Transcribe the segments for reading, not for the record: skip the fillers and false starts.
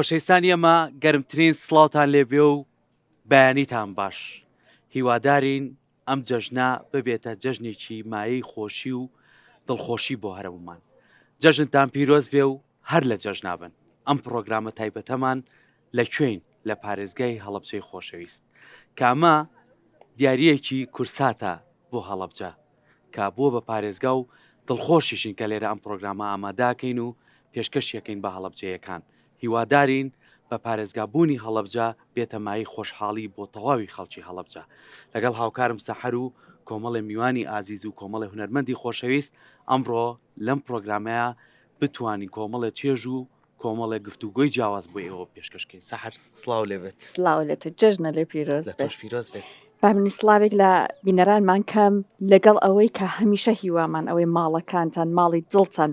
خۆشەویستانی ئەمە گەرمترین سڵاوتان لێبێ و بەیانیتان باش. هیوادارین ئەم جەژنە ببێتە جەژنێکی مایەی خۆشی و دڵخۆشی بۆ هەرمومان. جەژنتان پیرۆز بێ و هەر لە جەژنابن. ئەم پرۆگرامە تایبەتەمان لەکوێین لە پارێزگای هەڵەبجەی خۆشەویست کە ئەمە دیاریەکی کورساتە بۆ هەڵەبجە کە بووە بە پارێزگا و دڵخۆشیشین کە لێرە ئەم پرۆگرامە ئاماداکەین و پێشکەشیەکەین بە هەڵەبجەیەکان. هیوادارین بە پارێزگابوونی هەڵەبجە بێتە مای خۆشحاڵی بۆ تەواوی خەڵکی هەڵەبجە. لەگەڵ هاوکارم سەحەر و کۆمەڵی میوانی ئازیز و کۆمەڵی هونەرمەندی خۆشەویست ئەمڕۆ لەم پرۆگرامەیە بتوانین کۆمەڵە چێژ و کۆمەڵێ گفتوگۆی جیاواز بۆ ئێوە پێشکەشکەین. سەحەر سڵاو لێبێت. سڵاو لێت و جەژنە لێ پیرۆز پیرۆز بێت. بامنی سڵاوێک لە بینەرانمان کەم لەگەڵ ئەوەی کە هەمیشە هیوامان ئەوەی ماڵەکانتان ماڵی دڵتان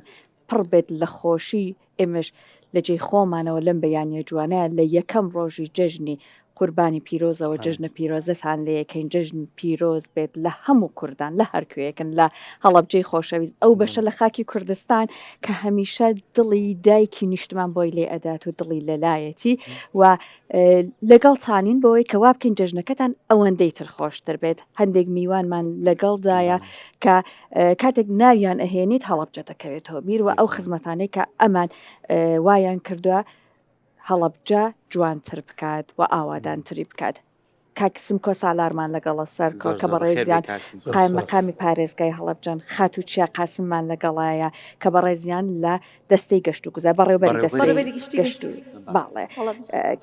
پڕ بێت لە خۆشی ئێمەش لە جێی خۆمانەوە لەم بەیانیە جوانەیە لە یەکەم ڕۆژی جەژنی قوربانی پیرۆزەوە جەژنە پیرۆزەتان لە یەکەین جەژن پیرۆز بێت لە هەموو کوردان لە هەرکوێیەکن لە هەڵەبجەی خۆشەویست ئەو بەشە لە خاکی کوردستان کە هەمیشە دڵی دایکی نیشتمان بۆی لێ ئەدات و دڵی لەلایەتی و لەگەڵتانین بۆەوەی کەوا بکەین جەژنەکەتان ئەوەندەی تر خۆشتر بێت. هەندێک میوانمان لەگەڵدایە کە کاتێک ناویان ئەهێنیت هەڵەبجە دەکەوێتەوە بیر و ئەو خزمەتانەی کە ئەمان وایان کردووە هەڵەبجە جوانتر بکات و ئاوادانتری بکات. کاکسم کۆ سالارمان لەگەڵە سەرکۆ کە بە ڕێزیان مەقامی پارێزگای هەڵەبجەن خات و چیا قاسممان لەگەڵایە کە بە ڕێزیان لە دەستەی گەشت و گوزار بەڕێوبەری دەستەی گەشت باڵێ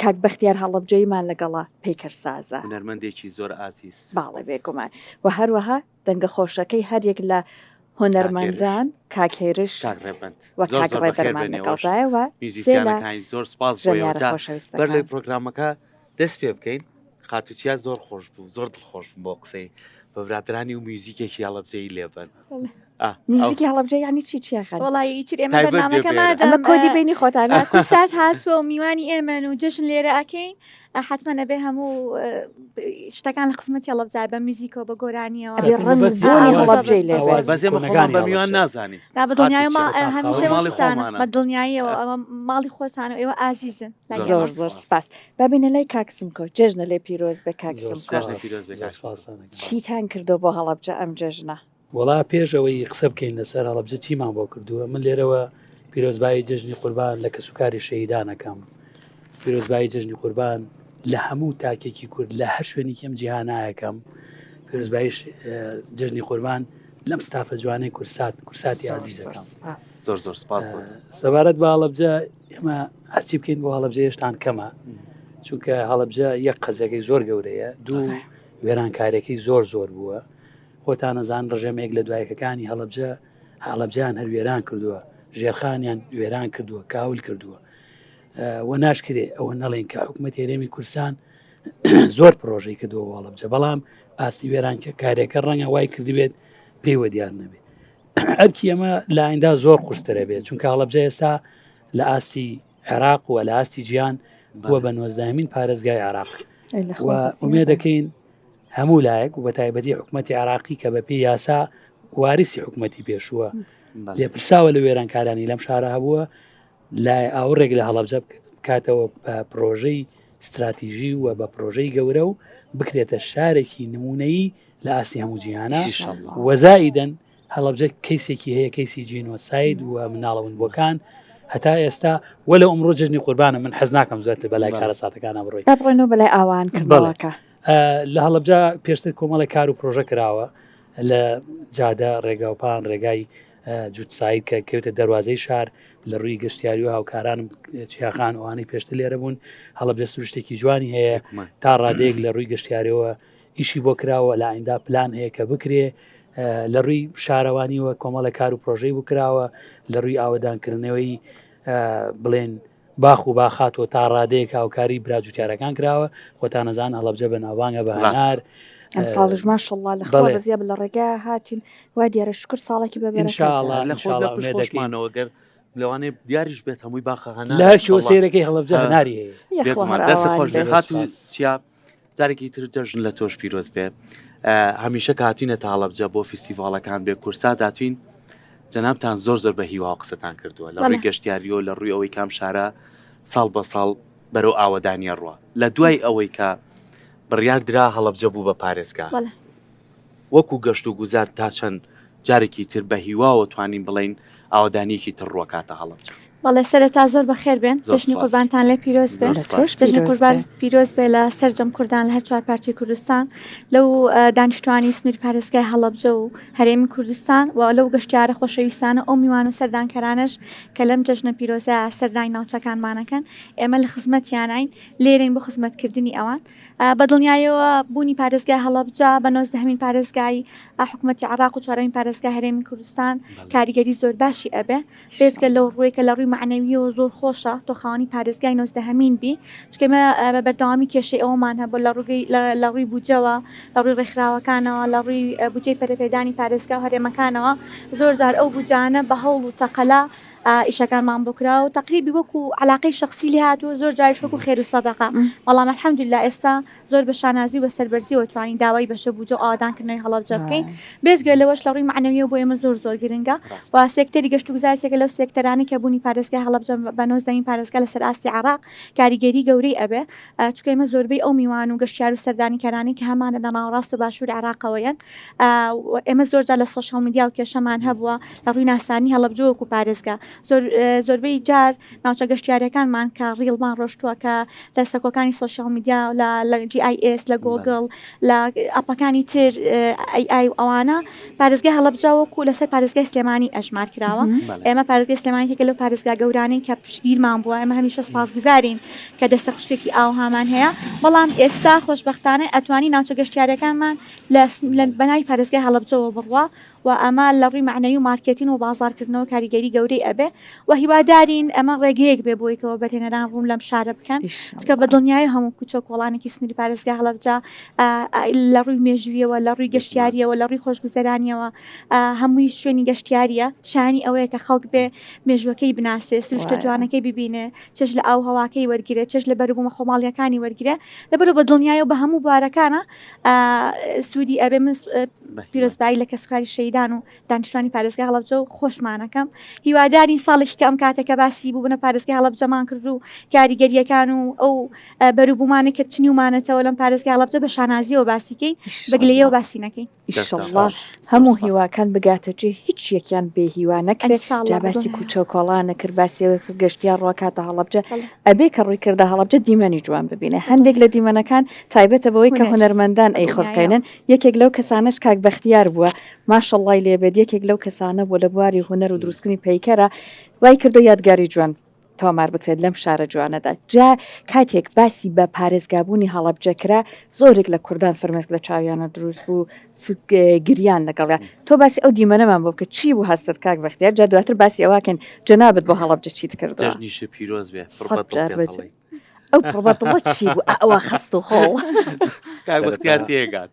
کاک بەختیار هەڵەبجەیمان لەگەڵە پێکەرسازە هونەرمەندێکی زۆر ئازیز باڵێ بێگومان و هەروەها دەنگە خۆشەکەی هەریەک لە هۆنەرمەندان کاکێرش وە کاگڕێبەرمان لەگەڵدایە و میوزیسیانەکانی زۆر سپاس بۆیەوە بەر لەی پرۆگرامەکە دەست پێ بکەین. خاتوچیا زۆر خۆش بوو زۆر دڵخۆش بۆ قسەی بە برادرانی و میوزیکێکی هەڵەبجەی لێبن. میوزیکی هەڵەبجە یانی چیەکەن وڵی ئیتر ئێمە بەرنامەکەمە کۆدی بینی خۆتانە سات هاتووە و میوانی ئێمە و جەژن لێرە ئەکەین حتممە نەبێ هەموو شتەکان لە قسمەتی هەڵەبجای بە میزیکەوە بە گۆرانیەوە بە میوان نازانی بە دڵنیای هەمیشە بە دڵنیاییەوە ئەوە ماڵی خۆتانە ئێوە ئازیزن زۆر زۆر سپاس. ببینە لای کاکسم کۆ جەژنە لێ پیرۆز بە کاکسم چیتان کردو بۆ هەڵەبجە ئەم جەژنە؟ وڵا پێشەوەی قسە بکەین لەسەر هەڵەبجە چیمان بۆ کردووە. من لێرەوە پیرۆزبایی جەژنی قوربان لە کەسوکاری شەهیدانەکەم پیرۆزبایی جەژنی قوربان لە هەموو تاکێکی کورد لە هەر شوێنی کەم جیهانایەکەم پیرۆزبایی جەژنی قوربان لەم ستافە جوانەی کورساتی عزیزەکەم زۆر زۆر سپاس. سەبارەت بە هەڵەبجە ئێمە هەرچی بکەین بۆ هەڵەبجە هێشتان کەمە چونکە هەڵەبجە یەک قەزەکەی زۆر گەورەیە دوو وێرانکارێکی زۆر بووە. خۆتان نەزان ڕژێمێک لە دوایەکەکانی هەڵەبجەیان هەر وێران کردووە ژێرخانیان وێران کردووە کاول کردووە و ناشکرێ ئەوە نەڵێن کە حکوومەت هێرێمی کوردستان زۆر پرۆژەی کردووە وڵبجە بەڵام ئاستی وێران کارێکە ڕەنگە وای کردی بێت پێیوە دیار نەبێت ئەرکی ئەمە لایەندا زۆر قورسترە بێت چونکە هەڵەبجە ئێستا لە ئاستی عێراق و لە ئاستی گیان بووە بە 19مین پارێزگای عێراق و ئومێ دەکەین هەموو لایەک و بە تایبەتی حکوومەتی عێراقی کە بە پێی یاسا وارسی حکوومەتی پێشووە لێپرساوە لە وێرانکارانی لەم شارە هەبووە لای ئاوڕێک لە هەڵەبجە بکاتەوە بە پرۆژەی استراتیژی و بە پرۆژەی گەورە و بکرێتە شارێکی نمونەیی لە ئاسی هەموو جیهانە وەزائیدەن هەڵەبجە کەیسێکی هەیە کەیسی جینۆساید و مناڵەوەندبووەکان هەتا ئێستا وەلە ئەمڕۆ جژنی قوربانە من حەز ناکەم زۆرتر بەلای کارە ساتەکانە بڕۆی بڕۆینەوە بەلای ئاوان کردەوەکە لە هەڵەبجە پێشتر کۆمەڵی کار و پرۆژە کراوە لە جادە ڕێگاوپان ڕێگای جوتساید کە کەوتە دەواازەی شار لە ڕووی گەشتیاری و هاوکارانم چیاخان ئەوانەی پێشتر لێرە بوون هەڵەبجە سروشتێکی جوانی هەیە تا ڕادەیەک لە ڕووی گەشتیاریەوە ئیشی بۆ کراوە لە ئایندا پلان هەیە کە بکرێ لە ڕووی شارەوانیوە کۆمەڵە کار و پرۆژەی بکراوە لە ڕووی ئاوەدانکردنەوەی بڵێن باخ و باخاتەوە تا ڕادەیەک هاوکاری براجوتیارەکان کراوە خۆتان نەزان هەڵەبجە بە ناوانگە بە هەنار ئەم ساڵش ماشەڵڵا لە خۆ بەزیە لە ڕێگا هاتین وا دیارە شکر ساڵێکی بەبێشمانەوە گەر لەوانێ دیاریش بێت هەمووی باخە هەنا لە شۆ سێرەکەی هەڵەبجە هەناری دەست خۆش بێت و چیا جارێکی تر جەژن لە تۆش پیرۆز بێ هەمیشە کە هاتوینە تا هەڵەبجە بۆ فیستیڤالەکان بێ کورسا داتوین جەنابتان زۆر بە هیوا قسەتان کردووە لە ڕووی گەشتیاریۆ لە ڕووی ئەوەی کام شارە ساڵ بە ساڵ بەرەو ئاوەدانیە ڕوە لە دوای ئەوەی کە بڕیار درا هەڵەبجە بوو بە پارێزگا وەکو گەشت و گوزار تا چەند جارێکی تر بە هیواوە توانین بڵین ئاوەدانیەکی تر ڕوەکاتە هەڵەبجە بەڵێ سەرەتا زۆر بەخێر بێن جژنی قوربانتان لێ پیرۆز بێ جژنی قوربان پیرۆز بێ لە سەرجەم کوردان لە هەر چوار پارتی کوردستان لەو دانیشتوانی سنووری پارێزگای هەڵەبجە و هەرێمی کوردستان و لەو گەشتیارە خۆشەویستانە ئەو میوان و سەردانکەرانش کە لەم جژنە پیرۆزە سەردانی ناوچەکانمانەکەن ئێمە لە خزمەتیانین لێرەین بۆ خزمەتکردنی ئەوان بەدڵنیایەوە بوونی پارێزگای هەڵەبجە بە 19مین پارێزگای حکوومەتی عێراق و چوارەمین پارێزگای هەرێمی کوردستان کاریگەری زۆر باشی ئەبێ بێتکە لەو ڕوویکە لە ڕووی معنەویەوە زۆر خۆشە تۆخەوانی پارێزگای 19مین بی چکەمە بە بەردەوامی کێشەی ئەومان هەبوو لە ڕووی بودجەوە لە ڕووی ڕێکخراوەکانەوە لە ڕووی بودجەی پەرەپێدانی پارێزگا و هەرێمەکانەوە زۆر جار ئەو بودجانە بە هەوڵ و تەقەلا ئیشەکانمان بکرا و تقریبی وەکو علاقەی شخصی لێ هاتووە زۆر جارش وەکو خێر و سەدەقە بەڵام الحەمدولله ئێستا زۆر بە شانازی و بە سەربەرزیەوە توانین داوای بەشە بودجە و ئاوادانکردنەوەی هەڵەبجە بکەین بێجگە لەوەش لە ڕووی معنەویەوە بۆ ئێمە زۆر گرنگە و سێکتەری گەشت و گوزارێکە لەو سێکتەرانی کە بوونی پارێزگای هەڵەبجە بە 19مین پارێزگا لەسەر ئاستی عێراق کاریگەری گەورەی ئەبێ چونکە ئێمە زۆربەی ئەو میوان و گەشتیار و سەردانیکارانی کە هەمانە لە ناوەڕاست و باشووری عێراقەوەیەن ئێمە زۆر جار لە سۆشیال میدیا و کێشەمان هەبووە لە ڕووی ناسانی هەڵەبجە وەکو پارێزگا زۆربەی جار ناوچە گەشتیارەکانمان کە ڕیڵمان ڕۆشتووە کە لە سەکۆکانی سۆشیال میدیا لە GIS لە گۆگڵ لە ئەپەکانی تر AI ئەوانە پارێزگای هەڵەبجە وەکو لەسەر پارێزگای سلێمانی ئەژمار کراوە ئێمە پارێزگای سلێمانی لەو پارێزگا گەورانەی کە پشتگیرمان بووە ئێمە هەمیشە سپاسگوزارین کە دەستە خوشتێکی ئاو هامان هەیە بەڵام ئێستا خۆشبەختانە ئەتوانی ناوچە گەشتیارەکانمان لە بەناوی پارێزگای هەڵەبجەوە بڕوە و ئەمە لە ڕووی معنەوی و مارکێتین و بازارکردنەوە کاریگەری گەورەی ئەبێ و هیوادارین ئەمە ڕێگەیەک بێ بۆیکەوە بەرهێنەران ڕوون لەم شارە بکەن چکە بە دڵنیای هەموو کوچە کۆڵانێکی سنووری پارێزگای هەڵەبجە لە ڕووی مێژویەوە لە ڕووی گەشتیاریەوە لە ڕووی خۆشگوزەرانیەوە هەمووی شوێنی گەشتیاریە شانی ئەوەیە کە خەڵک بێ مێژوەکەی بناسێ سروشتە جوانەکەی ببینێ چش لە ئاو هەواکەی وەرگرێ چش لە بەروبوومە خۆماڵیەکانی وەرگرێ لەبەرەوە بە دڵنیایەوە بە هەموو بارەکانە سوودی ئەبێ من پیرۆزبایی لە کەسوکاری شەیدان و دانیشتوانی پارێزگای هەڵەبجە و خۆشمانەکەم هیواداری ساڵێکی کە ئەم کاتێکە باسی بوو بنە پارێزگای هەڵەبجەمان کرد و کاریگەریەکان و ئەو بەروبوومانە کە چنیومانێتەوە لەم پارێزگای هەڵەبجە بە شانازیەوە باسیکەین بەگلەیەوە باسی نەکەین ئینشەڵڵا هەموو هیواکان بگاتەجێ هیچ یەکیان بێ هیوا نەکرێت جا باسی کوچە و کۆڵانە کرد باسیەوە گەشتیار ڕۆکاتە هەڵەبجە ئەبێ کە ڕووی کردە هەڵەبجە دیمەنی جوان ببینێ هەندێک لە دیمەنەکان تایبەتە بەوەی کە هونەرمەندان ئەی خۆڕکەێنن یەکێک لەو کەسانش کاک بەختیار بووە ماشەڵڵای لێبێت یەکێک لەو کەسانە بۆ لە بواری هونەر و دروستکردنی پەیکەرە وای کردو یادگاری جوان تۆمار بکرێت لەم شارە جوانەدا. جا کاتێک باسی بە پارێزگابوونی هەڵەبجەکرا زۆرێک لە کوردان فرمێسک لە چاویانە دروست بوو گریان لەگەڵیا. تۆ باسی ئەو دیمەنەمان بۆ بکە چی بوو هەستت کاک بەختیار؟ جا دواتر باسی ئەوواکەن جەنابەت بۆ هەڵەبجە چیت کردەوە؟ جەژنیشە پیرۆز بێ ئەو پڕبەتڵە چی بوو؟ ئەوە خەست و خۆڵ کاک بەختیار تێگات.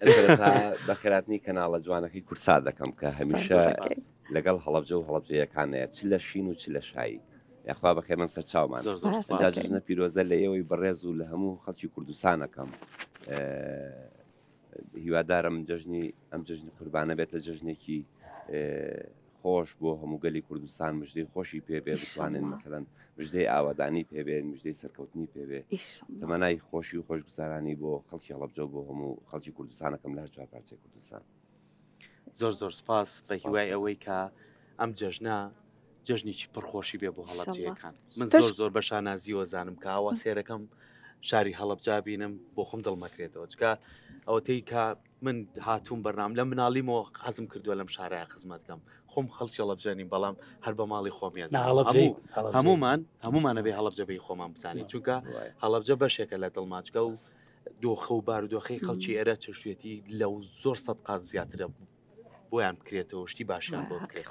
بەخێراتنی کەناڵە جوانەکەی کورسا دەکەم کە هەمیشە لەگەڵ هەڵەبجە و هەڵەبجەیەکانەیە چ لە شین و چ لە شایی یاخوا بەخێر من سەر چاومان جاژنە پیرۆزە لە ئێوەی بەڕێز و لە هەموو خەڵکی کوردستانەکەم هیوادارم ئەم جەژنی قوربانە بێتە جەژنێکی خۆش بۆ هەموو گەلی کوردستان مژدەی خۆشی پێبێ بتوانن مەسەلەن مژدەی ئاوادانی پێبێن مژدەی سەرکەوتنی پێبێ تەمەنای خۆشی و خۆشگوزارانی بۆ خەڵکی هەڵەبجە بۆ هەموو خەڵکی کوردستانەکەم لە هەر چوار پارچەی کوردستان. زۆر سپاس بە هیوای ئەوەی کە ئەم جەژنە جەژنێکی پڕخۆشی بێ بۆ هەڵەبجەکان. من زۆر بە شانازیوە زانم کە ئاوا سێرەکەم شاری هەڵەبجا بینم بۆ خۆم دڵمەکرێتەوە چکە ئەوەتەی کە من هاتووم بەرنام لە مناڵیمەوە حەزم کردووە لەم شارەیە خزمەتکەم خۆم خەڵکی هەڵەبجەنیم بەڵام هەر بە ماڵی خۆمیە هەمومانە بێ هەڵەبجە بێ خۆمان بزانین چونکە هەڵەبجە بەشێکە لە دڵماچکە و دۆخە و بارودۆخەی خەڵکی ئێرە چشتێتی لەو زۆر سەد قات زیاترە بۆیان بکرێتەوە شتی باشیان بۆ بکرێت.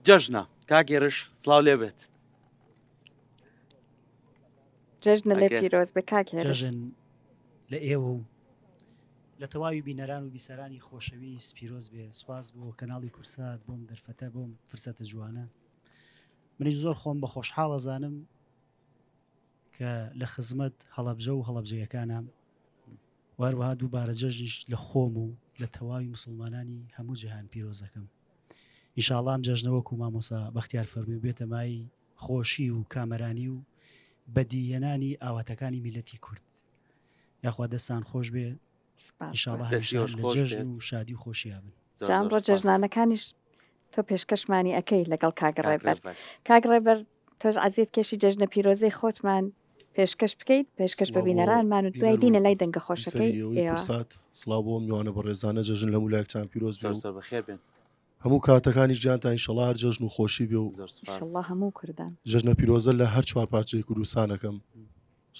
جەژنە کاگێرش سڵاو لێ بێت. جەژنە لێ پیرۆز بە کاکێرش جەژن لە ئێوە و لە تەواوی بینەران و بیسەرانی خۆشەویست پیرۆز بێ. سواز بۆ کەناڵی کورسات بۆم دەرفەتە بۆم فرسەتە جوانە. منیش زۆر خۆم بە خۆشحاڵە زانم کە لە خزمەت هەڵەبجە و هەڵەبجەیەکانم وەروەها دووبارە جەژنیش لە خۆم و لە تەواوی مسلمانانی هەموو جیهان پیرۆزەکەم. ئینشاءڵڵا ئەم جەژنەوەکو مامۆسا بەختیار فەرمووی بێتە مای خۆشی و کامەرانی و بەدیهێنانی ئاواتەکانی میلەتی کورد. یاخوا دەستان خۆش بێ ئینشاءڵڵا هەمیشە لە جەژن و شادی و خۆشییا بن. ئەمڕۆ جەژنانەکانیش تۆ پێشکەشمانی ئەەکەی لەگەڵ کاگڕێبەر. کاگڕێبەر تۆش عەزیز کێشی جەژنە پیرۆزەی خۆتمان پێشکەش بکەیت پێشکەش بە بینەرانمان و دوای دینە لای دەنگە خۆشەکەی سڵاو بۆ میوانە بە ڕێزانە جەژن لە مولایەکتان پیرۆز بەخێر بێن. هەموو کاتەکانی ژیانتان ئینشەڵڵا هەر جەژن و خۆشی بێ و ئینشەڵڵا هەموو کوردان جەژنە پیرۆزە لە هەر چوار پارچەی کوردستانەکەم.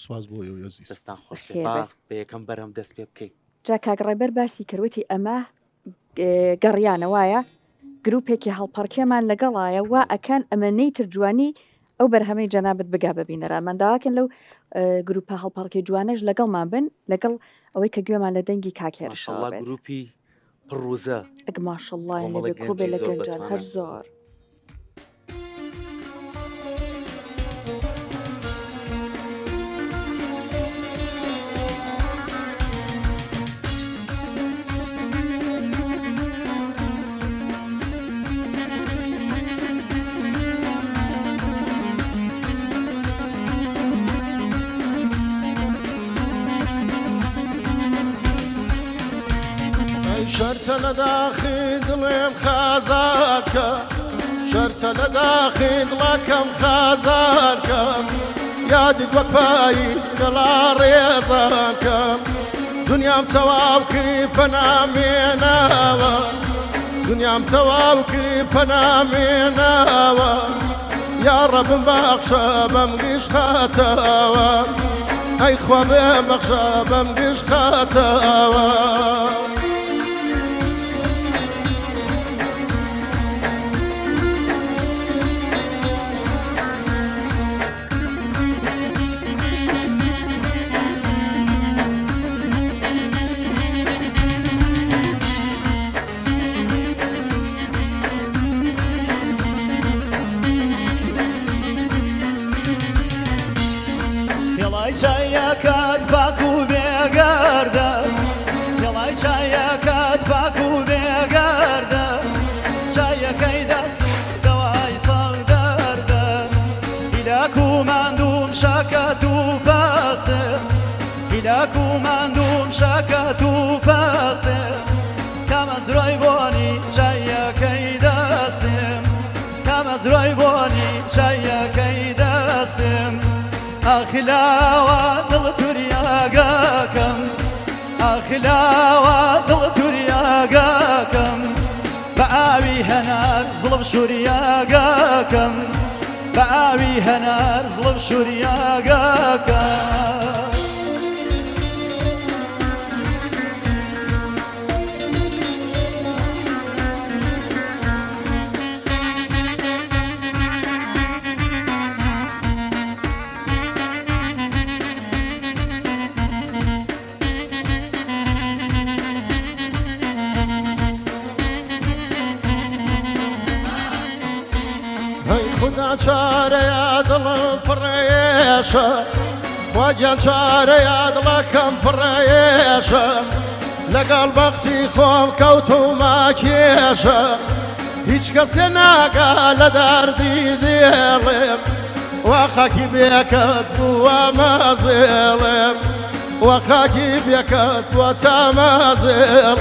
سواز بۆ ئێوە عەزیز. دەستان خۆش بە یەکەم بەرەم دەست پێ بکەیت. جا کاگڕێبەر باسی کردوەتی ئەمە گەڕیانە وایە گروپێکی هەڵپەڕکێمان لەگەڵایە وا ئەکەن ئەمە نەیتر جوانی ئەو بەرهەمەی جەنابەت بگا ببینەرانمان داواکەن لەو گروپە هەڵپەڕکی جوانەش لەگەڵمان بن لەگەڵ ئەوەی کە گوێمان لە دەنگی کاکێرشەڵا بێت. گروپی پڕوزە ئەگ ماشەڵڵای لەبێ کوبێ لە گەنجان هەر زۆر. شرطە لە داخی دڵێم خازارکە شرطە لە داخی دڵەکەم خازارکەم یادی وەک پاییز گەڵا ڕێزانکەم دنیام تەواو کردی پەنامێناوە دنیام تەواو کردی پەنامێناوە یا ڕەبم بەخشە بەم گشت خاتەوە ئەی خوا بێم بەخشە بەم گشت خاتەوە. چایەکەت پاک و بێگەردە هێڵای چایەکەت پاک و بێگەردە چایەکەی دەست دەوای سەڵ دەردە هیلاک و ماندوم شەکەت و پاسێ هیلاک و ماندوم شەکەت و پاسێ کامەزرۆی بۆنی چایەکەی دەستێم کامەزرۆی بۆنی چایەکەی دەستێم ئاخلاوە دڵ توریاگەکەم ئاخلاوە دڵ توریاگەکەم بە ئاوی هەنار زڵم شوریاگەکەم بە بە ئاوی هەنار زڵم شوریاگاکە خدا چارەیە دڵم پڕێشە واگیان چارەیە دڵەکەم پڕێشە لەگەڵ بەخسی خۆم کەوتومە کێشە هیچ کەسێ ناگا لە دەردی دێڵێم وا خاکی بێکەس بووە مەزێڵێم وا خاکی بێکەس بووە چامەزێڵێم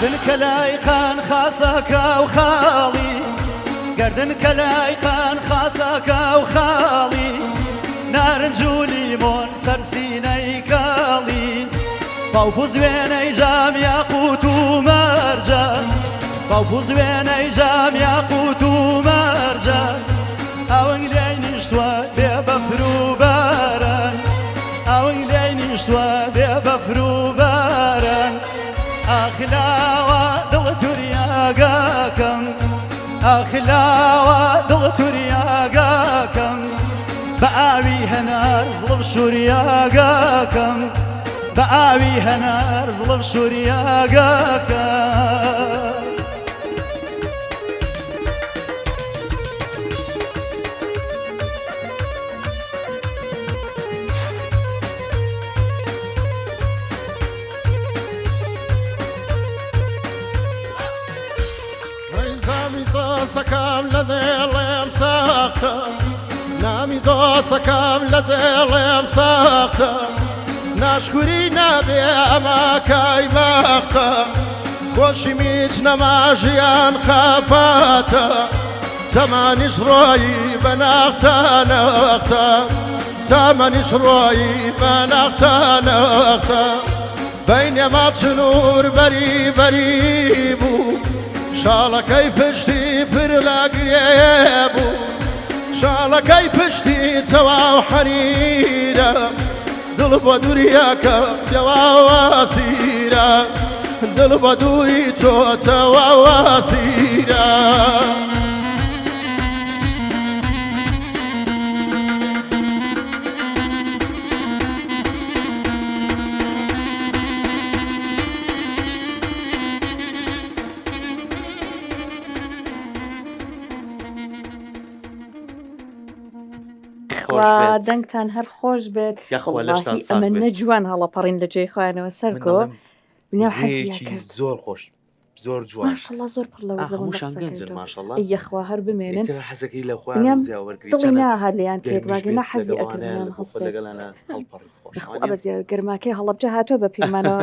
گردن کەلای خان خاسەکە و خاڵی گردن کەلای خان خاسەکە و خاڵی نارنج و لیمۆن سەرسینەی کاڵی باوفوز وێنەی جام یاقوت و مەرجان باوفوز وێنەی جام یاقوت و مەرجان ئاوەنگ لای نیشتووە بێ بەفر و باران ئاوەنگ لای نیشتووە بێ بەفر و باران ئاخلاوە دڵ توریاگاکەم ئاخلاوە دڵ توریاگاکەم بە ئاوی هەنار زڵم شوریاگاکەم بە ئاوی هەنار زڵم شوریاگاکەم دۆسەکەم لە دێڵێم ساختە نامی دۆسەکەم لە دێڵێم ساختە ناشکوری نابێ ئەماکای بەختە خۆشی میچ نەماژیان خەفاتە تەمانیش ڕۆیی بە ناخچە نەخچە تەمانیش ڕۆیی بە ناخچە نەخچە بەینێ ماچنور بەری بەری بوو شاڵەکەی پشتی پر لە گرێ بوو شاڵەکەی پشتی تەواو حەریرە دڵ بە دووریەکە دەواواسیرە دڵ بە دووری تۆ تەواواسیرە دەنگتان هەر خۆش بێت ئەمە نەجوان هەڵەپەڕین لە جێی خۆیانەوە سەرکۆ زۆر خۆش زۆر جوان ماشەڵڵا زۆر پڕ لەوە یەخوا هەر بمێنن حەزەکەی لە دڵی ناهات لەیان تێکواگەنا حەزی ئەکردیان هەڵسێ گەرماکەی هەڵەبجە هاتووە بە پیرمانەوە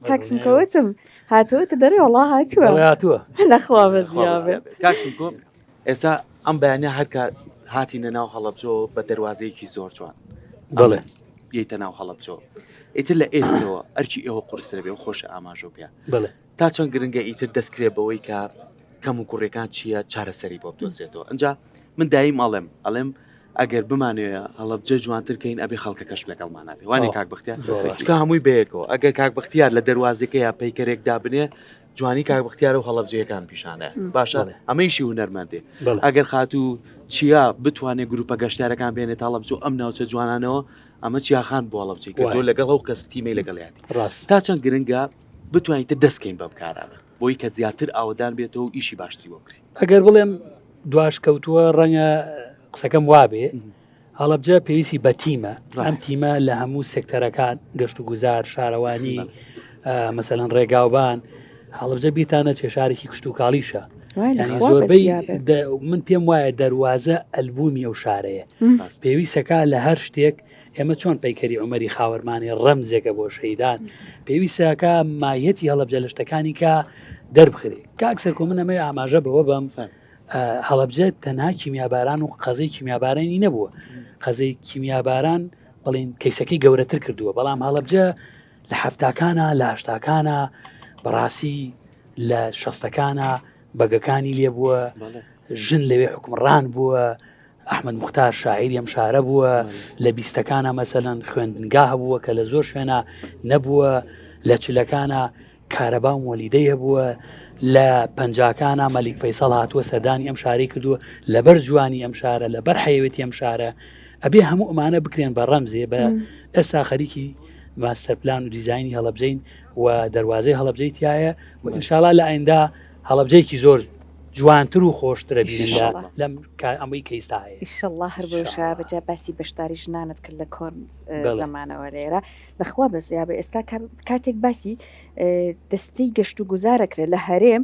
کاکسم کەوتم هاتووەتە دەرێ وەڵا هاتووە نەخوا بەزیابێ کاکسم کۆ ئێستا ئەم بەیانە هەرکە هاتیە ناو هەڵەبجۆ بە دەواازەیەکی زۆر جوان بڵێ بیتە ناو هەڵەبجۆ ئیتر لە ئێستەوە ئەرکی ئێوە قورسرە بێ و خۆشە ئاماژۆ بێ تا چۆن گرنگە ئیتر دەستکرێ بەوەی کە کەم و کوڕێکان چییە چارەسەری بۆ بدۆزرێتەوە ئەنجا من دایم ئەڵێم ئەگەر بمانوێە هەڵەبجە جوانترکەین ئەبێ خەڵکەکەش لەگەڵمانابێ وانێ کاک بەختیار کە هەمووی بەیەکەوە ئەگەر کاک بەختیار لە دەواازەکە یا پەیکەرێک دابنێ جوانی کاک بەختیار و هەڵەبجەکان پیشانە باشە ئەمەیشی هونەرمەندێ ئەگەر خاتوو چیا بتوانێت گروپە گەشتارەکان بێنێت هەڵەبجە ئەم ناوچە جوانانەوە ئەمە چیاخان بۆ هەڵەبجەی کردو لەگەڵ ئەو کەس تیمەی لەگەڵیاتی تا چەند گرنگە بتوانیتە دەستکەین بەم کارانە بۆی کە زیاتر ئاودان بێتەوە و ئیشی باشتری بۆ بکرێت ئەگەر بڵێم دواش کەوتووە ڕەنگە قسەکەم وابێ هەڵەبجە پێویستی بە تیمە ئەم تیمە لە هەموو سێکتەرەکان گەشت و گوزار شارەوانی مەسەلەن ڕێگاوبان هەڵەبجە بیتانە کێشارێکی کشت و کاڵیشە زۆربەی من پێم وایە دەواازە ئەلبومی ئەو شارەیە پێویستەکە لە هەر شتێک ئێمە چۆن پەیکەری عمەری خاوەرمانی ڕەمزێکە بۆ شەیدان پێویستەکە مایەتی هەڵەبجە لە شتەکانی کە دەربخرێ کاکسەر کۆ من ئەمە ئاماژە بەوە بم هەڵەبجە تەنها کیمیاباران و قەزەی کیمیابارانی نەبووە قەزەی کیمیاباران بڵین کەیسەکەی گەورەتر کردووە بەڵام هەڵەبجە لە هەفتاکانە لە هەشتاکانە بەڕاستی لە شەستەکانە بەگەکانی لێ بووە ژن لەوێ حکمڕان بووە ئەحمەد موختار شاعیری ئەم شارە بووە لە بیستەکانە مەسەلەن خوێندنگا هەبووە کە لە زۆر شوێنە نەبووە لە چلەکانە کارەبا و وەلیدەی هەبووە لە پەنجاکانە مەلیک فەیسەڵ هاتووە سەردانی ئەم شاری کردووە لەبەر جوانی ئەم شارە لەبەر حەیوێتی ئەم شارە ئەبێ هەموو ئەمانە بکرێن بە ڕەمزێ بە ئێستا خەریکی ماستەرپلان و دیزایانی هەڵەبجەین و دەواازەی هەڵەبجەی تایە و ئینشاڵا لە ئایندا هەڵەبجەیەکی زۆر جوانتر و خۆشترە بینن لەم ئەمەی کەیستاهەیە ئیشەڵڵا هەر بۆ شا بەجا باسی بەشداری ژنانت کرد لە کۆرن زەمانەوە لێرە لەخوا بەزیا بە ئێستا کاتێک باسی دەستەی گەشت و گوزارەکرێت لە هەرێم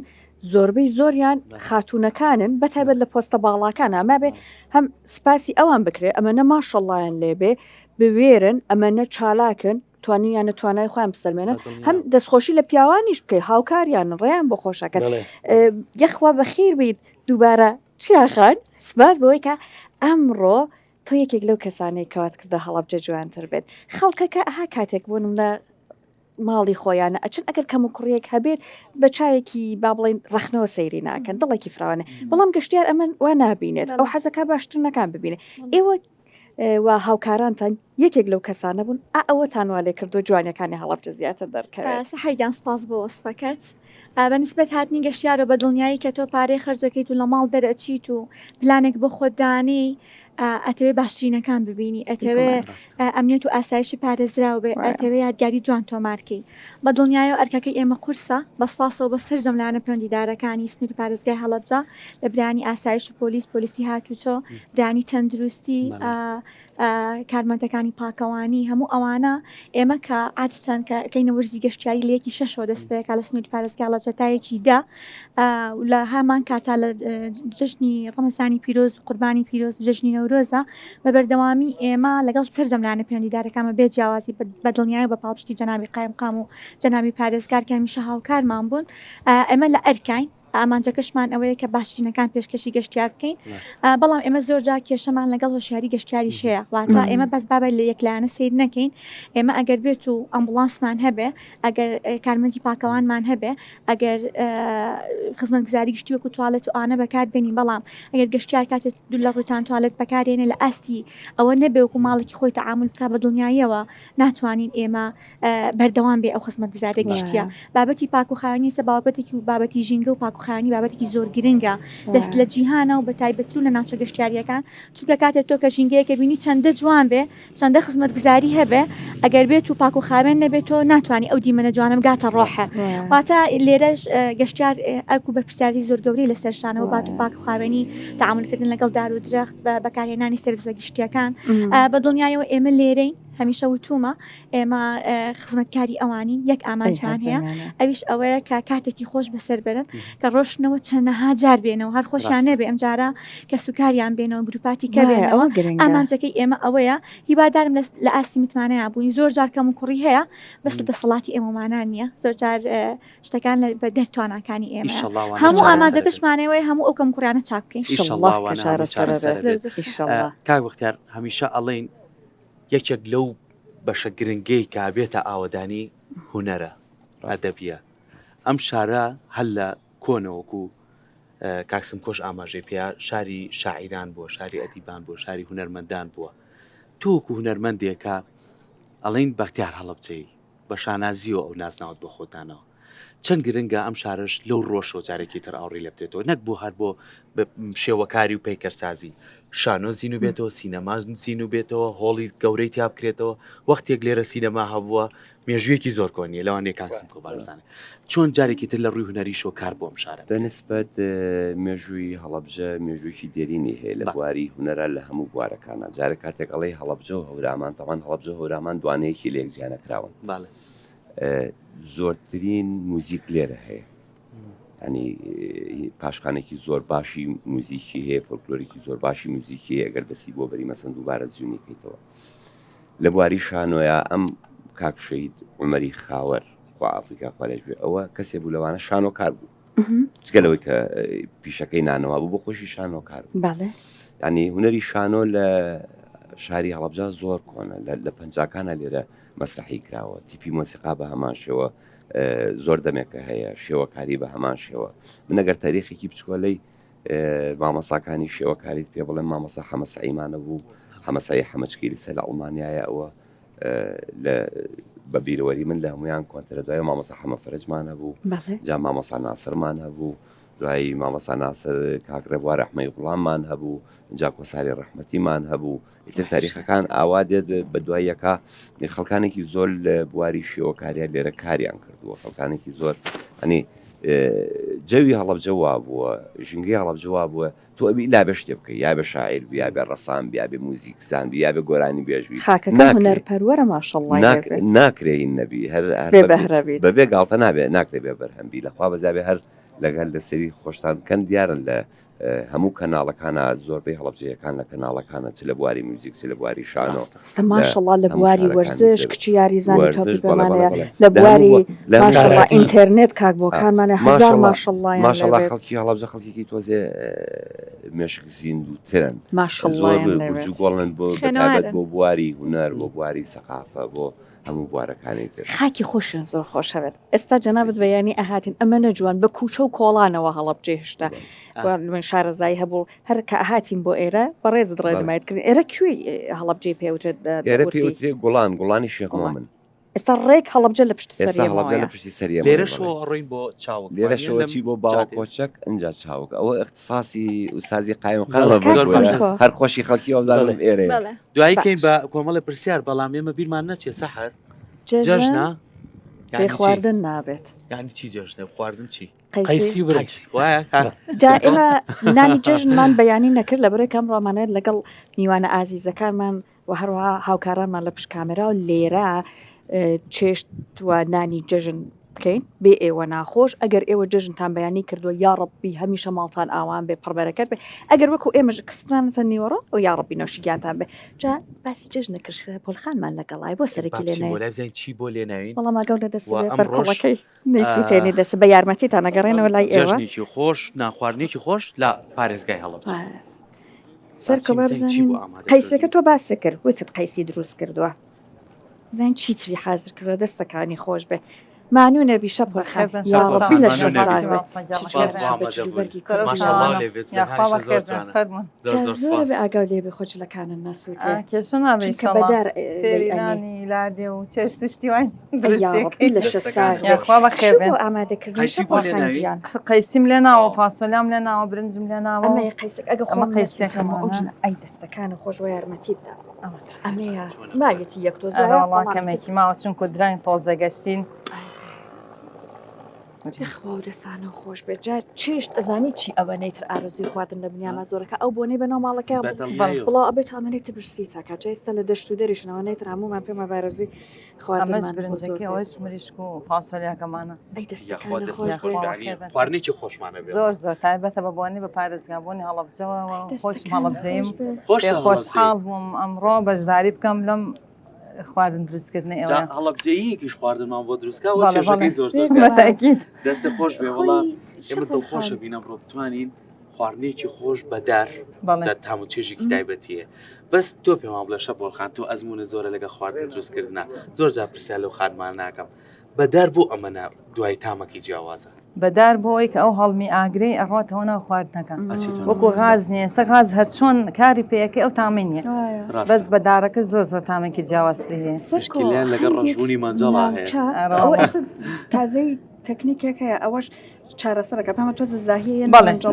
زۆربەی زۆریان خاتونەکانن بەتایبەت لە پۆستە باڵاکان ئەما بێ هەم سپاسی ئەوان بکرێت ئەمەنە ماشەڵڵایان لێبێ بوێرن ئەمەنە چالاکن توانیان توانای خۆیان بسەلمێنن هەم دەستخۆشی لە پیاوانیش بکەی هاوکاریان ڕێیان بۆ خۆشەکەن یەخوا بەخیر بیت دووبارە چیاخان سپاس بەوەی کە ئەمڕۆ تۆ یەکێک لەو کەسانەی کەوات کردە هەڵەبجە جوانتر بێت خەڵکەکە ئەها کاتێک بوونم لە ماڵی خۆیانە ئەچن ئەگەر کەم و کوڕیەک هەبێت بە چاوێکی با بڵێن ڕەخنەوە سەیری ناکەن دڵێکی فراوانە بەڵام گەشتیار ئەمە وا نابینێت ئەو حەزەکە باشترنەکان ببینێت ئێوە و هاوکارانتان یەکێک لەو کەسانە بوون ئەوەتان وا لێ کردو جوانەکانی هەڵەبجە زیاتر دەرکەوێت سەحەریدان سپاس بۆ وەسپەکەت بەنسبەت هاتنی گەشتیارە بە دڵنیایی کە تۆ پارەی خەرجەکەیت و لە ماڵ دەرەچیت و پلانێک بۆ خۆدانی ئەتەوێ باشترینەکان ببینی ئەتەوێ ئەمنیەت و ئاسایشی پارێزراو بێ ئەتەوێ یادگاری جوان تۆمارکەی بە دڵنیایە ئەرکەکەی ئێمە قورسە بەسپاسەوە بە سەرجەم لایەنە پەیوەندیدارەکانی سنووری پارێزگای هەڵەبجە لە برانی ئاسایش و پۆلیسی هاتوچۆ برانی تەندروستی کارمەندەکانی پاکەوانی هەموو ئەوانە ئێمە کە عادەتەن کەینە وەرزی گەشتیاری لە یەکی شەشەوە دەست پێکا لە سنووری پارێزگای هەڵەبجە تا یەکی دا لە هەمان کاتا لە جژنی ڕەمەزانی پیرۆز و قوربانی پیرۆز و جژنی نەورۆزە بە بەردەوامی ئێمە لەگەڵ سەرجەم لایەنە پەیوەندیدارەکانمە بێ جیاوازی بە دڵنیایی بە پاڵپشتی جەنابی قایمقام و جەنابی پارێزگار کە هەمیشە هاوکارمان بوون ئێمە لە ئەرکین ئامانجەکەشمان ئەوەیە کە باشترینەکان پێشکەشی گەشتیار بکەین بەڵام ئێمە زۆر جار کێشەمان لەگەڵ هۆشیاری گەشتیاری شەیە واتە ئێمە بەس بابە لە یەکلایەنە سیر نەکەین ئێمە ئەگەر بێت و ئەمبولانسمان هەبێ ئەگەر کارمەندی پاکەوانمان هەبێ ئەگەر خزمەتگوزاری گشتی وەکو توالێت و ئانە بەکار بێنین بەڵام ئەگەر گەشتیار کاتێت دوو لە ڕوتان توالێت بەکارێنێ لە ئاستی ئەوە نەبێ وەکو ماڵێکی خۆی تەعامل بکات بە دڵنیاییەوە ناتوانین ئێمە بەردەوام بێ ئەو خزمەتگوزاری گشتیە بابەتی پاکوخاوێنی سە بابەتێکی و بابەتی ژینگە و پاکوخاوێنی بابەتێکی زۆر گرنگە دەست لە جیهانە و بە تایبەترو لە ناوچە گەشتیاریەکان چونکە کاتێک تۆ کە ژینگەیەکە بینی چەندە جوان بێ چەندە خزمەتگوزاری هەبێ ئەگەر بێت و پاکوخاوێن نەبێت تۆ ناتوانانی ئەو دیمەنە جوانم گاتە ڕۆحە واتە لێرەش گەشتیار ئەرک و بەرپرسیاری زۆر گەورەی لە سەرشانەوە بات و پاکوخاوێنی تەعاملکردن لەگەڵ دار و درەخت بەکارهێنانی سەرڤیسە گشتیەکان بە دڵنیایەوە ئێمە لێرەین هەمیشە وتومە ئێمە خزمەتکاری ئەوانین یەک ئامانجمان هەیە ئەویش ئەوەیە کە کاتێکی خۆش بەسەر برن کە ڕۆشنەوە چەندەها جار بێنەوە هەر خۆشیان نەبێ ئەم جارە کە سوکاریان بێنەوە گروپاتی کە بێنەوە ئامانجەکەی ئێمە ئەوەیە هیوادارم لە ئاستی متمانەیە بووین زۆر جار کەم و کوڕی هەیە بەس لە دەسەڵاتی ئێمەمانان نییە زۆر جار شتەکان بە دەرتوانەکانی ئێمە هەموو ئامانجەکەشمانەوەی هەموو ئەو کەم کوڕانە چاک بکەین کاک بەختیار هەمیشە ئەڵێن یەکێک لەو بەشە گرنگەی کابێتە ئاوەدانی هونەرە ئەدەبیە ئەم شارە هەل لە کۆنەوەکو کاکسم کۆش ئاماژەی پێیا شاری شاعیران بووە شاری ئەدیبان بووە شاری هونەرمەندان بووە تۆکو هونەرمەندێکە ئەڵین بەختیار هەڵەبجەی بە شانازیەوە ئەو نازناوت بۆ خۆتانەوە چەند گرنگە ئەم شارش لەو ڕۆژەوە جارێکی تر ئاوڕی لە بێتەوە نەک بوو هەر بۆ شێوەکاری و پەیکەرسازی شانۆ زین و بێتەوە سینەما زین و بێتەوە هۆڵی گەورەی تیا بکرێتەوە وەختێک لێرە سینەما هەبووە مێژوویەکی زۆر کۆنیە لەوانەیە کاکسم کۆبارزانێ چۆن جارێکی تر لە ڕووی هونەریشەوە کار بۆم شارە بەنسبەت مێژووی هەڵەبجە مێژوویکی دێرینی هەیە لە بواری هونەرە لە هەموو بوارەکانە جارە کاتێک ئەڵێ هەڵەبجە و هەورامان تەوان هەڵەبجە هەورامان دوانەیەکی لێک جیانەکراون زۆرترین موزیک لێرە هەیە ینی پاشخانێکی زۆر باشی موزیکی هەیە فۆلکلۆریکی زۆر باشی موزیکی ئەگەر دەستی بۆ بەری مەسەن دووبارە زیونیکەیتەوە لە بواری شانۆیە ئەم کاکشەید عمەری خاوەر خوا ئافریقا خوارێژێ ئەوە کەسێ بوو لەوانە شانۆکار بوو جگەلەوەی کە پیشەکەی نانەوە بوو بۆ خۆشی شانۆکار ینی هوەری شانۆ لە شاری هەڵەبجە زۆر کۆنە لە پەنجاکانە لێرە مەسرحی کراوە تیپی مۆسیقا بە هەمان شێوە زۆر دەمێکە هەیە شێوەکاری بە هەمان شێوە من ئەگەر تاریخێکی بچکۆلەی مامەساکانی شێوەکاریت پێ بڵێن مامەسا حەمەسەعیمانە بوو حەمەسایی حەمەچکی لەسەر لە ئەڵمانیایە ئەوە بە بیرەوەری من لە هەمویان کۆنترە دوای مامەسا حەمە فەرجمان هەبوو جا مامەسا ناسرمان هەبوو دوایی مامەسا ناسر کاکرە بووە ڕەحمەی غوڵاممان هەبوو جا کۆساری ڕەحمەتیمان هەبوو ئیتر تاریخەکان ئاوا دێت بە دوای یەکە خەڵکانێکی زۆر لە بواری شێوەکاریە لێرە کاریان کردووە خەڵکانێکی زۆر ئەنی جەوی هەڵەبجە وا بووە ژنگی هەڵەبجە وا بووە تۆ ئەبی لا بە شتێ بکەی یا بە شاعیر بیا بێ ڕەسام بیا بێ موزیکزان بیا بێ گۆرانی بێژوی هونەرپەروەرە ماشەڵڵا ناکرێین نەبی هەر بەبێ گاڵتە نابێ ناکرێ بێ بەرهەمبی لەخوا بەزابێ هەر لەگەل لەسەری خۆشتان کەن دیارن لە هەموو کەناڵەکانە زۆربەی هەڵەبجەیەکان لە کەناڵەکانە چ لە بواری موزیک چ لە بواری شانۆ ماشەڵڵا لە بواری وەرزش کچی یاریزانی تۆپی بەمانەیە لە بواری ماشەڵڵا ئینتەرنێت کاک بۆکانمانە هەزار ماشەڵڵایان ماشەڵڵا خەڵکی هەڵەبجە خەڵکێکی تۆزێ مێشک زیندووترن ماشەڵڵا گۆڵن بۆ بەتابەت بۆ بواری هونەر بۆ بواری سەقافە بۆ هەموو بوارەکانی تر خاکی خۆشیان زۆر خۆشەوێت ئێستا جەنابەت بەیانی ئەهاتین ئەمە نەجوان بە کوچە و کۆڵانەوە هەڵەبجێ هێشتا من شارەزایی هەبوو هەر کە ئاهاتین بۆ ئێرە بەڕێزت ڕێنمایەتکردن ئێرە کوێی هەڵەبجێ پێوترێت ئێرە پێوترێ گوڵانی شێخ مۆمن ئێستا ڕێک هەڵەبجە لە پشتی سەریە لێرەشەوە ڕووین بۆ چاوک لێرەشەوەچی بۆ باوە کۆچەک ئەجا چاوک ئەوە اختصاسی وسازی قایمقام هەر خۆشی خەڵکی ئەوزانم ئێرە دوایی کەین بە کۆمەڵی پرسیار بەڵام ئێمە بیرمان نەچێ سەحەر جەژنە پێ خواردن نابێت یعنی چی جەژنە خواردن چی قەیسی و برنج ئێمە نانی جەژنمان بەیانی نەکرد لە بەرەی کەم ڕۆمانێت لەگەڵ میوانە ئازیزەکانمان و هەروەها هاوکارانمان لە پشت کامێرا و لێرە چێشت وە نانی جەژن بکەین بێ ئێوە ناخۆش ئەگەر ئێوە جەژنتان بەیانی کردووە یا ڕەبی هەمیشە ماڵتان ئاوان بێ پڕبەرەکەت بێ ئەگەر وەکو ئێمەش کستانەتە نیوەڕە و یا ڕەبی نەوشیگیانتان بێ جا باسی جەژنە کرد پۆلخانمان لەگەڵای بۆ سەرەکی لێنەوە چی بۆ لێناوین وەڵام ئەگەڵ لە دەست بەرکەڵەکەی نەیسووتێنی دەست بە یارمەتیتان نەگەڕێنەوە لای ئێوە جەژنێکی خۆش ناخواردنێکی خۆش لە پارێزگای هەڵەبجە قەیسەکە تۆ باسی کرد وتت قەیسی دروست کردووە زین چیتری حاضر کردووە دەستەکانی خۆش بێ معنو نبی شب بخیر یا ربی جذاب ئاگاو لێ خۆش لەکانن ناسووتێ بەدار فێرانی لادێ و چێشت توشتیوان لە خوا بەخێر بێن ئامادەکردن قەیسیم لێ ناوە فاسۆلیام لێ ناوە برنجم لێ ناوە ئەمە قەیسێک ئەگە خۆمە قەیسێکەمە ئەوجن ئەی دەستەکانە خۆش و یارمەتیتدا ئەمەیە ماگەتی یەک تۆ کەمێکی ماوە چونکو درای تۆزە گەشتین خوا و دەسانە خۆش بێت جار چێشت ئەزانی چی ئەوە نەیتر ئارزوی خواردن لە بنیامە زۆرەکە ئەو بۆنەی بەناو ماڵەکە بڵا ئەبێت ئەمەێتە برسیتە کە جایستە لە دەشت و دەریشنەوە نەیتر هەمومان پێمە بارەزوی خواردنمەش برنجەکە ئەوەش مریشک و فاسۆلیاکەمانە خواردنێکی خۆشمانە زۆر زۆر تایبەتە بە بۆنی بە پارێزگابوونی هەڵەبجەوە خۆش هەڵەبجەیم خۆشحاڵ بووم ئەمڕۆ بەشداری بکەم لەم خواردن دروستکردنی ئێوە هەڵەبجەیەکیش خواردنمان بۆ دروستکە چێژەکەی زۆر دەستە خۆش بێ وەڵام ئێمە دڵخۆشە بینە بڕۆ بتوانین خواردنێکی خۆش بەدار هەموو چێژێکی تایبەتیە بەس تۆ پێمان بڵێ شەپۆڵخان تۆ ئەزمونە زۆرە لەگە خواردن دروستکردنە زۆر جا پرسیار لەو خانمان ناکەم بەدار بۆ ئەمەە دوای تامەکی جیاوازە بەدار بۆی کە ئەو هەڵمی ئاگرەی ئەڕاتەوە ناو خواردنەکە وەکو غاز نییە سە غاز هەر چۆن کاری پێەکە ئەو تامی نیە بەس بەدارەکە زۆر زۆر تامێکی جیاوازتر هەیە سەرکیلیان لەگەڵ ڕەشبوونی مانجەڵا هەیە تازەی تەکنیکێک هەیە ئەوەش چارەسەرەکە پێمە تۆزە زاهەیە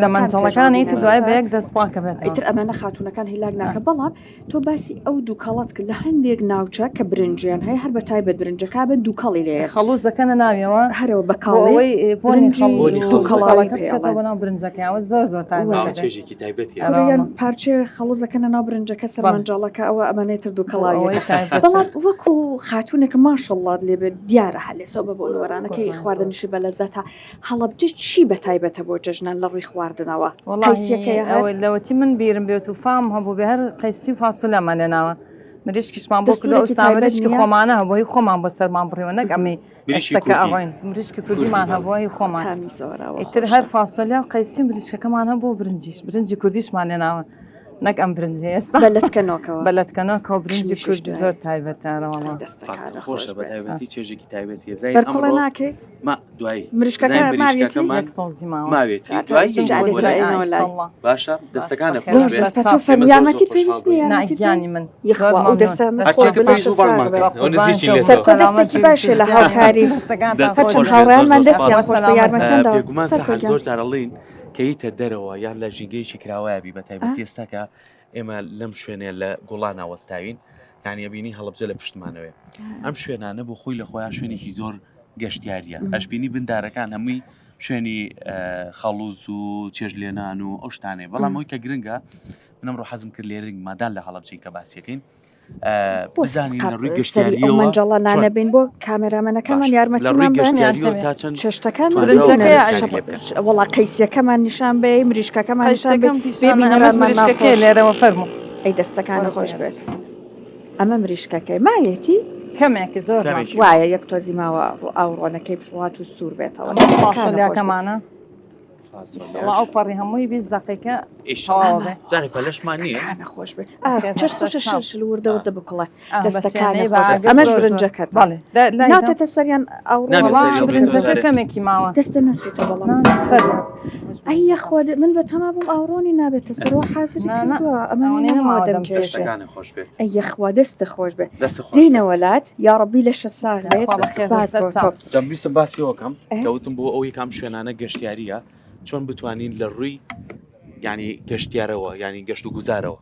لە مەنجەڵەکانی دوای بەیەک دەستپاکە بێت ئیتر ئەمانە خاتونەکان هیلاک ناکە بەڵام تۆ باسی ئەو دوو کاڵات کرد لە هەندێک ناوچە کە برنجیان هەیە هەر بە تایبەت برنجەکە بە دوو کاڵی لێ خەڵوزەکەنە ناویەوە هەرەوە بە کاڵەوەی بەناو برنجەکەیەوە زۆر زۆر چێژێکی تایبەتی پارچێ خەڵوزەکەنە ناو برنجەکە سەر مەنجاڵەکە ئەوە ئەمانێتر دوو کەڵاوی بەڵام وەکو خاتونێک ماشەڵڵات لێبێت دیارە هەلێسەوە بە بۆ وەرانەکەی خواردنیشی بە لەزەتە هەڵەبجە چی بەتایبەتە بۆ جژنان لە ڕووی خواردنەوە ئەوە لەوەتی من بیرم بێت و فام هەبوو بە هەر قەیسی و فاسۆلیامان لێناوە مریشکیشمان بۆ کردو ئەوستامریشکی خۆمانە هەبووی خۆمان بۆ سەرمان بڕیوە نەک ئەمەی مریشکەکە ئەڕۆین مریشکی کوردیمان هەبووی خۆمان ئیتر هەر فاسۆلیا و قەیسی و مریشکەکەمان هەبوو برنجی کوردیشمان لێناوە نەک ئەم برنجی ئێستا بەلەتکەنەوەکەەوە برنجی کوردی زۆر تایبەتەوەڵە خۆشە بە تایبەتی چێژێکی تایبەتی بەرکڵە ناکەی دوایی مریشکەکە ماوێتی باشە دەستەکانە فەرمیامەتی پێویستی ناگیانی من دەستێکی باشێ لە هاوکاری هەرچەند هاوڕێیانمان دەستیان خۆش بە یارمەتیاندا بێگومان زۆر جارەڵین کەیتە دەرەوە یان لە ژینگەیەکی کراوایبی بە تایبەتی ئێستاکە ئێمە لەم شوێنێ لە گوڵان ناوەستاوین یانی ئەبینی هەڵبجە لە پشتمانەوەی ئەم شوێنانە بۆ خۆی لە خۆیان شوێنێکی زۆر گەشتیاریە ئەشبینی بندارەکان هەمووی شوێنی خەڵوز و چێژ لێنان و ئەو شتانێ بەڵام ئەوی کە گرنگە منم ڕۆ حەزم کرد لێرنگ مادان لە هەڵبجین کە باسیەکەین بزانین لە ڕووی گەشتیاریەوە منجەڵە نانەبین بۆ کامێرامەنەکەمان یارمەتیمان شتەکان وڵا قەیسیەکەمان نیشان بێ مریشکەکەمان نیشان بێ لێرەوە فەرمو ئەی دەستەکانە خۆش بێت ئەمە مریشکەکەی مایەتی کەمێکی زۆر وایە یەک تۆزی ماوە ئاوڕۆنەکەی پشوات و سوور بێتەوە دەستەکەمانە ئەو پەڕی هەمووی 20 دقیقە جاری پەلەشمان نییە خۆش بێت چش خۆشە شل وردەوردە بکڵە دەستەکانی ئەمەش برنجەکەت ناتێتە سەریان کەمێکی ماوە دەستە نەسووتە بەڵام ئەی خۆ من بە تەما بووم ئاوڕۆنی نابێتە سەرەوە حازری کردووە ئەمەدەم ئەی خوا دەستە خۆش بێت دینە وەلات یا ڕەبی لە شەساغ بێت دەمویستم باسیەوەکەم کەوتم بۆ ئەوەی کام شوێنانە گەشتیاریە چۆن بتوانین لە ڕووی ینی گەشتیارەوە ینی گەشت و گوزارەوە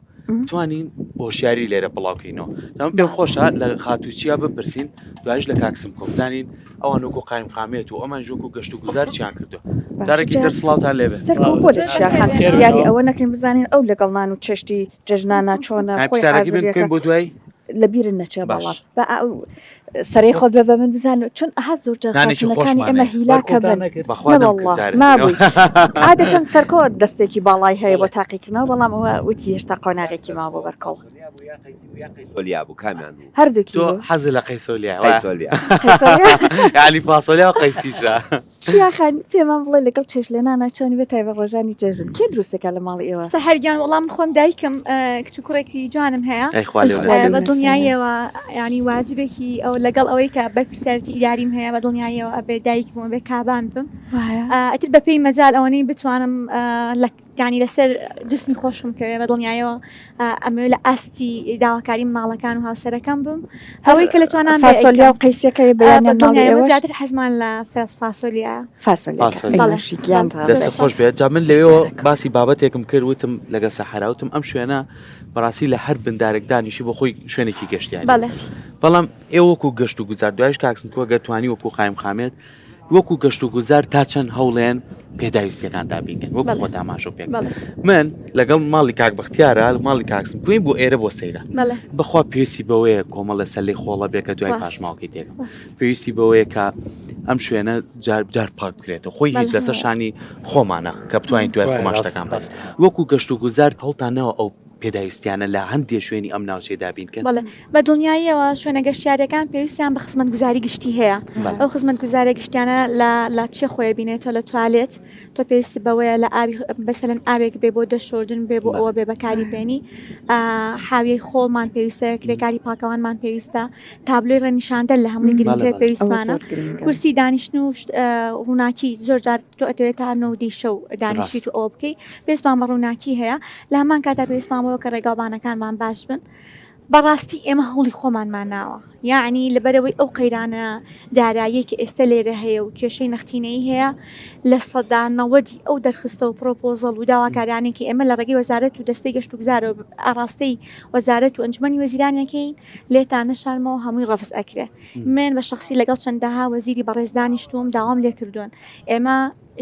توانین هۆشیاری لێرە بڵاوکەینەوە دەم پێم خۆشە لە خاتوچیا بپرسین دوایش لە کاکسم کۆم بزانین ئەوان وەکو قایم خامێت و ئەمان ژۆک و گەشت و گوزار چیان کردو جارێکی تر سڵاوتان لێبێ بۆ دەچیاخان پرسیاری ئەوە نەکەین بزانین ئەو لەگەڵنان و چێشتی جژنانە چۆنە خۆی بکەین بۆ دوای لە بیرن نەچێ بەڵام سەرەی خۆت بە من بزانێت چون ئەها زۆر جەخانەکانی ئەمە هیلاکە بن مابووی عادەتەن سەرکۆ دەستێکی باڵای هەیە بۆ تاقیکردنەوە بەڵام ئەوە وتی هێشتا قۆناغێکی ما بۆ بەرکەڵ هەردووکی تۆ حەز لە قەیسۆلیا علی فاسۆلیا و قەیسیشە چیاخان پێمان بڵێ لەگەڵ چێش لێنانە چۆنی بەتای بە ڕۆژانی جێژن کێ دروستەکە لە ماڵی ئێوە سەحەرگیان وەڵام خۆم دایکم کچ و کوڕێکی جوانم هەیە بە دڵنیاییەوە ینی واجبێکی ئەو لەگەڵ ئەوەی کە بەرپرسیارەتی ئیداریم هەیە بە دڵنیاییەوە ئەبێ دایکم بێ کابان بم ئەتر بەپێی مەجال ئەوەی بتوانم ینی لەسەر جسمی خۆشم کەوێ بە دڵنیایەوە ئەمە لە ئاستی داواکاری ماڵەکان و هاوسەرەکەم بم ئەوەی کە لەتوانان فاسۆلیا و قەیسەکە بەیان زیاتر حەزمان لە فاسۆلیا دەستە خۆش بێت جا من لەوێەوە باسی بابەتێکم کرد وتم لەگە سەحراوتم ئەم شوێنە بەڕاستی لە هەر بندارێک دانیشی بۆ خۆی شوێنێکی گەشتیان بەڵام ئێوەکو گەشت و گوزار دوایش کاکسم تۆ گەتوانی وەکو قایم خامێت وەکو گەشت و گوزار تا چەند هەوڵێن پێداویستیەکان دابینگەن وەکو خۆ تاماشۆ پێ من لەگەڵ ماڵی کاک بەختیارە ماڵی کاکسم توین بۆ ئێرە بۆ سەیرە بەخوا پێویستی بەوەیە کۆمەڵە سەلەی خۆڵە بێکە دوای پاشماوەکەی تێکم پێویستی بەوەیە کە ئەم شوێنە جار پاک بکرێتەوە خۆی هیچ لەسەر شانی خۆمانە کە بتوانین دوای خۆماشتەکان بەست وەکو گەشت و گوزار هەڵتانەوە ئەو پێداویستیانە لە هەندێک شوێنی ئەم ناوچەیدا بینکەن بە دڵنیاییەوە شوێنە گەشتیارەکان پێویستیان بە خزمەت گوزاری گشتی هەیە ئەو خزمەت گوزارە گشتیانە لە چێ خۆی بینێتەوە لە توالێت تۆ پێویستی بەوەیە لە ئاوی بەسەرەن ئاوێک بێ بۆ دەشۆردن بێ بۆ ئەوە بێ بەکاری بێنی حاویەی خۆڵمان پێویستە کرێکاری پاکەوانمان پێویستە تابلۆی ڕێنیشاندە لە هەمووی گرنگتر پێویستمانە کورسی دانیشتن و ڕووناکی زۆر جار تۆ ئەتەوێت تا نەودی شەو دانیشیت و ئەوە بکەی پێویستمان بە ڕووناکی هەیە لە هەمان کاتا پێویستمانەوە کە ڕێگاڵبانەکانمان باش بن بەڕاستی ئێمە هەوڵی خۆمانمان ناوە یعنی لەبەرەوەی ئەو قەیرانە دارایی کە ئێستا لێرە هەیە و کێشەی نەختینەی هەیە لە سەدانەوەدی ئەو دەرخستە و پرۆپۆزەڵ و داواکارانێکی ئێمە لە ڕێگەی وەزارەت و دەستەی گەشت و گوزارە ئاڕاستەی وەزارەت و ئەنجومەنی وەزیرانەکەین لێتان نەشارمەوە هەمووی ڕەفز ئەکرێ من بە شخصی لەگەڵ چەندەها وەزیری بەڕێز دانیشتووم داوام لێ کردوون ئێمە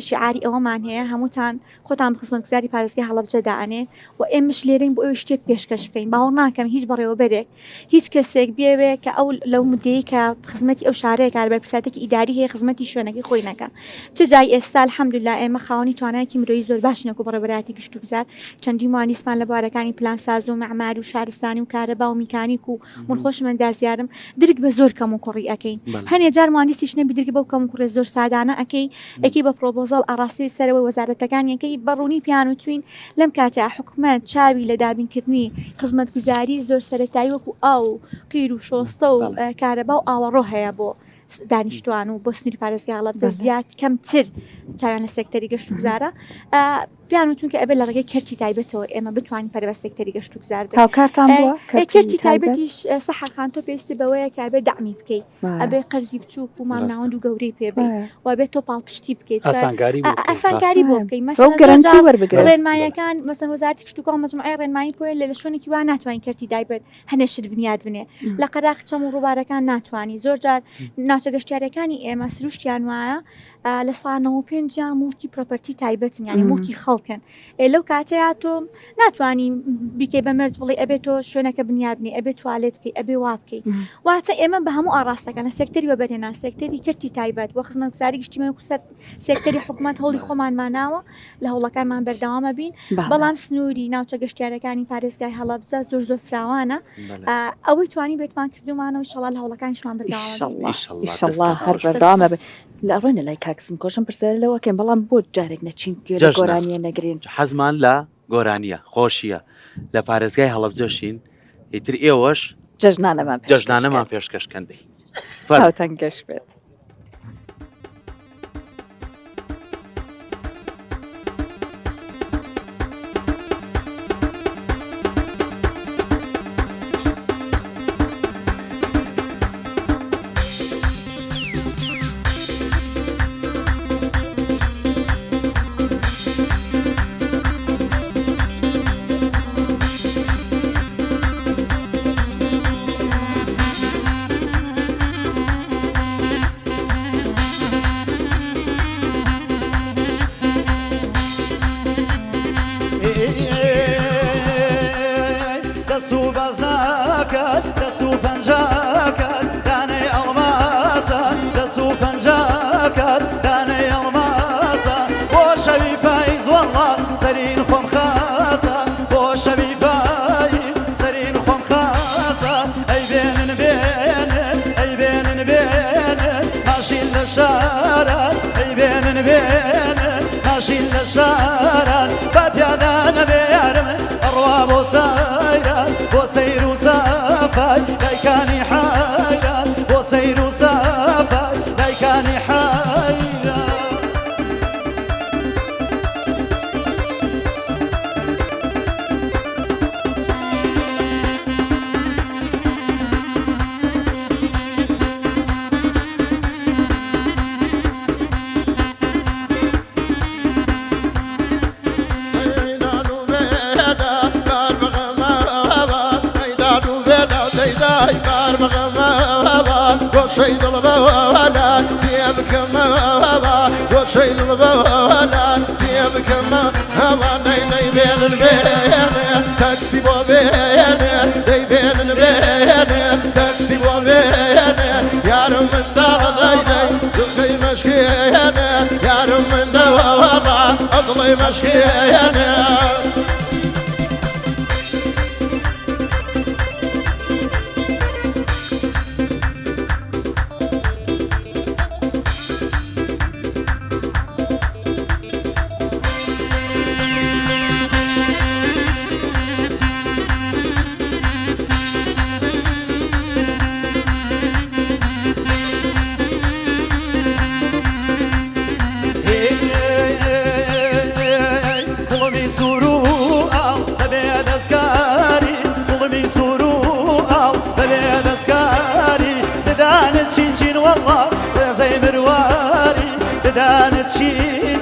شعاری ئەوەمان هەیە هەمووتان خۆتان خزمەتگوزاری پارێزگای هەڵەبجە دائەنێ و ئێمەش لێرەین بۆ ئەو شتێک پێشکەش بکەین باوەڕ ناکەم هیچ بەڕێوەبەرێک هیچ کەسێک بێوێ کە ئەو لەو مدەیە کە خزمەتی ئەو شارەیە کاربەرپرساتێکی ئیداری هەیە خزمەتی شوێنەکەی خۆی نەکە چ جای ئێستا الحەمدوللا ئێمە خاوەنی توانایەکی مرۆیی زۆر باشین وەکو بەڕێوەبەراتی گشت و گوزار چەندی مهندسمان لە بوارەکانی پلانساز و معمار و شارستانی و کارەبا و میکانیک و منخۆشم ئەندازیارم درک بە زۆر کەم و کوڕی ئەەکەین هەنێ جار مهندسیش نەبی درک بەو کەم و کوڕێ زۆر سادانە ئەەکەی بە پرۆپۆزەڵ ئاڕاستی سەرەوەی وەزارەتەکانیەکەی بەڕوونی پیان وتوین لەم کاتە حکومەت چاوی لە دابینکردنی خزمەتگوزاری زۆر سەرەتایی وەکو ئاو قیر و شۆستە و کارەبا و ئاوەڕۆ هەیە بۆ دانیشتوان و بۆ سنووری پارێزگای هەڵەبجە زیاد کەمتر چاویان لە سێکتەری گەشت و گوزارە پیان وتون کە ئەبێ لە ڕێگەی کەرتی تایبەتەوە ئێمە بتوانین پەرە بە سێکتەری گەشت و گوزار هاوکارتان بووە کەرتی تایبەتیش سەحەقان تۆ پێویستی بەوەیە کە ئەبێ دامی بکەیت ئەبێ قەرزی بچووک و مامناوەند و گەورەی پێبێت و ئەبێت تۆ پاڵپشتی بکەیت ئاسانکاری بۆ بکەیت ڕێنمایەکان مەسەن وەزارەتی گشت و کۆڵ مەجموعەی ڕێنمایی پۆیە لە شوێنێکی وا ناتوانین کەرتی تایبەت هەنێشت بنیاد بنێ لە قەراق چەم و ڕووبارەکان ناتوانانی زۆر جار ناوچە گەشتیارەکانی ئێمە سروشتیان وایە لە ساڵ 95 مڵکی پرۆپەرتی تایبەتن یعنی مڵکی خەڵکن لەو کاتەیە تۆ ناتوانانی بیکەی بە مەرج بڵێ ئەبێت تۆ شوێنەکە بنیادنی ئەبێت توالێت بکەی ئەبێ وا بکەی واتە ئێمە بە هەموو ئاڕاستەکان لە سێکتەری وەبەرهێنا سێکتەری کەرتی تایبەت وە خزمەتگوزاری گشتیمە کوسەر سێکتەری حکوومەت هەوڵی خۆمانماناوە لە هەوڵەکانمان بەردەوامە بین بەڵام سنووری ناوچە گەشتیارەکانی پارێزگای هەڵەبجە زۆر فراوانە ئەوەی توانی بێتمان کردومانەوە ئینشەڵا لە هەوڵەکانیشمان بەردەوامە هەر بەردەوامە بێت لە ڕێنە لای کاکسم کۆشم پرسیارە لەوەکەم بەڵام بۆ جارێک نەچین گۆرانیە نەگرین حەزمان لە گۆرانیە خۆشیە لە پارێزگای هەڵەبجەشین ئیتر ئێوەش جەژنانەمان پێشکەشکەندەی هاوتەنگەش بێت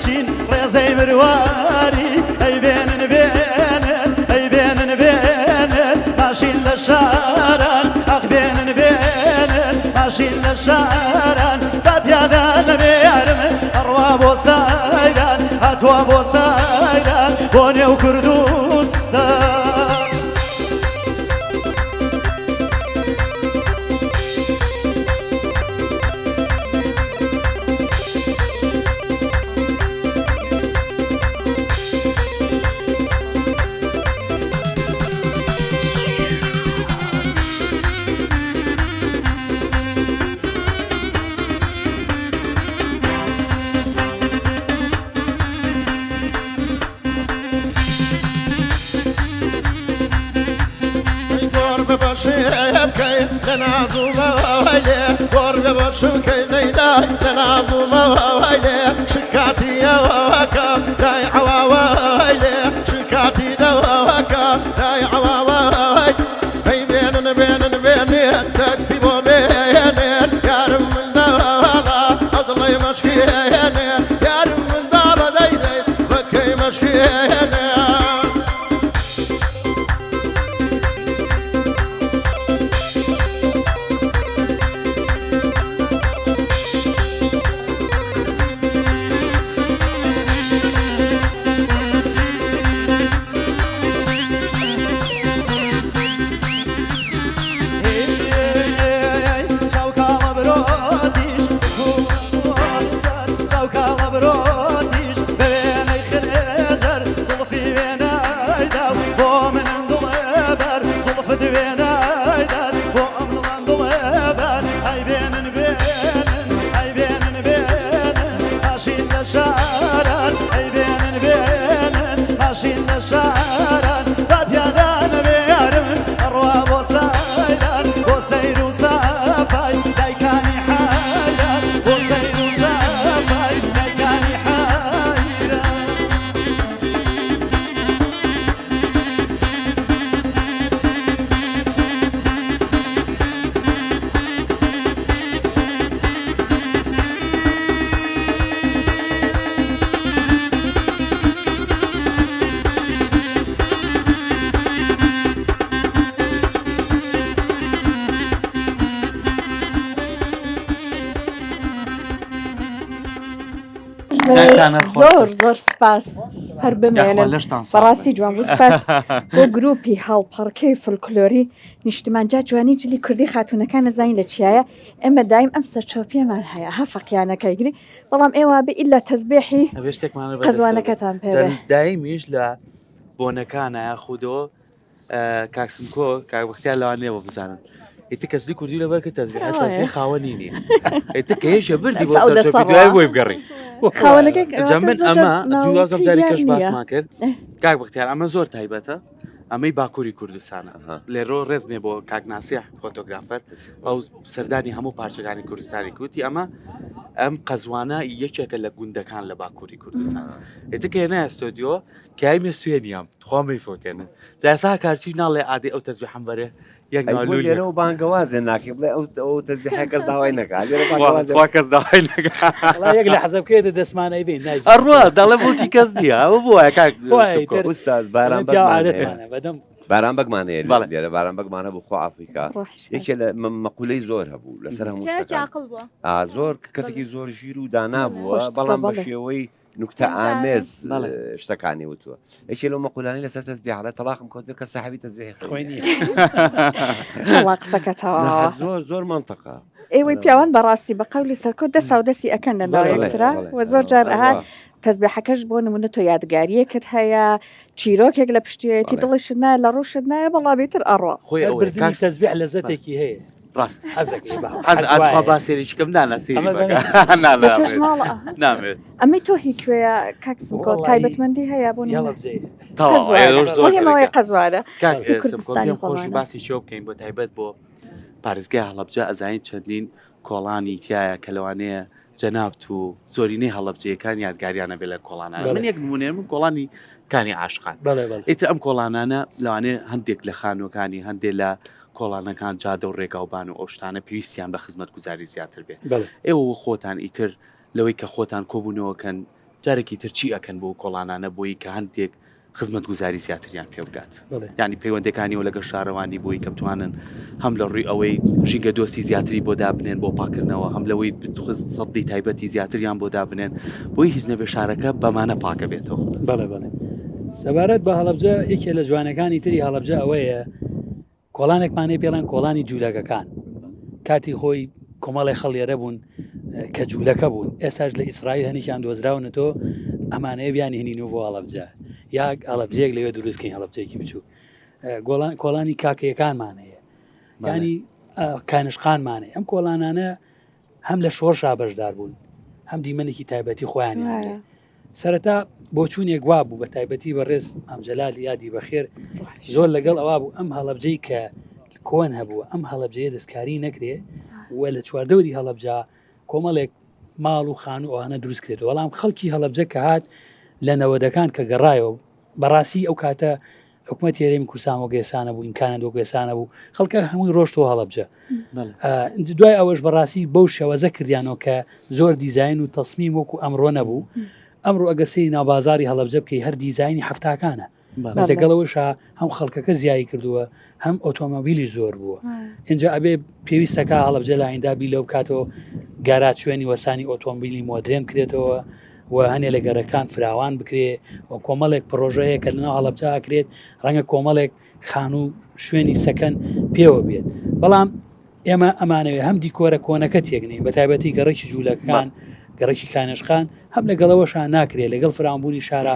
چین ڕێزەی مرواری ئەی بێنن ماشین لە شاران ئەخ بێنن ماشین لە شاران با پیادە نەبێ یارم ئەڕوا بۆ سای تۆ بۆ سایران بۆ نێو کوردستان لنازو موالي قرب بشوكي نيناي لنازو موالي شكاتي يا وكا داي عواوالي شكاتي دواكا داي عواوالي هي بينن بينن بينن تاكسي بو بينن يارم من دواغا اضلي مشكينن يارم من دار داي داي بكي مشكينن زۆر سپاس هەر بمێنن بەڕاستی جوان بوو سپاس بۆ گروپی هەڵپەڕکەی فولکلۆری نیشتمانجا جوانی جلی کوردی خاتونەکان نەزانین لە چیایە ئێمە دایم ئەم سەرچۆپیەمان هەیە هەفەقیانەکەیگری بەڵام ئێوە بە ئیلا تەزبیحی قەزوانەکەتان پێ دایمیش لە بۆنەکانە یاخودۆ کاکسمکۆ کاکبختیار لەوانەیەوە بزانن ئیتر کەسلی کوردی لەبەر کرد تەزبیحات تەزبیح خاوەنی نییە ئیتر کە هێشە بردی بۆ سەرچۆپی دوای بۆی بگەڕی من ئەمە دوازەم جاری کەش باسمان کرد کاک بەختیار ئەمە زۆر تایبەتە ئەمەی باکووری کوردستانە لێرۆ ڕێزمێ بۆ کاکناسیح فۆتۆگرافەر ئەو سەردانی هەموو پارچەکانی کوردستانی کوتی ئەم قەزوانە یەکێکە لە گوندەکان لە باکووری کوردستان ئێتە کە هێنای ئەستۆدیۆ کایمێ سوێنیام خۆمەی فۆتێنن جاسا کارچی ناڵێ ئادێ ئەو تەزبیح هەمبەرێ یەک لێرەوە بانگەوازێ ناکێ بڵێ ئەو تەزبیحە کەس داوای نەکات کەس داوای نەکات یەک لە حەزەبکێتە دەسمانەی بین ئەڕوا دەڵێ بۆچی کەس نییە ئەوە بۆە کاک ئوستاز باران بەگمانەیە لێرە باران بەگمانە بۆ خۆ ئافریقا یەکێ لە مەقولەی زۆر هەبوو لەسەر هەموو زۆر کەسێکی زۆر ژیر و دانا بووە بەڵام بە شێوەی نوکتە ئامێز شتەکانی وتووە یەکێ لەو مەقولانەی لەسەر تەزبیح لە تەلاقم کەوت بێت کە ساحیبی تەزبیح قسەکەتەوە زۆر منطقە ئێوەی پیاوان بەڕاستی بە قەولی سەرکۆ دە ساودەسی ئەکەن لە ناوەیەکترا و زۆر جار ئەهات تەزبیحەکەش بۆ نمونە تۆ یادگاریەکەت هەیە چیرۆکێک لە پشتیەتی دڵیشت نایە لە ڕووشت نایە بەڵام بێتر ئەڕۆ بردننی تەزبیح لەزەتێکی هەیە ڕاست حەزخوا باسێریشکەم ناناسیری نامێت ئەمەی تۆ هی کوێیە کاکسم کۆ تایبەتمەندی هەیە بۆ قەزوارە خۆشی باسی شۆ بکەین بۆ تایبەت بۆ پارێزگای هەڵەبجە ئەزانین چەندین کۆڵانی تایە کە لەوانەیە جەنابەت و زۆرینەی هەڵەبجەیەکان یادگاریانە بێت لە کۆڵانانە من یەک نمونێ من کۆڵانی کانی عاشقان ئیتر ئەم کۆڵانانە لەوانەیە هەندێک لە خانوەکانی هەندێک لە کۆڵانەکان جادە و ڕێگاوبان و ئەو شتانە پێویستیان بە خزمەت گوزاری زیاتر بێت ئێوە خۆتان ئیتر لەوەی کە خۆتان کۆبوونەوەکەن جارێکی تر چی ئەکەن بۆ کۆڵانانە بۆی کە هەندێک خزمەت گوزاری زیاتریان پێ بگات ینی پەیوەندەکانی و لەگەڵ شارەوانی بۆی کە بتوانن هەم لە ڕووی ئەوەی ژینگە دۆستی زیاتری بۆ دابنێن بۆ پاکردنەوە هەم لەوەی سەدی تایبەتی زیاتریان بۆ دابنێن بۆی هیچ نەبێ شارەکە بەمانە پاکە بێتەوە. بەڵێ سەبارەت بە هەڵەبجە یەکێ لە جوانەکانی تری هەڵەبجە ئەوەیە کۆڵانێکمانەی پێڵەن کۆڵانی جوولەکەکان کاتی خۆی کۆمەڵی خەڵێرە بوون کە جوولەکە بوون ئێساش لە ئیسرائیل هەنیشان دۆزراونەتەوە ئەمانەیە بیانی هێنینەوە بۆ هەڵەبجە یاک هەڵەبجەیەک لەوێ دروستکەین هەڵەبجەیەکی بچوو کۆڵانی کاکەیەکانمانەیە ینی کانشقانمانێ ئەم کۆڵانانە هەم لە شۆڕشا بەشدار بوون هەم دیمەنێکی تایبەتی خۆیان سەرەتا بۆچوونێک وا بوو بە تایبەتی بەڕێز ئەمجەلال یادی بەخێر زۆر لەگەڵ ئەوە بوو ئەم هەڵەبجەی کە کۆن هەبووە ئەم هەڵەبجەیە دەستکاری نەکرێ وە لە چواردەوری هەڵەبجا کۆمەڵێک ماڵ و خان و ئەوانە دروست کرێت وەڵام خەڵکی هەڵەبجە کە هات لە نەوەدەکان کە گەڕایەوە بەڕاستی ئەو کاتە حکوومەت هێرێمی کوردستان وەگوێسانە بوو ئیمکانە دۆگوێسانە بوو خەڵکە هەمووی ڕۆشتەوە هەڵەبجە دوای ئەوەش بەڕاستی بەو شێوەزە کردیانەوە کە زۆر دیزاین و تەسمیم وەکو ئەمڕۆ نەبوو ئەمڕۆ ئەگەر سەیری ناوبازاری هەڵەبجە بکەی هەر دیزایانی هەفتاکانە بەس لەگەڵەوەشا هەم خەڵکەکە زیایی کردووە هەم ئۆتۆمۆبیلی زۆر بووە اینجا ئەبێ پێویستەکە هەڵەبجە لە ئایندابی لەو کاتەوە گاراج شوێنی وەسانی ئۆتۆمبیلی مۆدرێن کرێتەوە و هەنێ لە گەرەکان فراوان بکرێ و کۆمەڵێک پرۆژەیە کە لەناو هەڵەبجا کرێت ڕەنگە کۆمەڵێک خان و شوێنی سەکەن پێوە بێت بەڵام ئێمە ئەمانەوێ هەم دیکۆرە کۆنەکە تێگنین بە تایبەتی گەڕێکی جوولەکان گەڕێکی کانشقان هەم لەگەڵەوەشان ناکرێت لەگەڵ فراوانبوونی شارە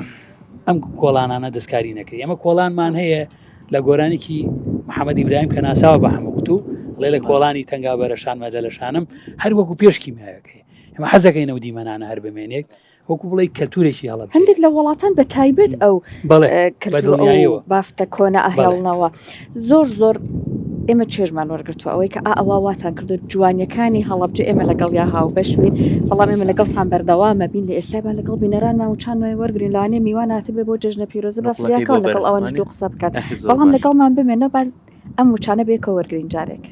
ئەم کۆڵانانە دەستکاری نەکرێت ئەمە کۆڵانمان هەیە لە گۆرانێکی محەممەد ئیبراهیم کە ناساوە بە هەمووتو لێ لە کۆڵانی تەنگابەرەشان مەدەلەشانم هەر وەکو پێشکی مایەکەی ئەمە حەزەکەینەوە دیمەنانە هەر بمێنێک وەکو بڵێ کەلتورێکی هەڵە هەندێک لە وڵاتان بە تایبەت ئەو بافتە کۆنە ئەهێڵنەوە زۆر ئێمە چێژمان وەرگرتووە ئەوەی کە ئەوە واتان کردو جوانیەکانی هەڵەبجە ئێمە لەگەڵ یا هاو بەشوین بەڵام ئێمە لەگەڵتان بەردەوامە بین لە ئێستابان لەگەڵ بینەرانمان و چند وای وەرگین لەوانێ میوان هاتبێ بۆ جژنە پیرۆزە بە فریاکەوە لەگەڵ ئەوەنش دوو قسە بکات بەڵام لەگەڵمان بمێنە ئەم وچانە بێکە وەرگین جارێک.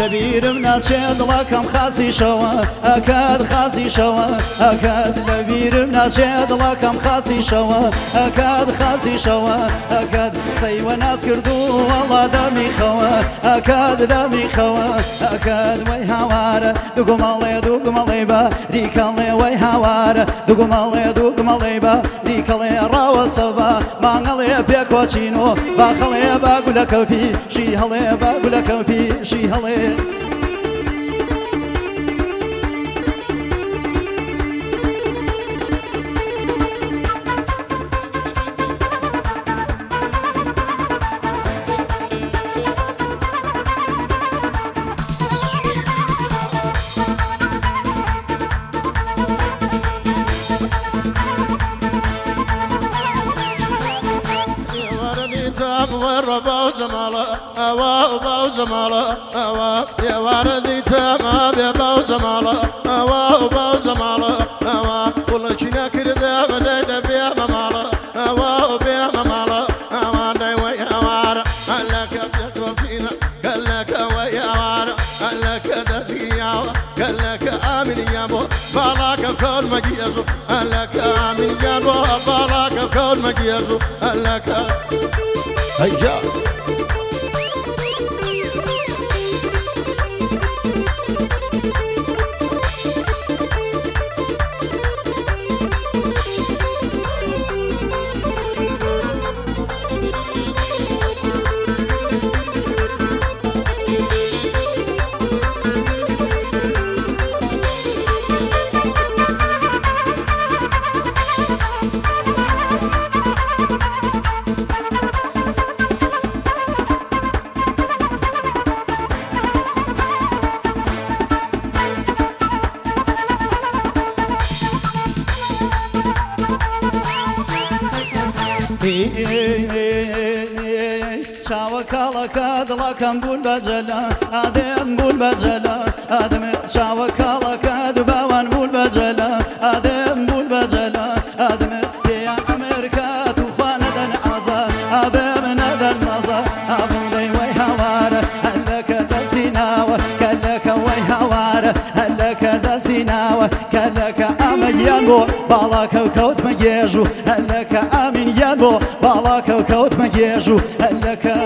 لەبیرم ناچێ دڵەکەم خاسیشەوە ئەکات خاسیشەوە ئەکات لەبیرم ناچێ دڵەکەم خاسیشەوە ئەکات خاسیشەوە ئەکات سەیوە ناز کردو وەڵا دەمیخەوە ئەکات دەمیخەوە ئەکات وەی هاوارە دوگومەڵێ بە ریکەڵێ وەی هاوارە دوگومەڵێ بە ریکەڵێ ڕاوەسەبە ماڭەڵێ پێکۆچینۆ باخەڵێ بە گولەکەوپی شی هەڵێ بە گولەکەوپی شی هەڵێ يا وردي تمام يا بوزمالا هوا وبوزمالا هوا كل شيء كرده بدأ بيا مالا هوا وبيا مالا هوا ناوي هوارا هلك بيكون فينا قالك ويا هوارا هلك دزيا قالك آمين يا بو بالاك كل مجيزو هلك آمين يا بو بالاك كل مجيزو هلك هيا چاوە کاڵەکە دڵەکەم بوون بەجەلا ئادێم بوون بەجەلا ئادەم چاوە کاڵەکە دووباوان بوون بەجەلا ئادێم بوون بەجەلا ئادەم پێیان ئەمریکا توخوا نەدەن ئازا ئابێ منەدەن مەزە ئابوو دەی وەی هاوارە هەلەکە دەسیناوە کەلەکە وەی هاوارە هەلەکە دەسیناوە کەلەکە ئەمەگیان بۆ باڵاکە و کەوتمە گێژ و هەلەکە ئامینیان بۆ باڵاکە و کەوتمە گێژ و هەلەکە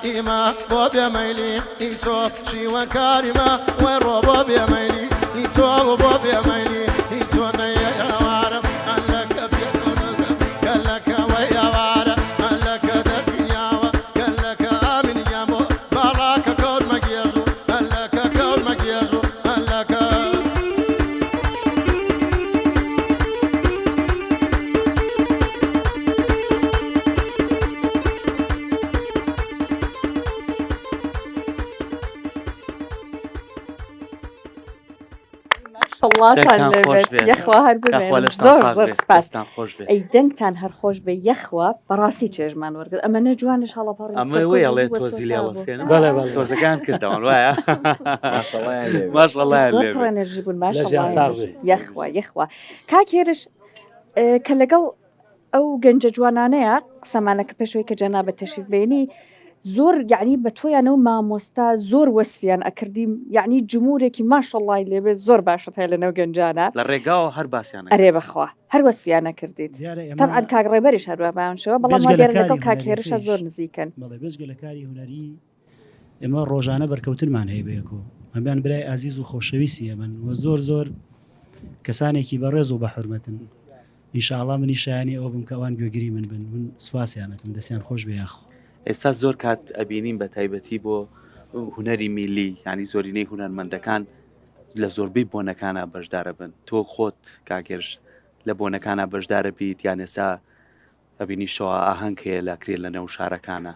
إما بابا ميلي إيتو شيوان كارما ورو بابا ميلي إيتو بابا ميلي إيتو نيا يا وارم أنك بيكونز كلك ويا وارم أنك دنيا وكلك آمن يا مو باراك كون مجيزو أنك كون مجيزو أنك یەخوا هەر ببێن زۆر زۆر سپاس ئەی دەنگتان هەر خۆش بێ یەخوا بەڕاستی چێژمان وەرگرت ئەمە نەجوانش هەڵەپەڕ ئەمەڵێ تۆزی لێڵەسێنم تۆزەکان کردەوە وایە ماشەڵڵەنەرژی بوون یەخوا یەخوا کاکێرش کە لەگەڵ ئەو گەنجە جوانانەیە قسەمانەکە پێشەوەی کە جەنابەت تەشریف بێنی زۆر یعنی بە تۆیانەوە مامۆستا زۆر وەسفیان ئەکردیم یعنی جمهورێکی ماشەڵڵای لێبێت زۆر باشت هەیە لەنەو گەنجانە لە ڕێگاوە هەر باسییانە ئەرێ بەخوا هەر وەسفیانە کردیت تەبعەن کاگڕێبەریش هەروە باشەوە بەڵام دیێرە لەگەڵ کاکێرشە زۆر نزیکەن بەڵێ بێزگە لە کاری هوەری ئێمە ڕۆژانە بەرکەوتنمان هەیە بەیەکۆ ئەمیان برای ئازیز و خۆشەویستی ئەمن وە زۆر زۆر کەسانێکی بەڕێز و بە حورمەتن ئینشاءڵڵا منی شایانی ئەو بم کە ئەوان گوێگری من بن من سواسیانەکەم دەستیان خۆش بێ یاخۆ ئێستا زۆر کات ئەبینین بە تایبەتی بۆ هوەری میلی ینی زۆرینەی هوەرمەندەکان لە زۆربەی بۆنەکانە بەشدارە بن تۆ خۆت کاگەرش لە بۆنەکانە بەشدارە بیت یان ئێستا ئەبینی شەوە ئاهەنگ هەیە لاکرێت لە نێو شارەکانە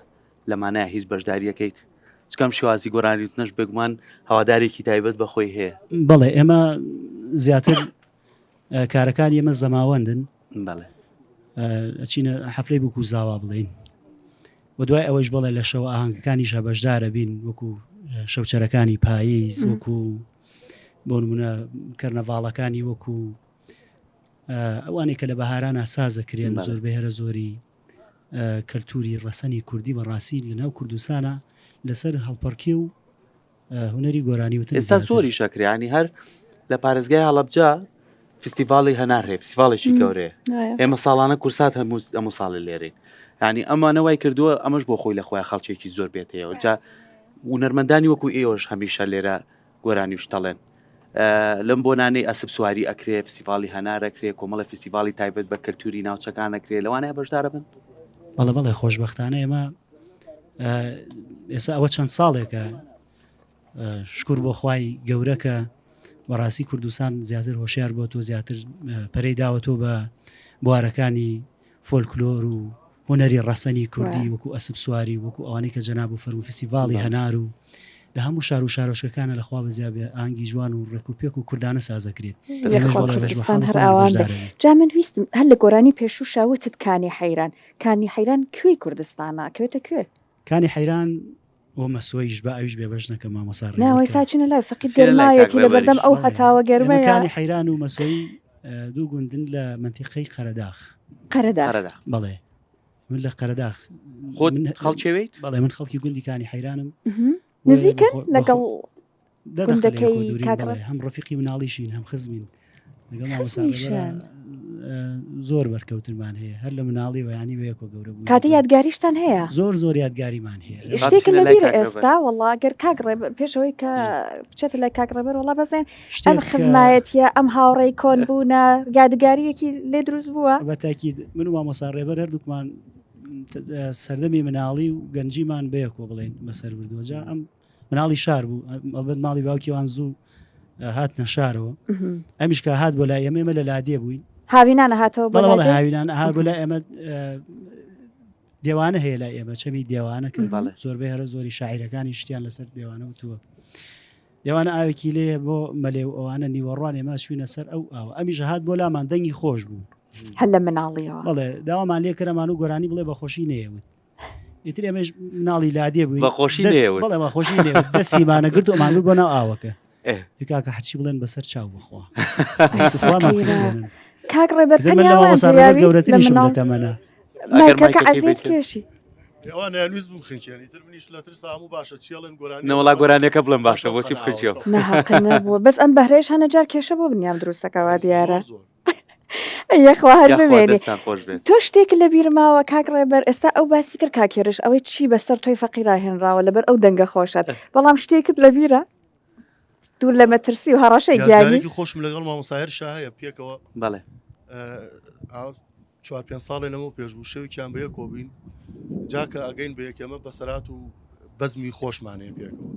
لەمانایە هیچ بەشداریەکەیت چکەم شێوازی گۆرانیوتنەش بگومان هەوادارێکی تایبەت بەخۆی هەیە بەڵێ ئێمە زیاتر کارەکانی ئێمە زەماوەندن بەڵێ ئەچینە حەفلەی بکو زاوا بڵین و دوای ئەوەش بڵێ لە شەوە ئاهەنگەکانیشە بەشدارە بین وەکو شەوچەرەکانی پاییز وەکو بۆ نمونە کەرنەڤاڵەکانی وەکو ئەوانێک کە لە بەهارانە سازەکرێن زۆر بەهێرە زۆری کەلتوری ڕەسەنی کوردی بەڕاستی لەناو کوردستانە لەسەر هەڵپەرکی و هوەری گۆرانی وتن ئێستا زۆری شەکریانی هەر لە پارێزگای هەڵەبجە فستیڤاڵی هەنارێ فستیڤاڵێکی گەورەیە ئێمە ساڵانە کورسات هەموو ساڵی لێرێ ینی ئەمانەوەی کردووە ئەمەش بۆ خۆی لە خۆی خەڵکێکی زۆر بێتەوە جا ونەرمەندانی وەکو ئێوەش هەمیشە لێرە گۆرانی شتەڵێن لەم بۆ نانەی ئەسب سواری ئەکرێ فستیڤاڵی هەنارەکرێ کۆمەڵە فستیڤاڵی تایبەت بە کەلتوری ناوچەکانەکرێ لەوانەیە بەشدارە بن بەڵێ خۆشبەختانە ئێمە ئێستا ئەوە چەند ساڵێکە شکر بۆ خوای گەورەکە بەڕاستی کوردستان زیاتر هۆشیار بۆ تۆ زیاتر پەرەی داوەتۆ بە بوارەکانی فۆلکلۆر و هوەری ڕەسەنی کوردی وەکو ئەسب سواری وەکو ئەوانەی کە جەناب و فەرمو فستیڤاڵی هەنار و لە هەموو شار و شارۆچکەکانە لەخوا بەزیا بێ ئانگی جوان و ڕێکوپێک و کوردانە سازەکرێت جا من ویستم هەر لە گۆرانی پێشوو شاوتت کانی حەیران کانی حەیران کوێی کوردستانە کەوێتە کوێ کانی حەیران ئەو مەسۆیش بە ئەویش بێ بەش نەکە مامەسار ناوەی ساچنە لای فەقیت گەرمایەتی لە بەردەم ئەو هەتاوە گەرمەیە کانی حەیران و مەسۆی دوو گوندن لە منتیقەی قەرەداخ بەڵێ من لە قەرەداخ خەڵکیوێت بەڵێ من خەڵکی گوندیکانی حەیرانم نزیکن لەگەڵ هەم ڕفیقی مناڵیشین هەم خزمین لەگەڵ زۆر بەرکەوتنمان هەیە هەر لە مناڵی ویانی وەیەکۆ گەورە بوو کاتی یادگاریشتان هەیە زۆر یادگاریمان هەیە شتێک لەبیرە ئێستا وەڵا گەر کاگڕێ پێشەوەی کە بچێتە لای کاگڕێبەر وڵا بەزێن ئەم خزمایەتە ئەم هاوڕێی کۆن بوونە یادگاریەکی لێ دروست بووە بەتاکید من و مامۆستا ڕێبەر هەردووکمان سەردەمی مناڵی و گەنجیمان بەیەکۆ بڵێن بەسەر بردووەجا ئەم مناڵی شار بوو ئەلبەت ماڵی باوکیوان زوو هاتنە شارەوە ئەمیشکە هات بۆ لای ئێمە لە لادێ بووین هاوینانە هاتەوە بەڵێ هاوینان ها بۆ لای ئێمە دێوانە هەیە لای ئێمە چەمی دێوانە کرد زۆربەی هەرە زۆری شاعیرەکانی شتیان لەسەر دێوانە وتووە دێوانە ئاوێکی لێ بۆ مەلێ و ئەوانە نیوەڕوان ئێمە چوینە سەر ئەو ئاوە ئەمیش هات بۆ لامان دەنگی خۆش بوو هەر لە مناڵیەوە بەڵێ داوامان لێ کەرەمان و گۆرانی بڵێ بەخۆشی نێوت ئیتر ئێمەش مناڵی لادێ بووین بەخۆشی بڵێ بەخۆشی نێوت دەسیمانە گرت ومانوو بۆ ناو ئاوەکە کاکە هەرچی بڵێن بەسەر چاو بخوا کاک ڕێبەر گەورەتریشم لە تەمەنە عزیز کێشی ئەوانویست بم خنکێنی تر منیش لەتر سام و باشە چێڵن گۆرانی نەوەڵا گۆرانەکە بڵم باشە بۆچی بخچێەوە نەبووە بەس ئەم بەهرێش هەنە جار کێشە بۆ بنیام دروستەکەوا دیارە یەخوا هەر بمێنێ تۆ شتێک لە بیرماوە کاک ڕێبەر ئێستا ئەو باسی کرد کاکێرش ئەوەی چی بەسەر تۆی فەقیرا هێنراوە لەبەر ئەو دەنگە خۆشت بەڵام شتێکت لە بیرە دوور لە مەترسی و هەڕەشەی گیانی خۆشم لەگەڵ مامۆسایر شایە پێکەوە بەڵێ 4-5 ساڵی لەمە پێش بوو شەوێکیان بە یەکۆ بووین جاکە ئەگەین بە یەکێمە بەسەرات و بەزمی خۆشمانەیە پێکەوە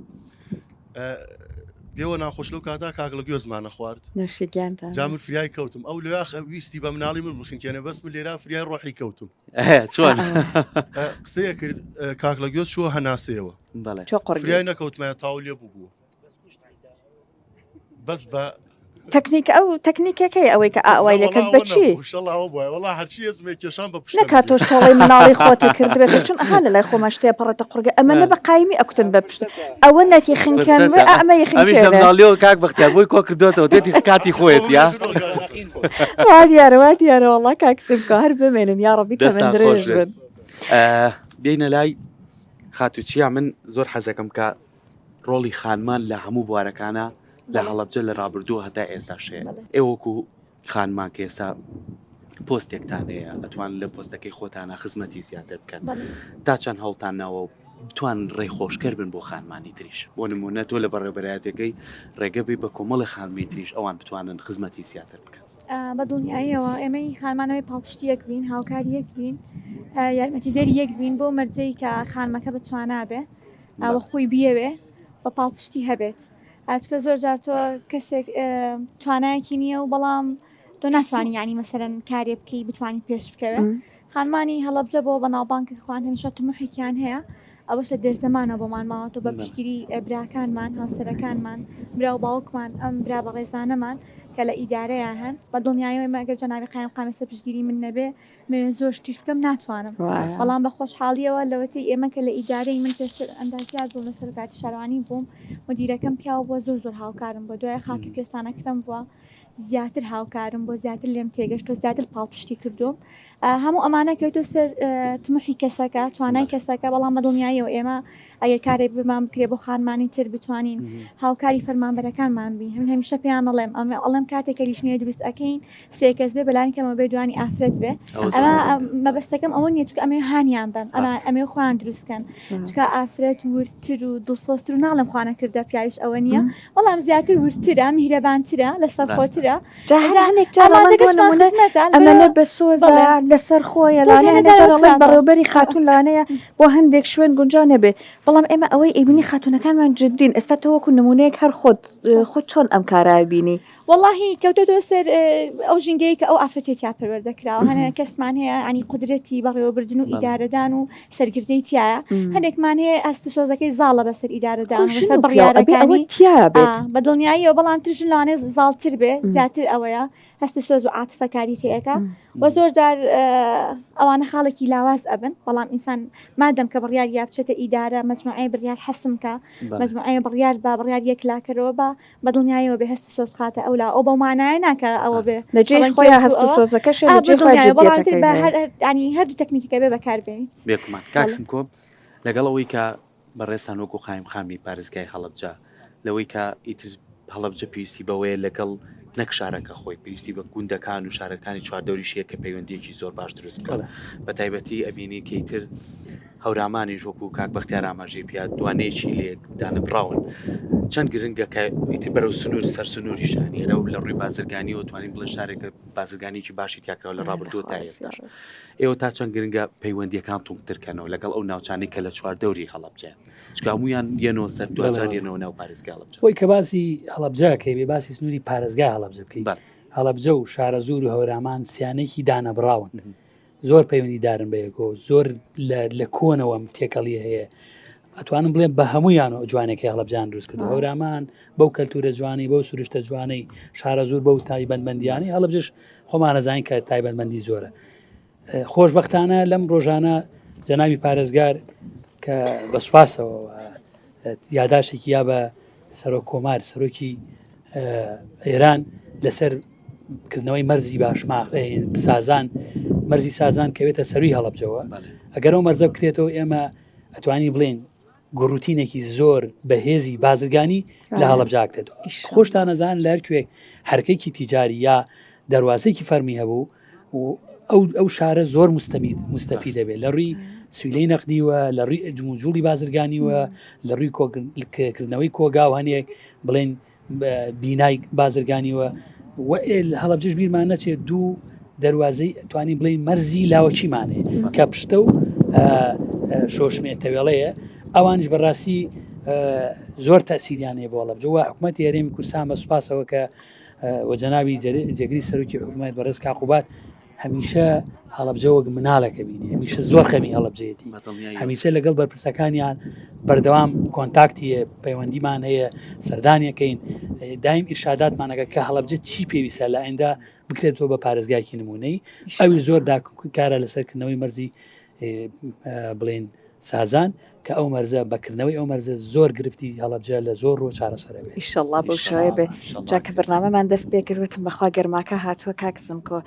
پێوە ناخۆش لەو کاتا کاک لە گوێزمانە خوارد جامر فریای کەوتم ئەو لە ویستی بە مناڵی من بخینکێنە بەس من لێرا فریای ڕۆحی کەوتم چۆن قسەیە کرد کاک لە گوێز شووە هەناسەیەوە فریای نەکەوتمایە تاو لێ بوو بەس بە تەکنیکە ئەو تەکنیکەکەی ئەوەی کە ئاوای لەکەس بەچی هەرچی ێزمێ کێشان بە نەکات تۆش تۆڵی مناڵی خۆتی کردبێت چون ئەها لە لای خۆمە شتێ پڕێتە قورگە ئەمە بە قایمی ئەکوتن بە پشت ئەوە نەتی خنکەن ئەمە یخناڵیەوە کاک بەختیار بۆی کۆ کردوێتەوە دێتی کاتی خۆیت یا وا دیارە وەڵا کاکسم کە هەر بمێنن یا ڕەبی کە من درێژ بن بینە لای خاتوچیا من زۆر حەزەکەم کە ڕۆڵی خانمان لە هەموو بوارەکانە لە هەڵەبجە لە ڕابردووە هەتا ئێستاشەیە ئێوەکو خانمان کە ئێستا پۆستێکتان هەیە ئەتوان لە پۆستەکەی خۆتانە خزمەتی زیاتر بکەن تا چەند هەڵتانەوە بتوان ڕێخۆشکەر بن بۆ خانمانی تریش بۆ نمونە تۆ لە بەڕێبەرایەتەکەی ڕێگەبی بە کۆمەڵی خانمی تریش ئەوان بتوانن خزمەتی زیاتر بکەن بە دڵنیاییەوە ئێمەی خانمانەوەی پاڵپشتی یەک بین هاوکاری یەک بین یارمەتی دەری یەک بین بۆ مەرجەی کە خانمەکە بتوانابێ ئەوە خۆی بیەوێ بە پاڵپشتی هەبێت ئاچکە زۆر جار تۆ کەسێک توانایەکی نییە و بەڵام تۆ ناتوانانی ینی مەسەرەن کارێ بکەی بتوانانی پێش بکەوێ خانمانی هەڵەبجە بۆ بە ناوبانکە خوان هەمیشە تموحێکیان هەیە ئەوەش لە دەرزەمانە بۆمان ماوەتەوە بە پشتگیری براکانمان هاوسەرەکانمان برا و باوکمان ئەم برا بە ڕێزانەمان کە لە ئیدارەیە هەن بە دڵنیایەوە مەگەر جەنابی قایم قامێسە پشتگیری من نەبێ زۆر شتیش بکەم ناتوانم بەڵام بە خۆشحاڵیەوە لەوەتی ئێمە کە لە ئیدارەی من پێشتر ئەندازیات بووم لەسەر کاتی شارەوانی بووم مدیرەکەم پیاوە بۆ زۆر هاوکارم بۆ دوای خاکی پێستانەکرم بووە زیاتر هاوکارم بۆ زیاتر لێم تێگەشت و زیاتر پاڵپشتی کردوم هەموو ئەمانە کەوتۆ سەر تموحی کەسەکە توانای کەسەکە بەڵام بە دڵنیاییەوە ئێمە ئەگەر کارێک بمان بکرێ بۆ خانمانی تر بتوانین هاوکاری فەرمانبەرەکانمان بین هەمیشە پێیان ئەڵێم کاتێکە لیژنەیە دروست ئەکەین سێ کەس بێ بەلانی کەمەوە بێ دوانی ئافرەت بێ ئەمە مەبەستەکەم ئەوە نییە چکە ئەمێ هانیان بن ئەمێ خۆیان دروستکەن چکە ئافرەت ورتر و دڵسۆستر و ناڵم خوانە کردە پیاویش ئەوە نییە وەڵام زیاتر ورترە میهرەبانترە لەسەر خۆترە ئەمەە بە سۆزە لەسەر خۆیە بەڕێوبەری خاتون لانەیە بۆ هەندێک شوێن گونجاو نەبێ بەڵام ئێمە ئەوەی ئەبینی خاتونەکانمان جددین ئێستا تۆوەکو نمونەیەک هەر خۆت چۆن ئەم کارای بینی واللهی کەوتۆ سەر ئەو ژنگەی کە ئەو ئافرەتێتیا پەروەردەکراوە هەنە کەسمان هەیە ئەنی قدرەتی بەڕێوەبردن و ئیدارەدان و سەرگردەی تایە هەندێکمان هەیە ئەست سۆزەکەی زاڵە بەسەر ئیدارەدان بەسەر بڕیارەکانی بە بە دڵنیاییەوە بەڵام ترژ لانێ زاڵتر بێ زیاتر ئەوەیە هەستی سۆز و عاتفەکاری تێەکە و زۆر جار ئەوانە خاڵێکی لاواز ئەبن بەڵام ئینسان مادەم کە بڕیار یا بچێتە ئیدارە مجموعەیە بڕیار حەسمکە مجموعەیە بڕیار با بڕیار یەک لاکەرەوە بە بەدڵنیایەوە بێ هەستی سۆز بخاتە ئەولا ئەو بە مانایە ناکە ئەوە بێ لەجێ خۆیان هەست سۆزەکەش ینی هەردوو تەکنیکەکە بێ بەکاربێنیت بێکمان کاکسم کۆ لەگەڵ ئەوەی کە بەڕێستان وەکو قایم خامی پارێزگای هەڵەبجە لەوەی کە ئیتر هەڵەبجە پێویستی بەوەیە لەگەڵ نەک شارەکە خۆی پێویستی بە گوندەکان و شارەکانی چواردەوریشیە کە پەیوەندیەکی زۆر باش دروست بکات بە تایبەتی ئەبینی کە ئیتر هەورامانی ژۆک و کاک بەختیار ئاماژەی پیا دوانەیەکی لێک دانەبراون چەند گرنگە کە ئیتر بەرەو سنووری سەر سنووری ژانیێرە و لە ڕووی بازرگانیەوە توانین بڵێن شارێکە بازرگانیکی باشی تیاکراوە لە ڕابردووە تا ئێستا ئێوە تا چەند گرنگە پەیوەندیەکان تومترکەنەوە لەگەڵ ئەو ناوچانەی کە لە چواردەوری هەڵەبجە چکمویان یەنەوە سەر دوجار یەنەوە ناو پارێزگای هەڵەبجە خۆی کە باسی هەڵەبجەکەی بێ باسی سنووری پارێزگای هەڵەبجە بکەیت هەڵەبجە و شارە زۆر و هەورامان سیانێکی دانەبراون زۆر پەیوەندی دارن بەیەکۆ زۆر لە کۆنەوەم تێکەڵی هەیە ئەتوانم بڵێم بە هەمویان جوانێکی هەڵەبجان دروست کرد هەورامان بەو کەلتورە جوانی بەو سروشتە جوانەی شارە زۆر بەو تایبەتمەندیانی هەڵەبجەش خۆمانەزانین کە تایبەتمەندی زۆرە خۆشبەختانە لەم ڕۆژانە جەنابی پارێزگار کە بەسواسەوە یاداشتێکی یا بە سەرۆک کۆمار سەرۆکی ئێران لەسەر کردنەوەی مەرزی باشماق سازان مەرزی سازان کەوێتە سەروی هەڵەبجەوە ئەگەر ئەو مەرزە بکرێتەوە ئێمە ئەتوانی بڵێن گوڕوتینێکی زۆر بەهێزی بازرگانی لە هەڵەبجاکرێتەوە خۆشتان نەزان لە هەرکوێک هەرکەیەکی تیجاری یا دەواازەیەکی فەرمی هەبوو و ئەو شارە زۆر مستەفی دەبێت لە ڕووی سویلەی نەقدیوە لە ڕووی جموجوڵی بازرگانیوە لە ڕووی کردنەوەی کۆگاوانێک بڵێن بینای بازرگانیوە هەڵەبجەش بیرمان نەچێت دوو دەواازەی توانی بڵێن مەرزی لاوەچیمانێ کە پشتە و شۆشمێ تەوێڵەیە ئەوانش بەڕاستی زۆر تەسیریانەیە بۆ هەڵەبجە و حکوومەتی هەرێمی کوردستان بە سوپاسەوە کە وەجەنابی جێگری سەرۆکی حکوومەت بەڕێز کاقوبات هەمیشە هەڵەبجەوەک مناڵەکە بینی هەمیشە زۆر خەمی هەڵەبجێتی هەمیشە لەگەڵ بەرپرسەکانیان بەردەوام کۆنتاکتی پەیوەندیمان هەیە سەردانیەکەین دایم ئیرشاداتمانەکە کە هەڵەبجە چی پێویستە لە ئەندا بکرێتەوە بە پارێزگایکی نمونەی ئەوی زۆر داکارە لەسەرکردنەوەی مەرزی بڵێن سازان کە ئەو مەرزە بەکردنەوەی ئەو مەرزە زۆر گرفتی هەڵەبجە لە زۆر ڕۆ چارەسەرە بێت ئیشەڵڵا بەو شێوەیە بێ جاکە بەرنامەمان دەست پێکردوتم بەخوا گەرماکە هاتووە کاکسم کۆ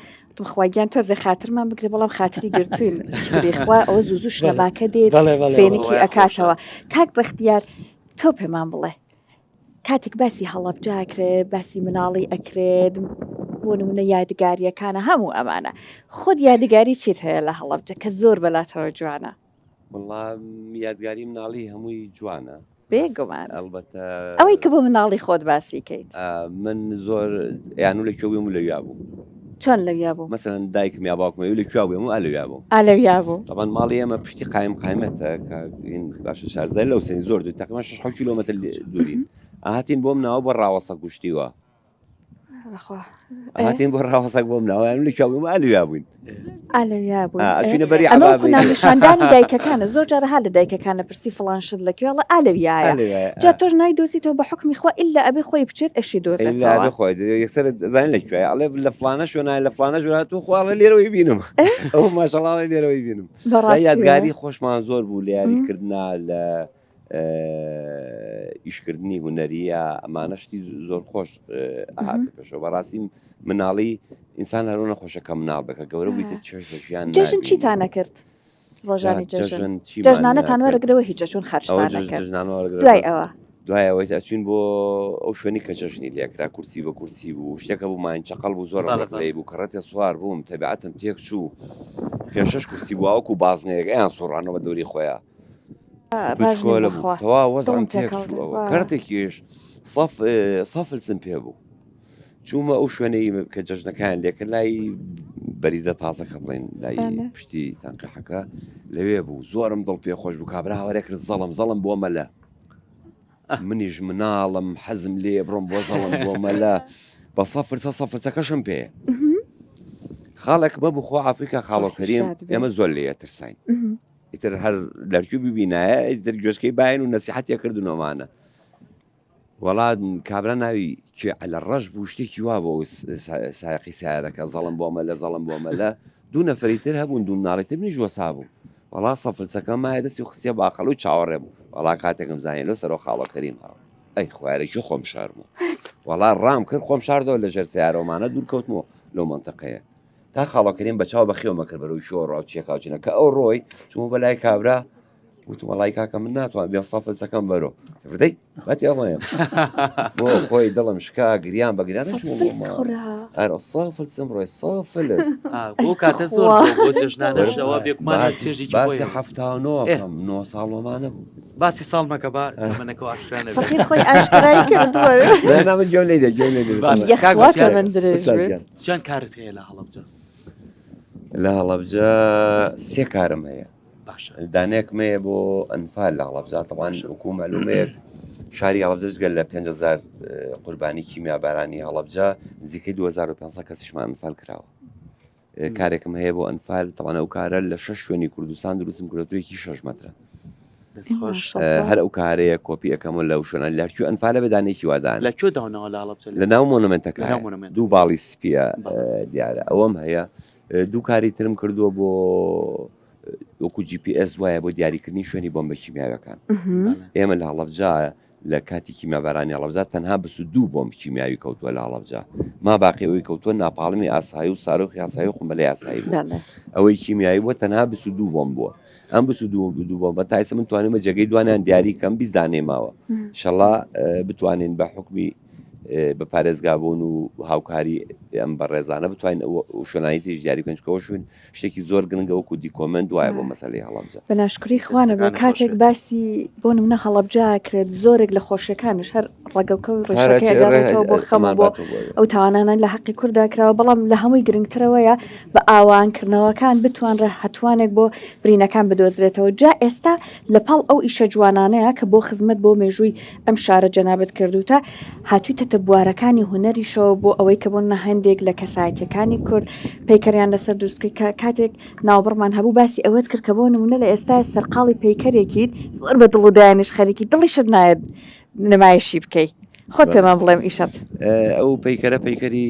خواگیان تۆزە خاترمان بگرێ بەڵام خاتری گرتوین شخوا ئەوە زوو شەباکە دێت فێنێکی ئەکاتەوە کاک بەختیار تۆ پێمان بڵێ کاتێک باسی هەڵەبجاکرێت باسی مناڵی ئەکرێت بۆ نمونە یادگاریەکانە هەموو ئەمانە خۆت یادگاری چیت هەیە لە هەڵەبجە کە زۆر بەلاتەوە جوانە وڵام یادگاری مناڵی هەمووی جوانە بێگومان ئەلبەتە ئەوەی کە بۆ مناڵی خۆت باسی کەیت من زۆر یانوو لە کوێ بووم لەویا بوو چۆن لەویا بوو مەسەرەن دایکم یا باوکم لە کوێ بووم ئەلەویا بووم ئالەویا بوو طبعا ماڵی ئێمە پشتی قایمەتە کە باشە شارزای لەو سنی زۆر دوی تقریبا 6 کیلۆمەتر دوورین هاتین بۆم ناوە بۆ ڕاوەسە گوشتیوە هاتین بۆ ڕاوەسەک بۆم ناوە یانوو لە کوێ بووم ئەلەویا بووین ئالەویا بوو ئەچینە بەری نیشاندانی دایکەکانە زۆر جارە ها لە دایکەکانە پرسی فڵانشت لەکوێڵە ئالەویایە جا تۆش نایدۆزیتەوە بە حکمی خوا ئللا ئەبێ خۆی بچێت ئەشی دۆزێتەوە خۆی یەکسەر زانین لەکوێ ئەڵێ لە فلانە شوێنای لە فلانە ژۆرات و خواڵە لێرەوەی بینم ئەو ماشەڵڵی لێرەوەی بینم یادگاری خۆشمان زۆر بوو لە یاریکردنا لە ئیشکردنی هوەریە ئەمانەشتی زۆر خۆش هاتە پێشەوە بەڕاستی مناڵی ئینسان هەرۆ نەخۆشەکە مناڵ بکە گەورە بوویتە چێژ لە ژیان جەژن چیتان نەکرد ڕۆژانی جەژنانەتان وەرەگرەوە هیچ چۆن خەرشتان نەکرد دوای ئەوە دوایەوەی ئەچین بۆ ئەو شوێنی کە جەژنی لێکرا کورسی بە کورسی بوو شتێکە بوو ماین چەقەڵ بوو زۆر ڕێ بوو کەڕەتێ سوار بووم تەبیعەتم تێک چوو پێشەش کورسی بوو ئەوکو بازنەیەک ئەیان سوڕانەوە دەوری خۆیان بچکۆلە بوو تەوا وەزعم تێک چووەوە کارتێکیش سەفلسم پێ بوو چوومە ئەو شوێنەی کە جەژنەکان لێکرد لای بەریدە تازەکە بڵێن لای پشتی تەنقیحەکە لەوێ بوو زۆرم دڵ پێ خۆش بوو کابرا هەوارێکرد زەڵم بۆ مەلە منیش مناڵم حەزم لێ بڕۆم بۆ زەڵم بۆ مەلە بە سەفرچەکەشم پێ خاڵێک مە بخۆ ئافریکا خاڵۆکەریم ئێمە زۆر لێ ترساین ئیتر هەر لەرکوو ببینایە ئیتر گوێشکەی باین و نەسیحەتیە کردنەوەمانە وڵات کابرا ناوی لە ڕەش بوو شتێکی وا بۆ سایقی سیارەکە زەڵم بۆمە لە زەڵم بۆمە لە دوو نەفەریتر هەبوون دوو ناڵێتتر منیش وەسا بوو وڵا سەفرچەکەم مای دەستی و خستە باقەڵ و چاوەڕێ بوو وڵا کاتێکم زانین لە سەرۆ خاڵەکەریم هاو ئەی خوارێکی خۆم شارمەوە وڵا ڕام کرد خۆم شاردەوە لە ژێر سیارەوەمانە دوور کەوتمەوە لەو منتەقەیە تا خاڵەکەریم بە چاو بەخێومە کرد بەرەوەی شۆ ڕاوچیەکاوچینە کە ئەو ڕۆی چوو بەلای کابرا وتم وڵای کاکە من ناتوان بێ سەفرچەکەم بەرۆ بدەی باتی ئەڵێم بۆ خۆی دڵم شکا گریان بە گریان ئەرە سافلسم ڕۆی سافلس بۆ کاتە زۆر بۆ جژنانەشەوە بێکمانە چێژی باسی هەفتانەوەم 9 ساڵۆمانە بوو باسی ساڵ مەکە با تەمەنەکە ئاشکرانە فەقیر خۆی ئاشکرای کردووە من گوێم لێ چیان کارت هەیە لە هەڵەبجە لە هەڵەبجە 3 کارم هەیە دانێکم هەیە بۆ ئەنفال لە هەڵەبجە تەوان وەکو مەلومەیەک شاری هەڵەبجەش گەل لە 5,000 قوربانی کیمیابارانی هەڵەبجە نزیکەی 2500 کەسیشمان ئەنفال کراوە کارێکم هەیە بۆ ئەنفال تەوانە ئەو کارە لە 6 شوێنی کوردستان دروستم کردوەیەکی 6 مەترە هەر ئەو کارەیە کۆپی ئەەکەمە لەو شوێنە لەرچوو ئەنفالە بەدانێکی وادان لە کوێ داونەوە لە هەڵەبجە لە ناو مۆنومنتەکە دوو باڵی سپیە دیارە ئەوەم هەیە دوو کاری ترم کردووە بۆ وەکو GPS وایە بۆ دیاریکردنی شوێنی بۆمبە کیمیاویەکان ئێمە لە هەڵەبجە لە کاتی کیمیابارانی هەڵەبجە تەنها 22 بۆمب کیمیاوی کەوتووە لە هەڵەبجە ما باقی ئەوەی کەوتووە ناپاڵمی ئاسایی و سارۆخی ئاسایی و قومبەلەی ئاسایی بوو ئەوەی کیمیایی بووە تەنها 22 بۆمب بووە ئەم 22 بۆمبە تایسە من توانێمە جێگەی دوانیان دیاری کەم 20 دانێماوە ئینشەڵڵا بتوانین بە حکمی بە پارێزگابوون و هاوکاری ئەم بەڕێزانە بتوانین شوێنانی تێژ دیاری کنجکەوە شوێن شتێکی زۆر گرنگە وەکو دیکۆمنت وایە بۆ مەسەلەی هەڵەبجە بە ناشکری خوانە بە کاتێک باسی بۆ نمونە هەڵەبجە کرێت زۆرێک لە خۆشیەکانش هەر ڕێگەوکە و ڕێشەکەیەگەڕێتەوە بۆ خەمە بۆ ئەو تاوانانە لە حەقی کووردا کراوە بەڵام لە هەمووی گرنگترەوەیە بە ئاوانکردنەوەکان بتوانرە هەتوانێک بۆ برینەکان بدۆزرێتەوە جا ئێستا لە پاڵ ئەو ئیشە جوانانەیە کە بۆ خزمەت بۆ مێژووی ئەم شارە جەنابەت کردوتە هاتوویتە بوارەکانی هوەریشەوە بۆ ئەوەی کە بۆنە هەندێک لە کەسایەتەکانی کورد پەیکەریان لەسەر دروستکەی کاتێک ناوبڕمان هەبوو باسی ئەوەت کرد کە بۆ نمونە لە ئێستا سەرقاڵی پەیکەرێکیت زۆر بە دڵ و دایانش خەریکی دڵیشت نایەت نمایشی بکەیت خۆت پێمان بڵێم ئیشت ئەو پەیکەرە پەیکەری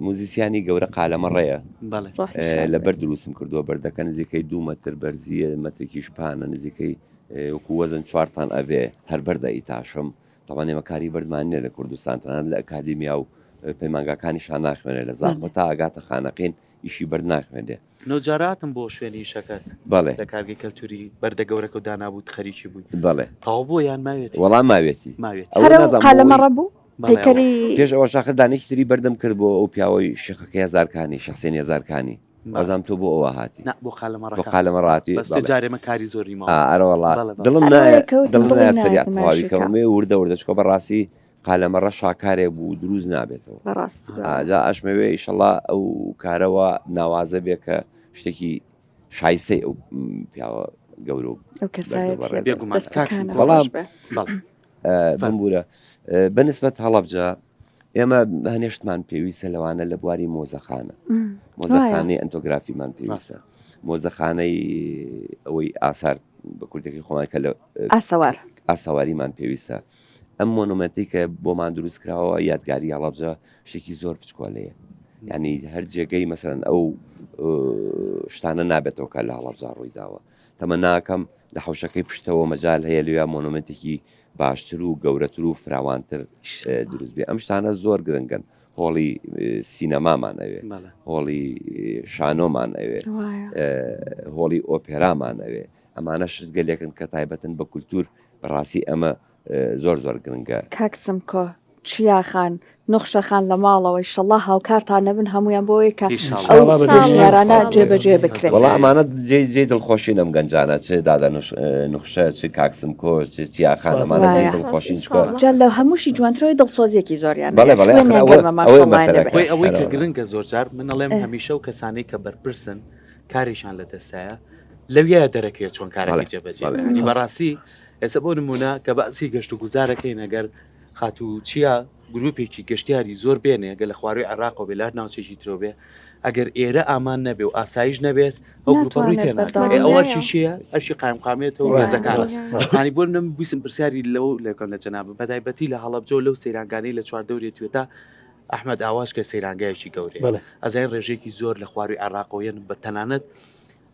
موزیسیانی گەورە قالەمەڕەیە لەبەر دروستم کردووە بەردەکە نزیکەی 2 مەتر بەرزیە مەترێکیش پانە نزیکەی وەکو وەزن 4 تان ئەبێ هەر بەردەئی تاشم تاوان ئێمە کاری بەردمانێ لە کوردستان تەنانەت لە ئەکادیمیا و پەیمانگاکانیشان ناخوێنێ لە زاخۆ تا ئاگاتە خانەقین ئیشی بەرد ناخوێنێ نۆجاراتم بۆ شوێنی شەکەت بەڵێ لە کارگەی کەلتوری بەردە گەورەکە و دانابوو خەریکی بووی بەڵێ تاو بۆ یان ماوێتی وەڵام ماوێتی قالەمەڕە بوو پەیکەری پێش ئەوە شاخر دانێکی تری بەردەم کرد بۆ ئەو پیاوەی شێخەکە هێزارکانی شخصێنی هێزارکانی ئەزام تۆ بۆ ئەوە هاتی بۆ قالەمەڕاتی جارێمە کاری زۆری ما ئەرەوەڵا دڵم نایە سەریعت تەواویکەمێ وردە وردەچکۆ بەڕاستی قالەمەڕە شاکارێک بوو دروست نابێتەوە جا ئەشمەوێ ئیشەڵا ئەو کارەوە ناوازە بێ کە شتێکی شایستەی ئەو پیاوە گەورە بەڵام بمبورە بەنسبەت هەڵەبجە ئێمە هەنێشتمان پێویستە لەوانە لە بواری مۆزەخانە مۆزەخانەی ئەنتۆگرافیمان پێویستە مۆزەخانەی ئەوەی ئاسار بە کوردێکی خۆمان کە لە ئاسەواریمان پێویستە ئەم مۆنومنتی کە بۆمان دروست کراوە یادگاری هەڵەبجە شتێکی زۆر بچکۆلەیە یعنی هەر جێگەی مەسەرەن ئەو شتانە نابێتەوە کە لە هەڵەبجە ڕوویداوە تەمە ناکەم لە حوشەکەی پشتەوە مەجال هەیە لێوە مۆنومنتێکی باشتر و گەورەتر و فراوانتر دروست بێ ئەم شتانە زۆر گرنگن هۆڵی سینەمامان ئەوێ هۆڵی شانۆمان ئەوێ هۆڵی ئۆپێرامان ئەوێ ئەمانە شت گەلێکن کە تایبەتن بە کولتور بەڕاستی ئەمە زۆر زۆر گرنگە کاکسم کۆ چیاخان نوخشەخان لە ماڵەوەی شەڵا هاوکارتان نەبن هەمویان بۆی کە ئەوڕانە جێبەجێ بکرێت وڵا ئەمانە جێ دڵخۆشی نەم گەنجانە چ دادا نوخشە چ کاکسم کۆ چیاخان ئەمانە دڵخۆشین جان لە هەمووشی جوانترەوەی دڵسۆزیەکی زۆریان ئەوەی کە گرنگە زۆرجار من ئەڵێم هەمیشە و کەسانەی کە بەرپرسن کاریشان لە دەستایە لەویە دەرەکەوێت چۆن کارەکەی جێبەجێ بەڕاستی ئێستا بۆ نمونە کە بەسی گەشت و گوزارەکەی نەگەر خاتو چیە گروپێکی گەشتیاری زۆر بێنێ گە لە خواروی عێراق و بێلار ناوچێکی ترۆ بێ ئەگەر ئێرە ئامان نەبێ و ئاسایش نەبێت ئەو گروپەڕووی تێناگەێ ئەوە چیشیە ئەشی قایمقامێتەوە ڕێزەکانانی بۆ نم بیسم پرسیاری لەو لەکەم لە جەناب بەتایبەتی لە هەڵەبجە لەو سەیرانگانەی لە چواردەورێتوێتە ئەحمەد ئاواش کە سەیرانگایەکی گەورەیە ئەزای ڕێژێکی زۆر لە خواروی عراقۆیەن بە تەنانەت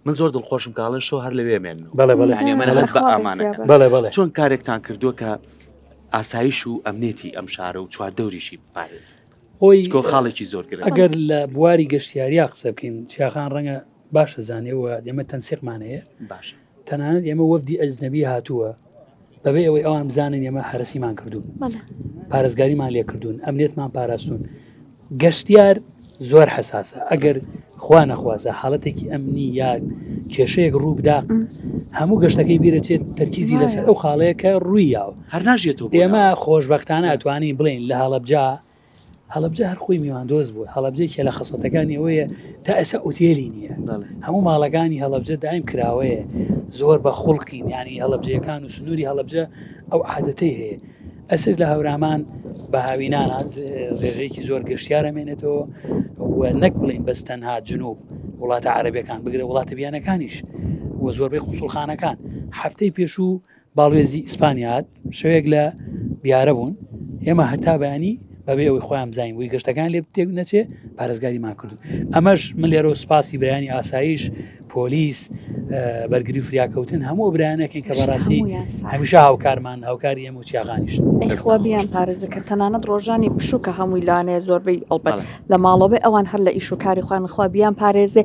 من زۆر دڵخۆشم کاڵن شۆ هەر لەوێمێنەوە ئەمە هەست بە ئامانەکە چۆن کارێکتان کردووە کە ئاسایش و ئەمنێتی ئەم شارە و چواردەوریشی پارێز خۆی خاڵێکی زۆر گرن ئەگەر لە بواری گەشتیاریا قسە بکەین چیاخان ڕەنگە باشە زانێەوە ئێمە تەنسیقمانەیە باش تەنانەت ئێمە وەفدی ئەجنەبی هاتووە بەبێ ئەوەی ئەوان بزانن ئێمە هەرسیمان کردوون پارێزگاریمان لێ کردوون ئەمنێتمان پاراستون گەشتیار زۆر حساسە ئەگەر خوا نەخوازە حاڵەتێکی ئەمنی یا کێشەیەک ڕوو بدا هەموو گەشتەکەی بیرەچێت تەرکیزی لەسەر ئەو خاڵەیەکە ڕوویاوە هەر ناژێتەوە ئێمە خۆشبەختانە ئەتوانین بڵین لە هەڵەبجە هەر خۆی میواندۆز بوو هەڵەبجێکی لە خەسڵەتەکانی ئەوەیە تا ئێستا ئوتێلی نییە هەموو ماڵەکانی هەڵەبجە دایم کراوەیە زۆر بە خوڵقین ینی هەڵەبجەکان و سنووری هەڵەبجە ئەو عادەتەی هەیە ئەسش لە هەورامان بە هاوینانە ڕێژەیەکی زۆر گەشتیارەمێنێتەوە نەک بڵین بەس تەنها جنوب وڵاتە عەرەبیەکان بگرە وڵاتە بیانەکانیش وە زۆربەی قوسوڵخانەکان هەفتەی پێشوو باڵێزی ئیسپانیات شەوێک لە بیارە بوون ئێمە هەتا بەیانی بەبێ ئەوەی خۆیان بزانین بۆی گەشتەکان لێ تێک نەچێ پارێزگاریمان کردو ئەمەش من لێرە سپاسی برایانی ئاسایش پۆلیس بەرگری و فریاکەوتن هەموو برایانەکەین کە بەڕاستی هەمیشە هاوکارمان هاوکاری ئێمە و چیاغانیش خوا بیان پارێزەکە تەنانەت ڕۆژانی پشوکە هەمووی لانەیە زۆربەی ئەڵبەت لە ماڵەوەی ئەوان هەر لە ئیش و کاری خوان خوا بیان پارێزێ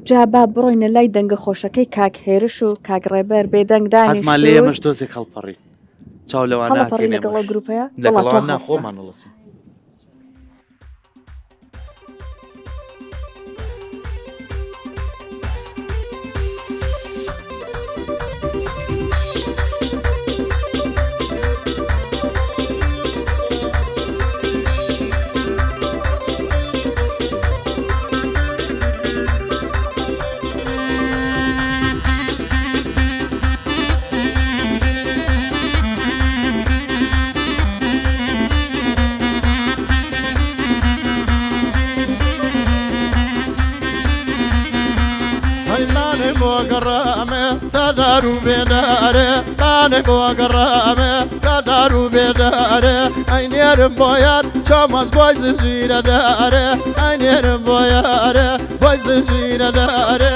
جابا بڕۆینە لای دەنگە خۆشەکەی کاک هێرش و کاک ڕێبەر بێدەنگدانی حەزمان لێ ئێمەش دۆزێک هەڵپەڕی چاو لەوانە لەگەڵ گروپەیە لەگەڵان ناخۆمان وڵەسی دارو بداره تانه گوگرامه دارو بداره اینیرم باید چاماز بای زنجیر داره اینیرم باید بای زنجیر داره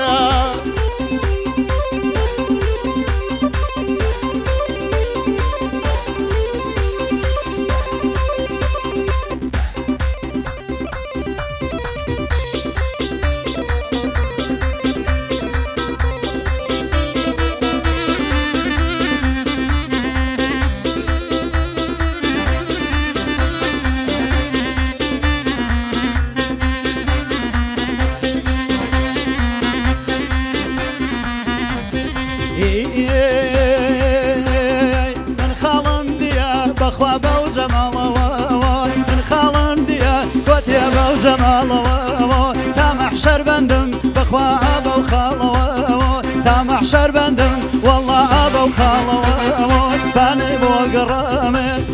محشر بندم بخوا أبا وخالوا تا محشر بندم والله أبا وخالوا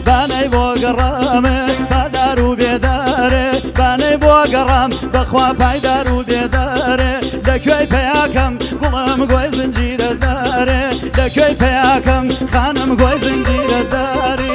باني بوقرامي بدارو بيداري باني بوقرام بخوا بايدارو بيداري لكوي بياكم بلام قوي زنجير داري لكوي بياكم خانم قوي زنجير داري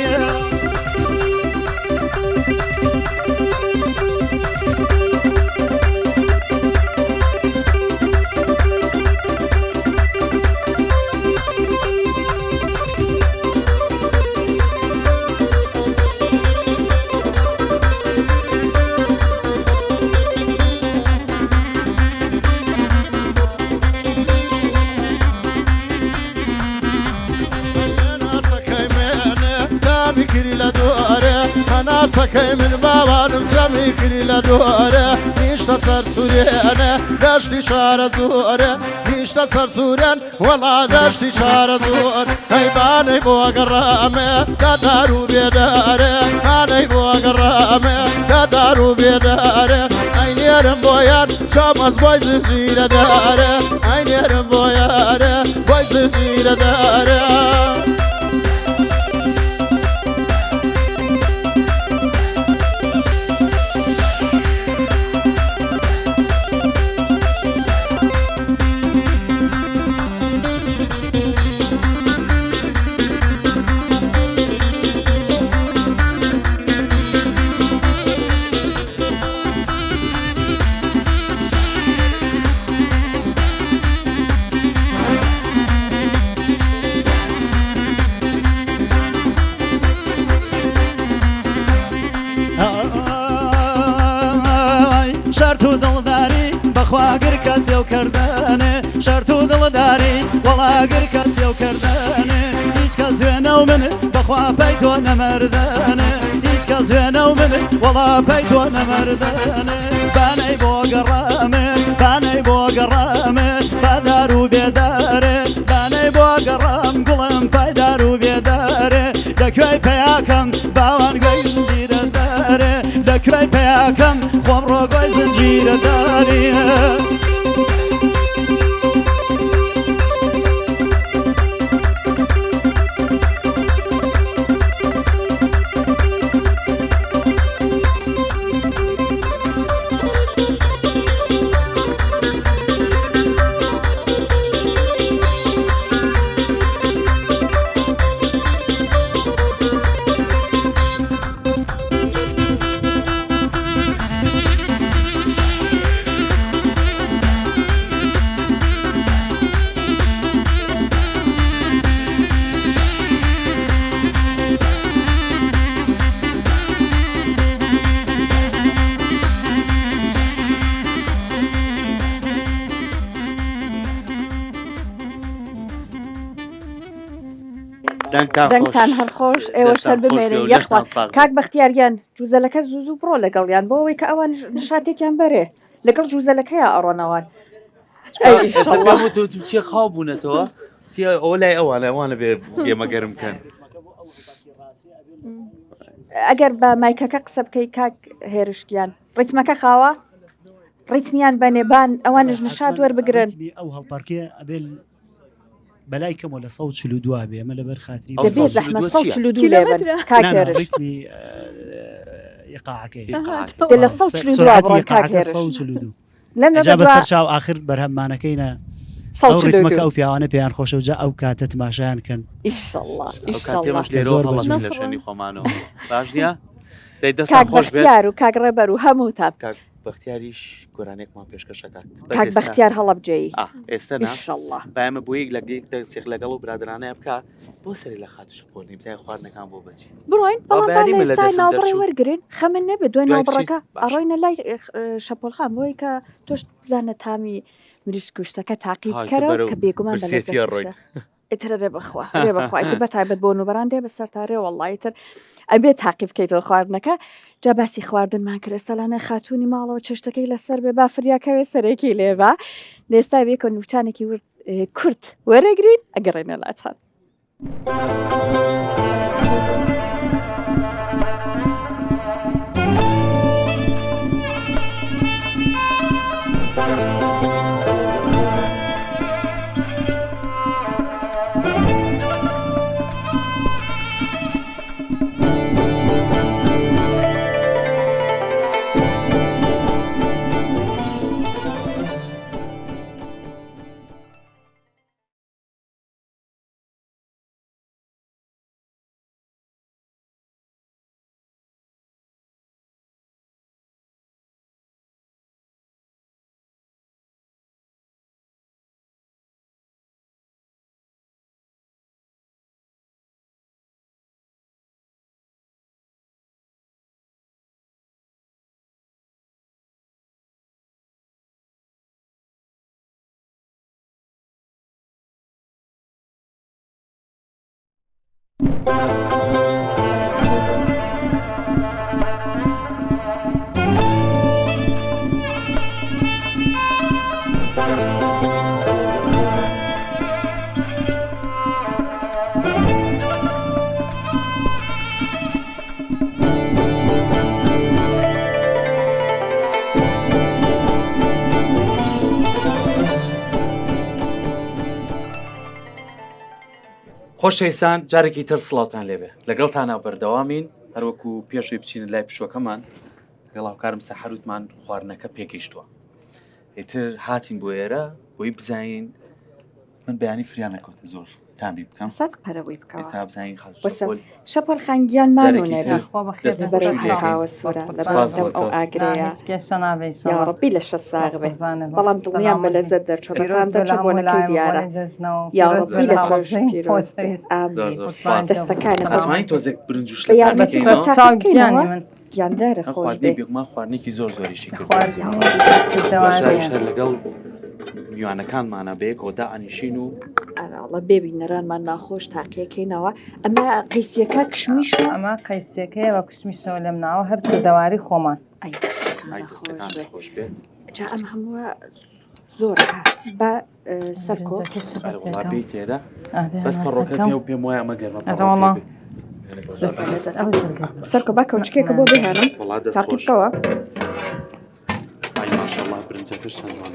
سكي من بابانم زمي كري لدوره نيشتا سر سوريانه داشتي شار زوره نيشتا سر سوريان والله داشتي شار زور هاي باني بوغرامه دارو بيداره باني بوغرامه دارو بيداره aynıyorum boyar çamaz boy zincire dare aynıyorum boyar boy zincire dare بەخوا گر کەسێ و کردانێ شەرت و دڵداری وەڵا گر کەسێ و کردانێ هیچ کەس وێنە و من بەخوا پەی تۆ نەمەردانێ هیچ کەس وێنە و من وەڵا پەی تۆ نەمەردانێ بانەی بۆ گەڕامێ بانەی بۆ گەڕامێ پادار و بێدارێ بانەی بۆ گەڕام گوڵم پایدار و بێدارێ لەکوێی پەیاکەم باوان گوێی زنجیرە دارێ لەکوێی پەیاکەم خۆم ڕۆگۆی زنجیرە دارێ دەنگتان هەرخۆش ئێوەش هەر بمێنن یەخوا کاک بەختیاریان جوزەلەکە زوو بڕۆ لەگەڵیان بۆ ئەوەی کە ئەوان نشاتێکیان بەرێ لەگەڵ جوزەلەکەیە ئەڕۆنەوەن چی خاو بوونەتەوە ئەوە لای ئەوانە ئەوانە بێ گێمەگەرم بکەن ئەگەر بە مایکەکە قسە بکەی کاک هێرشکیان ڕیتمەکە خاوە ڕیتمیان بەنێبان ئەوانش نشات وەربگرن ئەو هەڵپارکێ ئەبێ بەلای کەمەوە لە 142 بێ ئەمە لەبەر خاتری دەبێ زەحمە 142 لێبن کاک هێرش ڕیتمی ئیقاعەکەی لە 142 جا بەسەر چاو آخر بەرهەممانەکەینە ئەو ڕیتمەکە ئەو پیاوانە پێیان خۆشە و جا ئەو کاتە تماشایان کەن لە شوێنی خۆمانەوە باش نییە کاک بەختیار و کاک ڕێبەر و هەموو تا بەختیاریش گۆرانێکمان پێشکەشەکات کاک بەختیار هەڵەبجێی ئێستا بایمە بۆ یەک سێخ لەگەڵ و برادرانەیە بکە بۆ سەری لە خاتش بۆنی بزای خواردنەکان بۆ بچی بڕۆین بەڵام ناوبڕی وەرگن خەمن نەبێ دوای ناوبڕەکە ئەڕۆینە لای شەپۆلخان بۆی کە تۆش بزانە تامی مریش کوشتەکە تاقیب کەرەوە کە بێگومان ئترە رێ بەخوا رێ بەخوا بە تایبەت بۆ نوبەران دێ بە سەرتارێ وەڵایتر ئەبێ تاقیب بکەیتەوە خواردنەکە جا باسی خواردنمان کرد ئێستاڵانە خاتوونی ماڵەوە چێشتەکەی لەسەر بێ با فریاکەوێ سەرێکی لێبا دێستا بێکە نوچانێکی کورت وەرەگرین ئەگەڕێنە لاتان. خۆشەویستان جارێکی تر سڵاوتان لێبێ لەگەڵتانە بەردەوامین هەروەکو پێشوی بچینە لای پشوەکەمان لەگەڵ هاوکارم سەحەروتمان خواردنەکە پێگەیشتووە ئیتر هاتین بۆ ئێرە بۆی بزانین من بەیانی فریان نەکەوتم زۆر تامی بکەم سەد قەرەوەی بکەوە ئێستا بزانین شەپۆل خەنگیانمان و نێرە بەرەو هەتاوە سوورە لەبەردەم ئەو ئاگرەیە یا ڕەبی لە شە ساغ بێ بەڵام دڵنیان بە لەزەت دەرچۆ بەتان دەرچە بۆنەکەی دیارە یا ڕەبی لە تۆش پیرۆز ئامین دەستەکانی ئەتوانین تۆزێک برنج و یارمەتی شلەتان بەرتاکەینەوە گیاندارە خۆش بێ بێکمان خواردنێکی زۆر زۆریشی خواردنی لەگەڵ میوانەکانمانە بەیەکەوە ئەنیشین و ئەڵە بێبینەرانمان ناخۆش تاقیەکەینەوە ئەمە قەیسیەکە کشمیش و ئەمە قەیسیەکەی بە کوشمیشەوە لەم ناوە هەر کردەواری خۆمان خۆش بێت جا ئەم هەمووە زۆر بە سەرکۆ وڵابی تێدا بەس پەڕۆکە و پێم وایە ئەمە گەرمە سەرکۆ با کەوچکێکە بۆ بهێنم تاقیبکەوە برنجەکەش چەند جوان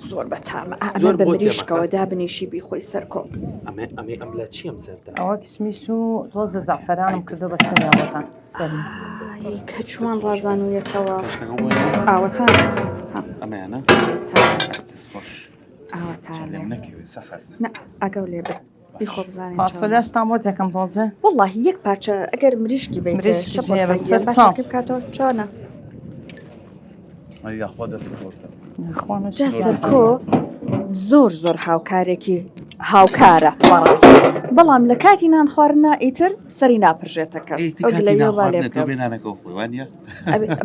زۆر بەتامە ئەمە بە مریشکەوە دابنیشی بیخۆی سەرکۆ ئەم لە چیم سەردا ئەوە کشمیش و تۆزە زەعفەرانم کردو بە سەریاوەتان کە چوان ڕازانویەتەوە ئاوەتان ئەمەیانە ئەگەو لێ بێ بیخۆ بزانین فاسۆلیاشتان بۆ تێکەم تۆزێ وەڵڵاهی یەک پارچە ئەگەر مریشکی بێت کاتۆ جا سەرکۆ زۆر هاوکارێکی هاوکارە بەڕاستی بەڵام لە کاتی نان خواردنا ئیتر سەری ناپژێتە کەس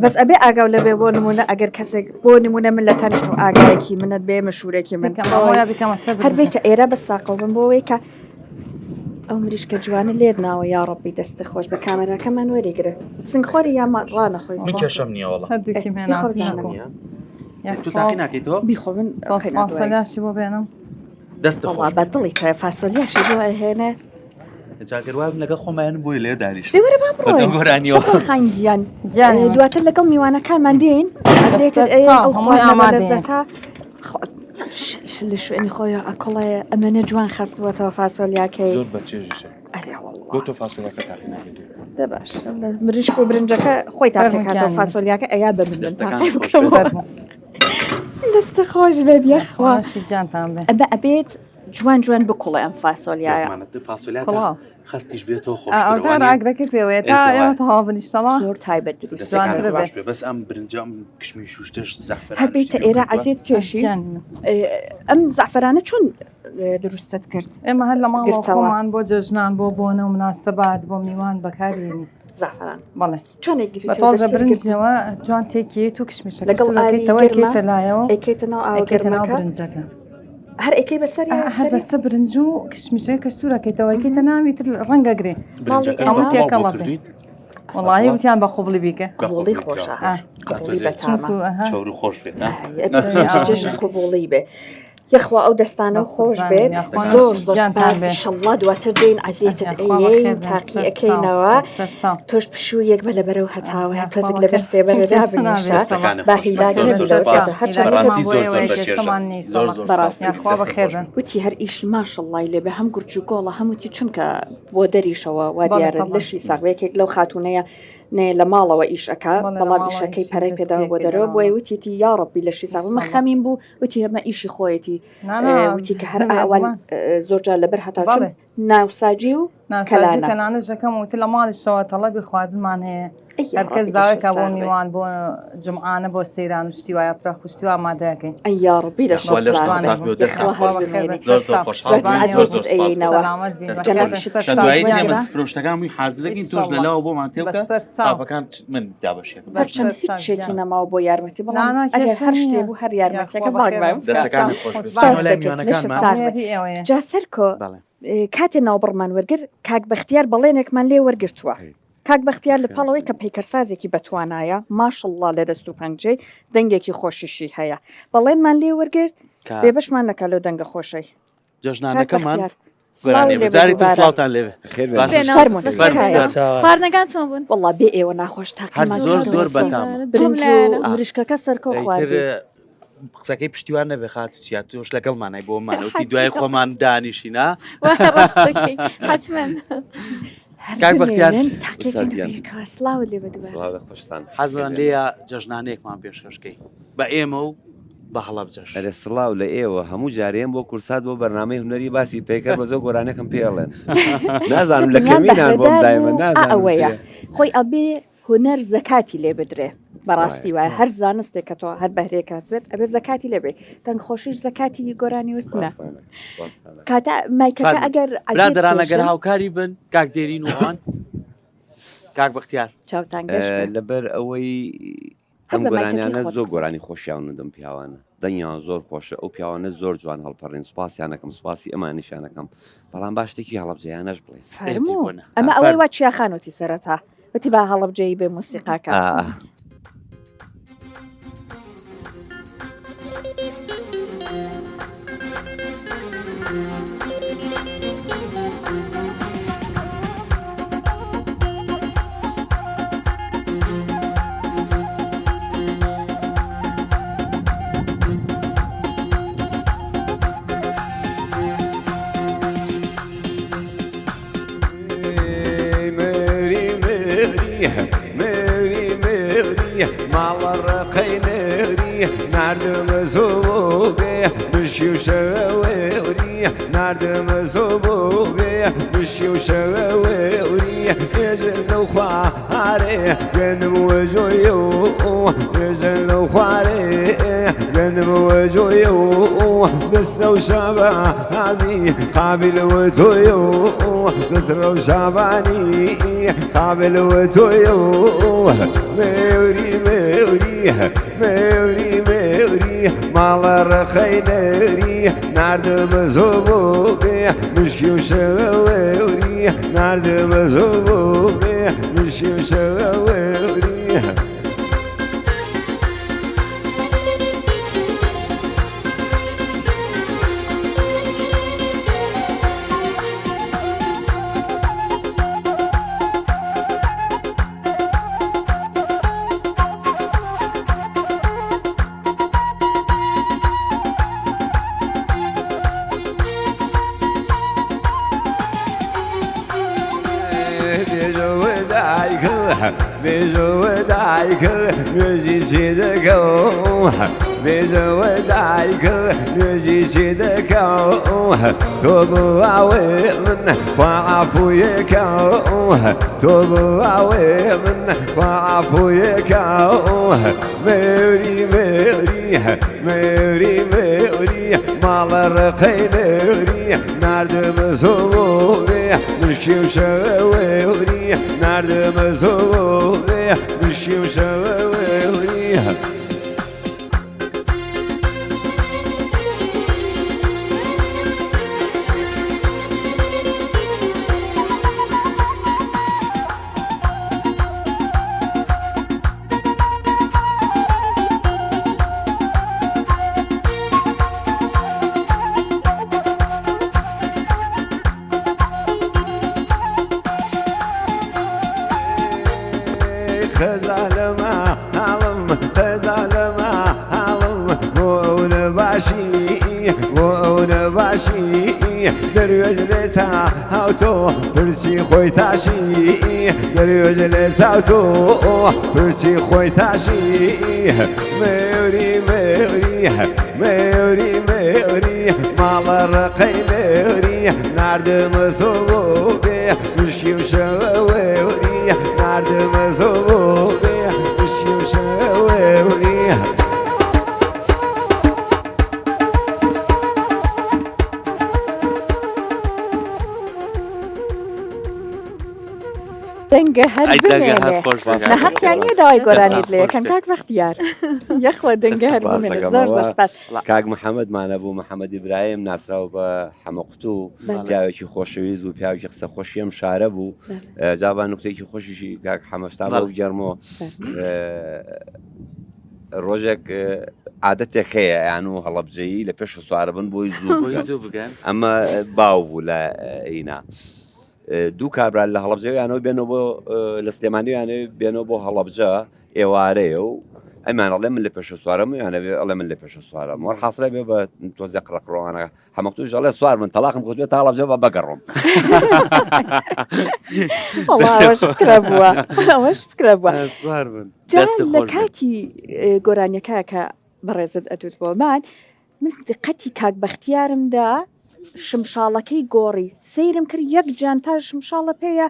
بەس ئەبێ ئاگاو لەبێ بۆ نمونە ئەگەر کەسێک بۆ نمونە من لە تەنیشت و ئاگایەکی منت بێ مەشورێکی من هەر بیتە ئێرە بە ساقڵ بم بۆەوەی کە ئەو مریشکە جوانە لێت ناوە یا ڕۆبی دەستە خۆش بە کامەراکەمان وەرێگرە سنگخۆری یامان ڕانەخۆی کێشەم نییەوەڵ بیخۆبن فاسۆلیاشی بۆ بێنم دەست بە دڵی تۆ فاسۆلیاشی بۆ هێنە جاگەروام لەگە خۆمایان بۆی لێ داریش خاینگیان دواتر لەگەڵ میوانەکانمان دێن ئەمادەزەتا لە شوێنی خۆیان ئەکڵێ ئەمەنە جوان خستوەتەوە فاسۆلیاکەی زۆر بەچێژیشە بۆ تۆ فاسۆلیاکە تاقی ناکەیت دەباش مریشک و برنجەکە خۆی تاقیکاتەوە فاسۆلیاکە ئەیا بە من دەستە خۆش بێت یەخواشی جانتان بێ ئەبە ئەبێت جوان بکوڵێ ئەم فاسۆلیایە خستیش بێتەوە خۆ ئاگرەکە پێوێت تاوابنیشتەڵا زۆر تایبەت دروست بەس ئەم برنجام کشمی شوشتش زەفەر هەبێتە ئێرە عەزیت کێشی ئەم زەعفەرانە چۆن دروستت کرد ئێمە هەر لە ماڵەوەمان بۆ جەژنان بۆ بۆنە و مناسەبات بۆ میوان بەکارێنی زعفران بەڵێ چۆنێک تۆزە برنجەوە جوان تێکیت و کشمیشە لەگەڵەوە کێتە لایەوە ئەیکێتە ناو ئاوگەرمەکە برنجەکە هەر ئەەکەی بەسەر هەر بەستە برنج و کشمیشەیە کە سوورەکەیتەوە کێتە ناوی تر ڕەنگەگرێ هەموو تێکەڵە وڵی وتیان بە خوبڵی بیکە قبوڵی خۆشە چۆر و خۆش بێت جژن کۆبوڵی بێ یەخوا ئەو دەستانە خۆش بێت زۆر شەڵڵا دواتر دێن عزیێتت ئەیین تاقی ئەەکەینەوە تۆش پشوو یەک بە لەبەرەو هەتاوە تۆزێک لەبەر سێبەرەدا بنیشە با هیلاگەمان وتی هەر ئیشی ماشەڵڵای لێ بە هەم گورج و گۆڵە هەمووتی چونکە بۆ دەریشەوە وا دیارە لەشی ساغوێکێک لەو خاتونەیە نێ لە ماڵەوە ئیشەکە بەڵام ئیشەکەی پەرەی پێداوە بۆ دەرەوە بۆی وتیتی یاڕەبی لەشی ساغمە خەمین بوو وتی ئەمە ئیشی خۆیەتی وتی کە هەر ئاوان زۆرجار لەبەر هەتا ناوساجی و کەلانەژەکەم وتی لە ماڵیشەوە تەڵەبی خواردنمان هەیە هەرکەس داوێکە بۆ میوان بۆ جمعانە بۆ سەیران و شتی وایە پرە خوشتی و ئامادەکەین ئەی یاڕبی لە فرۆشتەکانی حازرەکەین تۆش لەلاوە بۆمان تێکە چاپەکان من دابەشێت شێکی نەماوە بۆ یارمەتی بەڵام هەر شتێ بوو هەر یارمەتیەکە جا سەرکۆ کاتێ ناوبڕمان وەرگر کاک بەختیار بەڵێنێکمان لێ وەرگرتووە کاک بەختیار لە پاڵەوەی کە پەیکەرسازێکی بەتوانایە ماشەڵڵا لە دەست و پەنجەی دەنگێکی خۆشیشی هەیە بەڵێنمان لێ وەرگرت بێبەشمان نەکە لەو دەنگە خۆشەی جەژنانەکەمان سڵاتان لێ خواردنەکان چۆن بوون وڵا بێ ئێوە ناخۆش تاکەمان زۆر بەتام مریشکەکە سەرکە خوارد قسەکەی پشتیوان نەبێ خات چیا تۆش لەگەڵمانای بۆمانەوتی دوای خۆمان دانیشینا کاک بەختیار حەزمان لێیە جەژنانەیەکمان پێشکەشکەی بە ئێمە و بە هەڵە بجەش ئەرێ سڵاو لە ئێوە هەموو جارێن بۆ کورسات بۆ بەرنامەی هونەری باسی پێکەر بە زۆر گۆرانەکەم پێڵێن نازانم لە کەمینان بۆم دایمە ئەوەیە خۆی ئەبێ هونەر زەکاتی لێ بدرێ بەڕاستی وایە هەر زانستێک کە تۆ هەر بەهرێکات بێت ئەبێ زەکاتی لەبێ تەنگ خۆشیش زەکاتی گۆرانی وتنە کاتە مایکەکە ئەگەر برادران ئەگەر هاوکاری بن کاک دێرین وان کاک بەختیار چاوتانگەش لەبەر ئەوەی ئەم گۆرانیانە زۆر گۆرانی خۆشییان دەم پیاوانە دەنگیان زۆر خۆشە ئەو پیاوانە زۆر جوان هەڵپەڕین سوپاسیانەکەم سوپاسی ئەمانیشانەکەم بەڵام باش شتێکی هەڵەبجەیانەش بڵێ ئەمە ئەوەی وا چیاخانوتی سەرەتا وتی با هەڵەبجەی بێ موسیقاکە نردم زوبه مشي وشاوري نردم زوبه مشي وشاوري يجن وخاري جنب وجويو يجن وخاري جنب وجويو دست وشابا هذه قابل وتويو دست وشاباني قابل وتويو موري موري موري موري مال رخينري نردم زوبه مشي وشاوري نردم زوبه مشي وشاوري بجودايك نجي شدكو بجودايك نجي شدكو توبوا عويمن وعفويك توبوا عويمن وعفويك موري موري موري موري مال رقينري نردم زوبي مشي وشاوري نردم زوبي مشي وشاوري خزالما علم خزالما علم ونباشي دروجلتا هاوتو برشي خوي تاشي دروجلتا هاوتو برشي خوي تاشي موري موري موري موري مال رقينري نردم زوبه مشي وشاوري نردم زوبه مشي وشاوري دەنگە هەر نەحەقیانە داوای گۆرانیت لێ یەکەم کاک بەختیار یەخوە دەنگە هەر زۆر زۆر سپاس کاک محەممەدمانە بوو محەممەد ئیبراهیم ناسرااو بە حەمەقوتو پیاوێکی خۆشەویست و پیاوێکی قسە خۆشیەم شارە بوو جاوان نقطەیەکی خۆشیشی کاک حەمەشتا بە گەرمەوە ڕۆژێک عادەتێک هەیە یان و هەڵەبجەیی لە پێش سوارە بن بۆی زوو بگەن ئەمە باو بوو لە ئینا دوو کابرا لە هەڵەبجەیانەوە بێنەوە بۆ لە سلێمانیانەوە بێنەوە بۆ هەڵەبجە ئێوارەیە و ئەمان ئەڵێ من لە پێش سوارەم یانەوێ ئەڵێ من لە پێش سوارەم وەر حاصلە بێ بە تۆزێ قڕەقڕۆوانە هەمەقتوش ئەڵێ سوار من تەلاقم کردوێت تا هەڵەبجە بە بەگەڕۆم ئەوەش فکرە بووە ئەوەش فکرە بووە سوار بن لە کاتی گۆرانیەکە کە بەڕێزت ئەدوت بۆمان من دقەتی کاک بەختیارمدا شمشاڵەکەی گۆڕی سەیرم کرد یەک جان تا شمشاڵە پێیە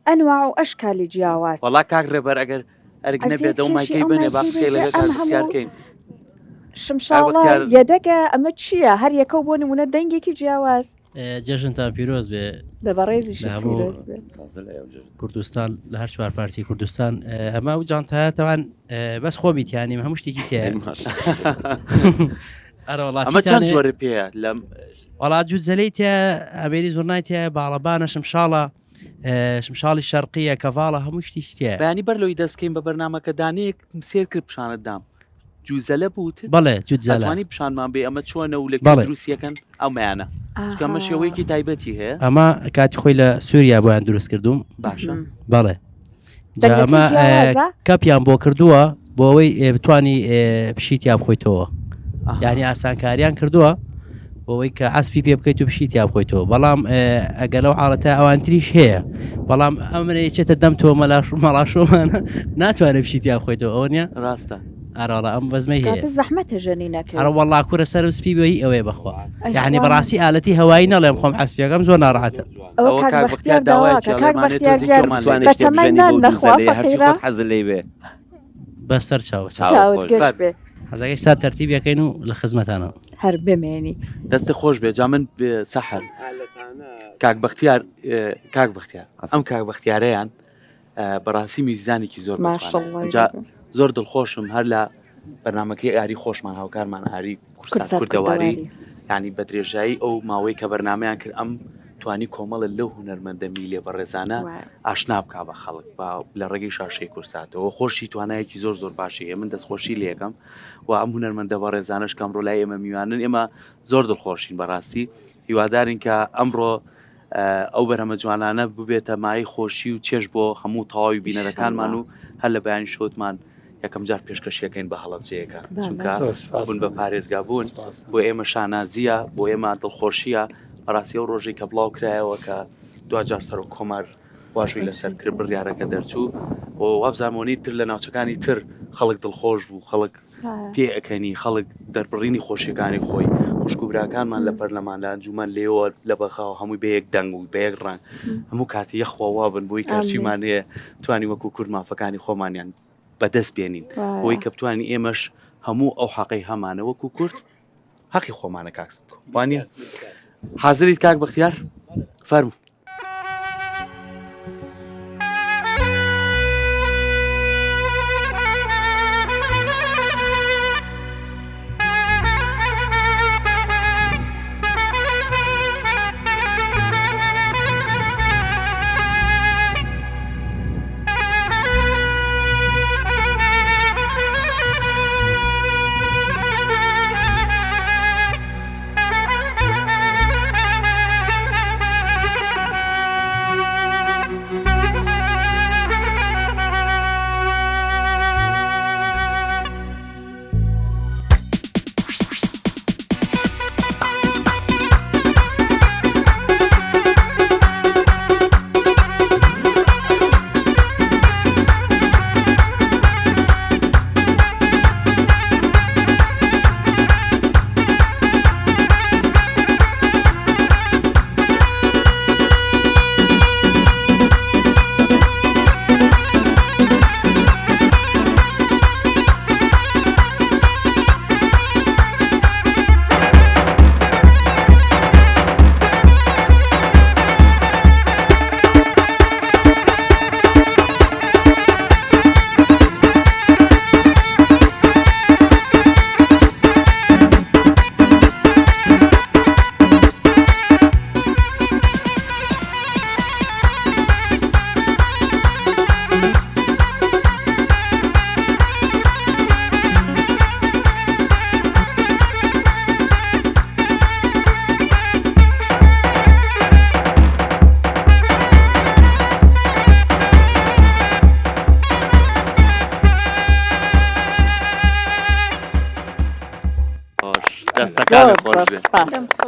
ئەنواع و ئەشکالی جیاواز وەڵا کاک ڕێبەر ئەگەر ئەرگ نەبێت ئەو مایکەی بنێ با قسەی لەگە کارکەین شمشاڵە یەدەگە ئەمە چییە هەر یەکە بۆ نمونە دەنگێکی جیاواز جەژنتان پیرۆز بێ لە بەڕێزیش کوردستان لە هەر چوار پارتی کوردستان ئەمە و جانتایە تەوان بەس خۆمیتیانیم هەموو شتێکی تێ ئەمە چەند جۆرە پێە لەم وڵات جوزەلەی تێ ئەمێری زۆرنای تێ باڵەبانە شمشاڵە شمشاڵی شەرقیە کەڤاڵە هەموو شتێکی تێ بەیانی بەرلەوەی دەست بکەین بە بەرنامەکە دانەیەک سێر کرد پیشانت دام جوزەلە بووت بەڵێ جوزەلانی پیشانمان بێ ئەمە چۆنە و لە دروستیەکەن ئەو مەیانە ئەمە شێوەیەکی تایبەتی هەیە ئەمە کاتی خۆی لە سووریا بۆیان دروست کردوم باشە بەڵێ ئەمە کەپیان بۆ کردووە بۆ ئەوەی بتانی پشیتیا بخۆیتەوە یعنی ئاسانکاریان کردووە بۆەوەی کە ئاسفی پێ بکەیت و پشیتیا بخۆیتەوە بەڵام ئەگەر لەو حاڵەتە ئەوانتریش هەیە بەڵام ئەمرێ چێتە دەم تۆ مەڵاشۆمانە ناتوانێت پشیتیا بخۆیتەوە ئەوە نیە ڕاستە ئاراڵە ئەم بەزمەی هەیە زەحمەتە ژەنینەکە ئەرە وەڵا کوورە سەرم سپی بەی ئەوەیە بەخوا یعنی بەڕاستی ئالەتی هەوایی نەڵێم خۆم حەسپیەکەم زۆر ناڕەحەتە حەز لێ بێ بەسەر چاوە حەزەکەی سا تەرتیبەکەین و لە خزمەتانەوە هەر بمێنی دەستی خۆش بێ جا من سەحر کاک بەختیار ئەم کاک بەختیارەیان بەڕاستی میزانێکی زۆر زۆر دڵخۆشم هەر لە بەرنمەکەی ئاری خۆشمان هاوکارمان ئاری کورسان کوردەواری ینی بە درێژایی ئەو ماوەی کە بەرنمەیان کرد ئەم توانی کۆمەڵە لەو هونەرمەندە میلێ بەڕێزانە ئاشنا بکا بە خەڵک لە ڕێگەی شاشەی کورساتەوە خۆشی توانایەکی زۆر زۆر باشی هەیە من دەستخۆشی لێکم و ئەم هونەرمەندە بە ڕێزانش کەم ڕۆلای ئێمە میوانن ئێمە زۆر دڵخۆشین بەڕاستی هیوادارین کە ئەمڕۆ ئەو بەرهەمە جوانانە ببێتە مای خۆشی و چێش بۆ هەموو تەواوی بینەرەکانمان و هەر لە بەیانی شۆتمان یەکەم جار پێشکەشیەکەین بە هەڵەبجەیەەکە چونکە بوون بە پارێزگا بوون بۆ ئێمە شانازیە بۆ ئێمە دڵخۆشیە بەڕاستی ئەو ڕۆژێک کە بڵاو کرایەوە کە دوجار سەر و کۆمار واشوی لەسەر کرد بڕیارەکە دەرچوو و وابزانمۆنی تر لە ناوچەکانی تر خەڵک دڵخۆش بوو خەڵک پێ ئەەکەنی خەڵک دەربڕینی خۆشیەکانی خۆی خوشکوبراکانمان لە پەرلەمان لە ئەنجومەن لێوە لە بەخاو هەمووی بەیەک دەنگ و بەیەک ڕنگ هەموو کاتی یەخواوا بن بۆی کارچیمان هەیە توانی وەکو کورد مافەکانی خۆمانیان بەدەست بێنین بۆی کە بتوانین ئێمەش هەموو ئەو حەقەی هەمانە وەکو کورد حەقی خۆمانە کاکسم وانە حاضریت کاک بەختیار فەرموو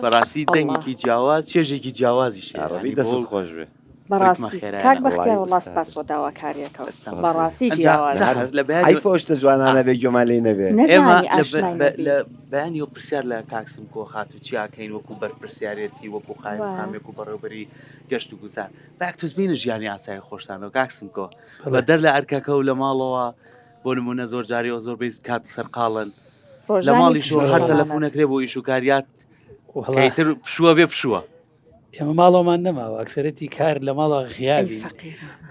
بەڕاستی دەنگێکی جیاواز چێژێکی جیاوازی شێڕەوی دەست خۆش بێ بەڕاستی کاک بەختیار وڵاس پاس بۆ داواکاریەکە بەڕاستی پۆشتە جوانانە بێ گوێمان لێ نەبێ ئێمە لە بەیانی و پرسیار لە کاکسم کۆ خات و چیاکەین وەکو بەرپرسیارەتی وەکو قایمقامێک و بەڕێوەبەری گەشت و گوزار باکتوز بینە ژیانی ئاسایی خۆشتانەوە کاکسم کۆ بە دەر لە ئەرکەکە و لە ماڵەوە بۆ نمونە زۆر جاریەوە زۆر بێ کات سەرقاڵن لە ماڵی شۆ هەر تەلەفۆنەکرێ بۆ ئیش و کاریات کەیتر پشووە بێ پشووە ئێمە ماڵەوەمان نەماوە ئەکسەرەتی کار لە ماڵە خیالی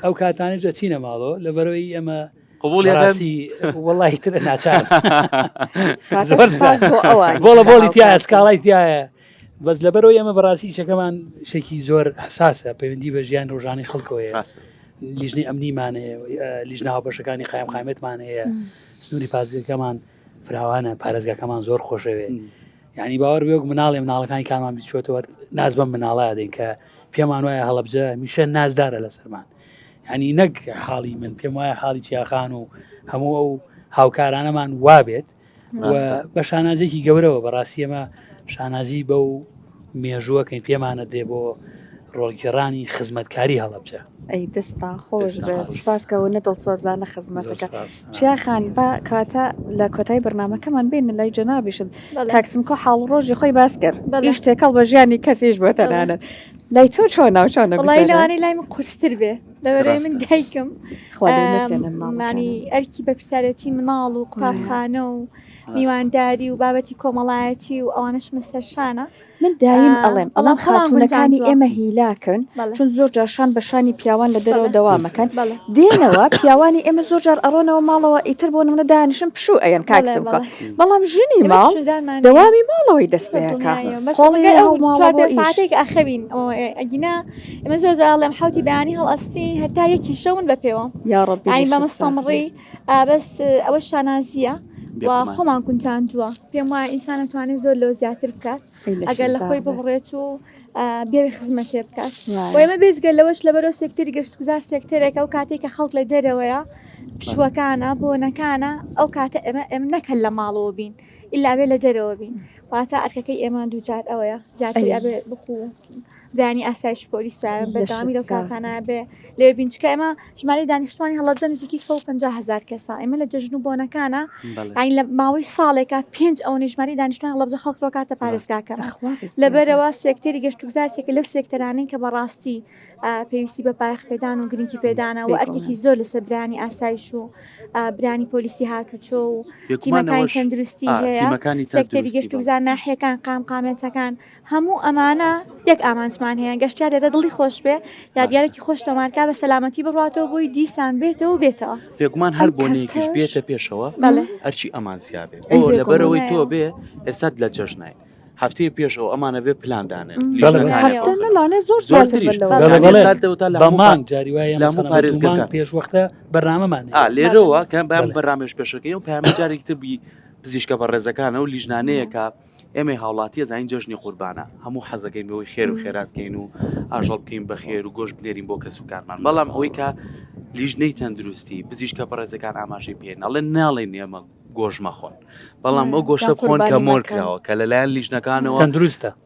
ئەو کاتانێک دەچینە ماڵەوە لەبەرەوەی ئەمە قبوڵی وڵی تر ناچار بۆڵە بۆڵی تایە سکاڵای تایە بەس لەبەرەوەی ئەمە بەڕاستی شەکەمان شێکی زۆر حساسە پەیوەندی بە ژیان ڕۆژانی خەڵکەوەیە لیژنەی ئەمنیمانەیە لیژنە هاوبەشەکانی خایمخایمەتمان هەیە سنووری پازیەکەمان فراوانە پارێزگاکەمان زۆر خۆشەوێ یعنی باوەڕ بێ مناڵێ مناڵەکانی کامان بچۆتەوە ناز بەم مناڵە دەین کە پێمان وایە هەڵەبجە میشە نازدارە لەسەرمان ینی نەک حاڵی من پێم وایە حاڵی چیاخان و هەموو ئەو هاوکارانەمان وابێت بە شانازێکی گەورەوە بەڕاستی ئەمە شانازی بەو مێژووەکەین پێمانە دێ بۆ ڕۆڵگەڕانی خزمەتکاری هەڵەبجە ئەی دەستان خۆش بێت سپاسکەوە نەدڵسۆزانە خزمەتەکە چیاخان بە کاتە لە کۆتایی بەرنامەکەمان بێنە لای جەنابیشن کاکسمکۆ حاڵ ڕۆژی خۆی باس کرد شتێکەڵ بە ژیانی کەسیش بۆ تەنانەت لای تۆ چۆن ناوچۆنە وڵی لەوانەی لای من قورستر بێ لەبەرەوەی من دایکم مانی ئەرکی بە پرسیارەتی مناڵ و قوتابخانە و میوانداری و بابەتی کۆمەڵایەتی و ئەوانش مەسەرشانە من دایم ئەڵێم خاتونەکانی ئێمە هیلاکن چون زۆر جارشان بەشانی پیاوان لە دەرەوە دەوامەکەن دێنەوە پیاوانی ئێمە زۆر جار ئەڕۆنەوە ماڵەوە ئیتر بۆ نمونە دانیشم پشوو ئەیەن کاکسم بکە بەڵام ژنی ماڵ دەوامی ماڵەوەی دەستپێەکە ساعتێک ئەخەبین ئەگینا ئێمە زۆر جاڵێم حوتی بەیانی هەڵئەستی هەتا یەکی شەون بەپێوە ینی بە مەستەمڕی بەس ئەوە شانازیە و خۆمان گونجاندووە پێم وایە ئینسان نەتوانێت زۆر لەو زیاتر بکات ئەگەر لە خۆی ببڕێت و بێوێ خزمەتێ بکات و ئێمە بێزگە لەوەش لەبەرەوە سێکتەری گەشتگوزار سێکتەرێکە و کاتێککە خەڵک لە دەرەوەیە پشوەکانە بۆنەکانە ئەو کاتە ئێمە نەکەن لە ماڵەوە بین ئللا بێ لە دەرەوە بین واتە ئەرکەکەی ئێمان دووجار ئەوەیە زیاتری ئەبێ بخوو دانی ئاسایش پۆلیس بەدامی لەو کاتانە بێ لێ بینچکە ئێمە ژماری دانیشتوانی هەڵەبجە نزیکی 150,000 کەسە ئێمە لە جەژن و بۆنەکانە ئاین لە ماوەی ساڵێکە 5 ئەو ژماری دانیشتوانی هەڵەبجە خەڵک ڕۆکاتە پارێزگاکەمە لەبەرەوە سێکتەری گەشتوگوزارێکە لەو سێکتەرانەی کە بەڕاستی پێویستی بە پایخ پێدان و گرنگی پێدانە و ئەرکێکی زۆر لەسەر برانی ئاسایش و برانی پۆلیسی هاتوچۆ و تیمەکانی تەندروستی هەیە سێکتەری گەشتوگوزار ناحیەکان قامقامێتەکان هەموو ئەمانە یەک ئامانجمان هەیە گەشتیار لێرە دڵی خۆش بێ یا دیارێکی خۆش تۆمارکە بە سەلامەتی بڕاتەوە بۆی دیسان بێتەوە بێتەوە پێگومان هەر بۆنەیەکیش بێتە پێشەوە ئەرچی ئەمانسیا بێت بۆ لەبەرەوەی تۆ بێ ئێستا لە جەژنای هەفتەیە پێشەوە ئەمانە بێ پلاندانن بەمان جاری وایە پارێزگەکان پێشوەختە بەرنامەمان لێرەوە کە بەم بەرنامێش پێشەکەی و پامە جارێکی تر بی پزیشکە بەڕێزەکانە و لیژنانەیەکە ئێمە هاوڵاتیە زین جژنی قوربانە هەموو حەزەکەین بەوەی خێر و خێراتکەین و ئاژەڵ بکەین بە خێر و گۆشت بنێرین بۆ کەس و کارمان بەڵام ئەوەی کە لیژنەی تەندروستی پزیشکە بەڕێزەکان ئاماژەی پێێن ئەڵێن ناڵێن ئێمە گۆژ مەخۆن بەڵام ئەو گۆشتە بخۆن کە مۆرکراوە کە لەلایەن لیژنەکانەوە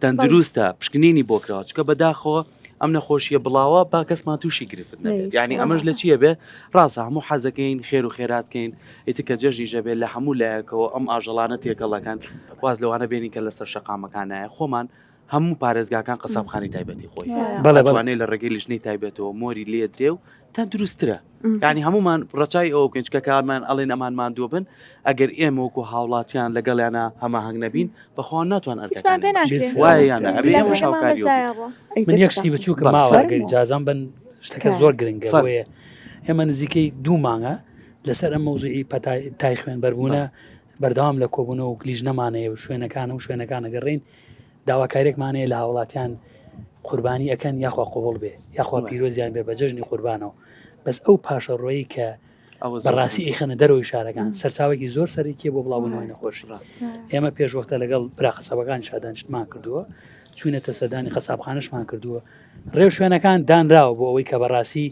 تەندروستە پشکنینی بۆ کراوە چکە بەداخەوە ئەم نەخۆشیە بڵاوە با کەسمان تووشی گرفت نەبێت یعنی ئەمەش لە چیە بێ ڕاستە هەموو حەزەکەین خێر و خێراتکەین ئیتر کە جەژنی ژەبێت لە هەموو لایەکەوە ئەم ئاژەڵانە تێکەڵەکان واز لەوانە بێنین کە لەسەر شەقامەکانایە خۆمان هەموو پارێزگاکان قەسابخانی تایبەتی خۆی بەڵێوانەیە لە ڕێگەی لیژنەی تایبێتەوە مۆری لێ درێ و تەندروسترە ینی هەمومان ڕچای ئەو کەنجکە کارمان ئەڵێن ئەمان ماندوو بن ئەگەر ئێمە وەکو هاوڵاتیان لەگەڵیانە هەماهنگ نەبین بەخۆیان ناتوان ئەرکەکان وایە یانە ئەبێ هەموو شاوکاری من یەک شتی بچووکە ماوە ئەگەری جازان بن شتەکە زۆر گرنگە بۆیە ئێمە نزیکەی 2 مانگە لەسەر ئەم مەوزوعی تای خوێن بەربوونە بەردەوام لە کۆبوونەوە و لیژنەمانەیە و شوێنەکانە و شوێنەکانە گەڕین داواکارێکمانەیە لە هاوڵاتیان قوربانی ئەەکەن یاخوا قوبڵ بێ یاخوا پیرۆزیان بێ بە جەژنی قوربانەوە بەس ئەو پاشە ڕۆیی کە بەڕاستی ئیخەنە دەرەوەی شارەکان سەرچاوێکی زۆر سەرێکیە بۆ بڵاوبوونەوەی نەخۆشی ڕاست ئێمە پێشوەختە لەگەڵ برا قەسەبەکان شادانشتمان کردووە چوینەتە سەردانی قەسابخانەشمان کردووە ڕێو شوێنەکان دانراوە بۆ ئەوەی کە بەڕاستی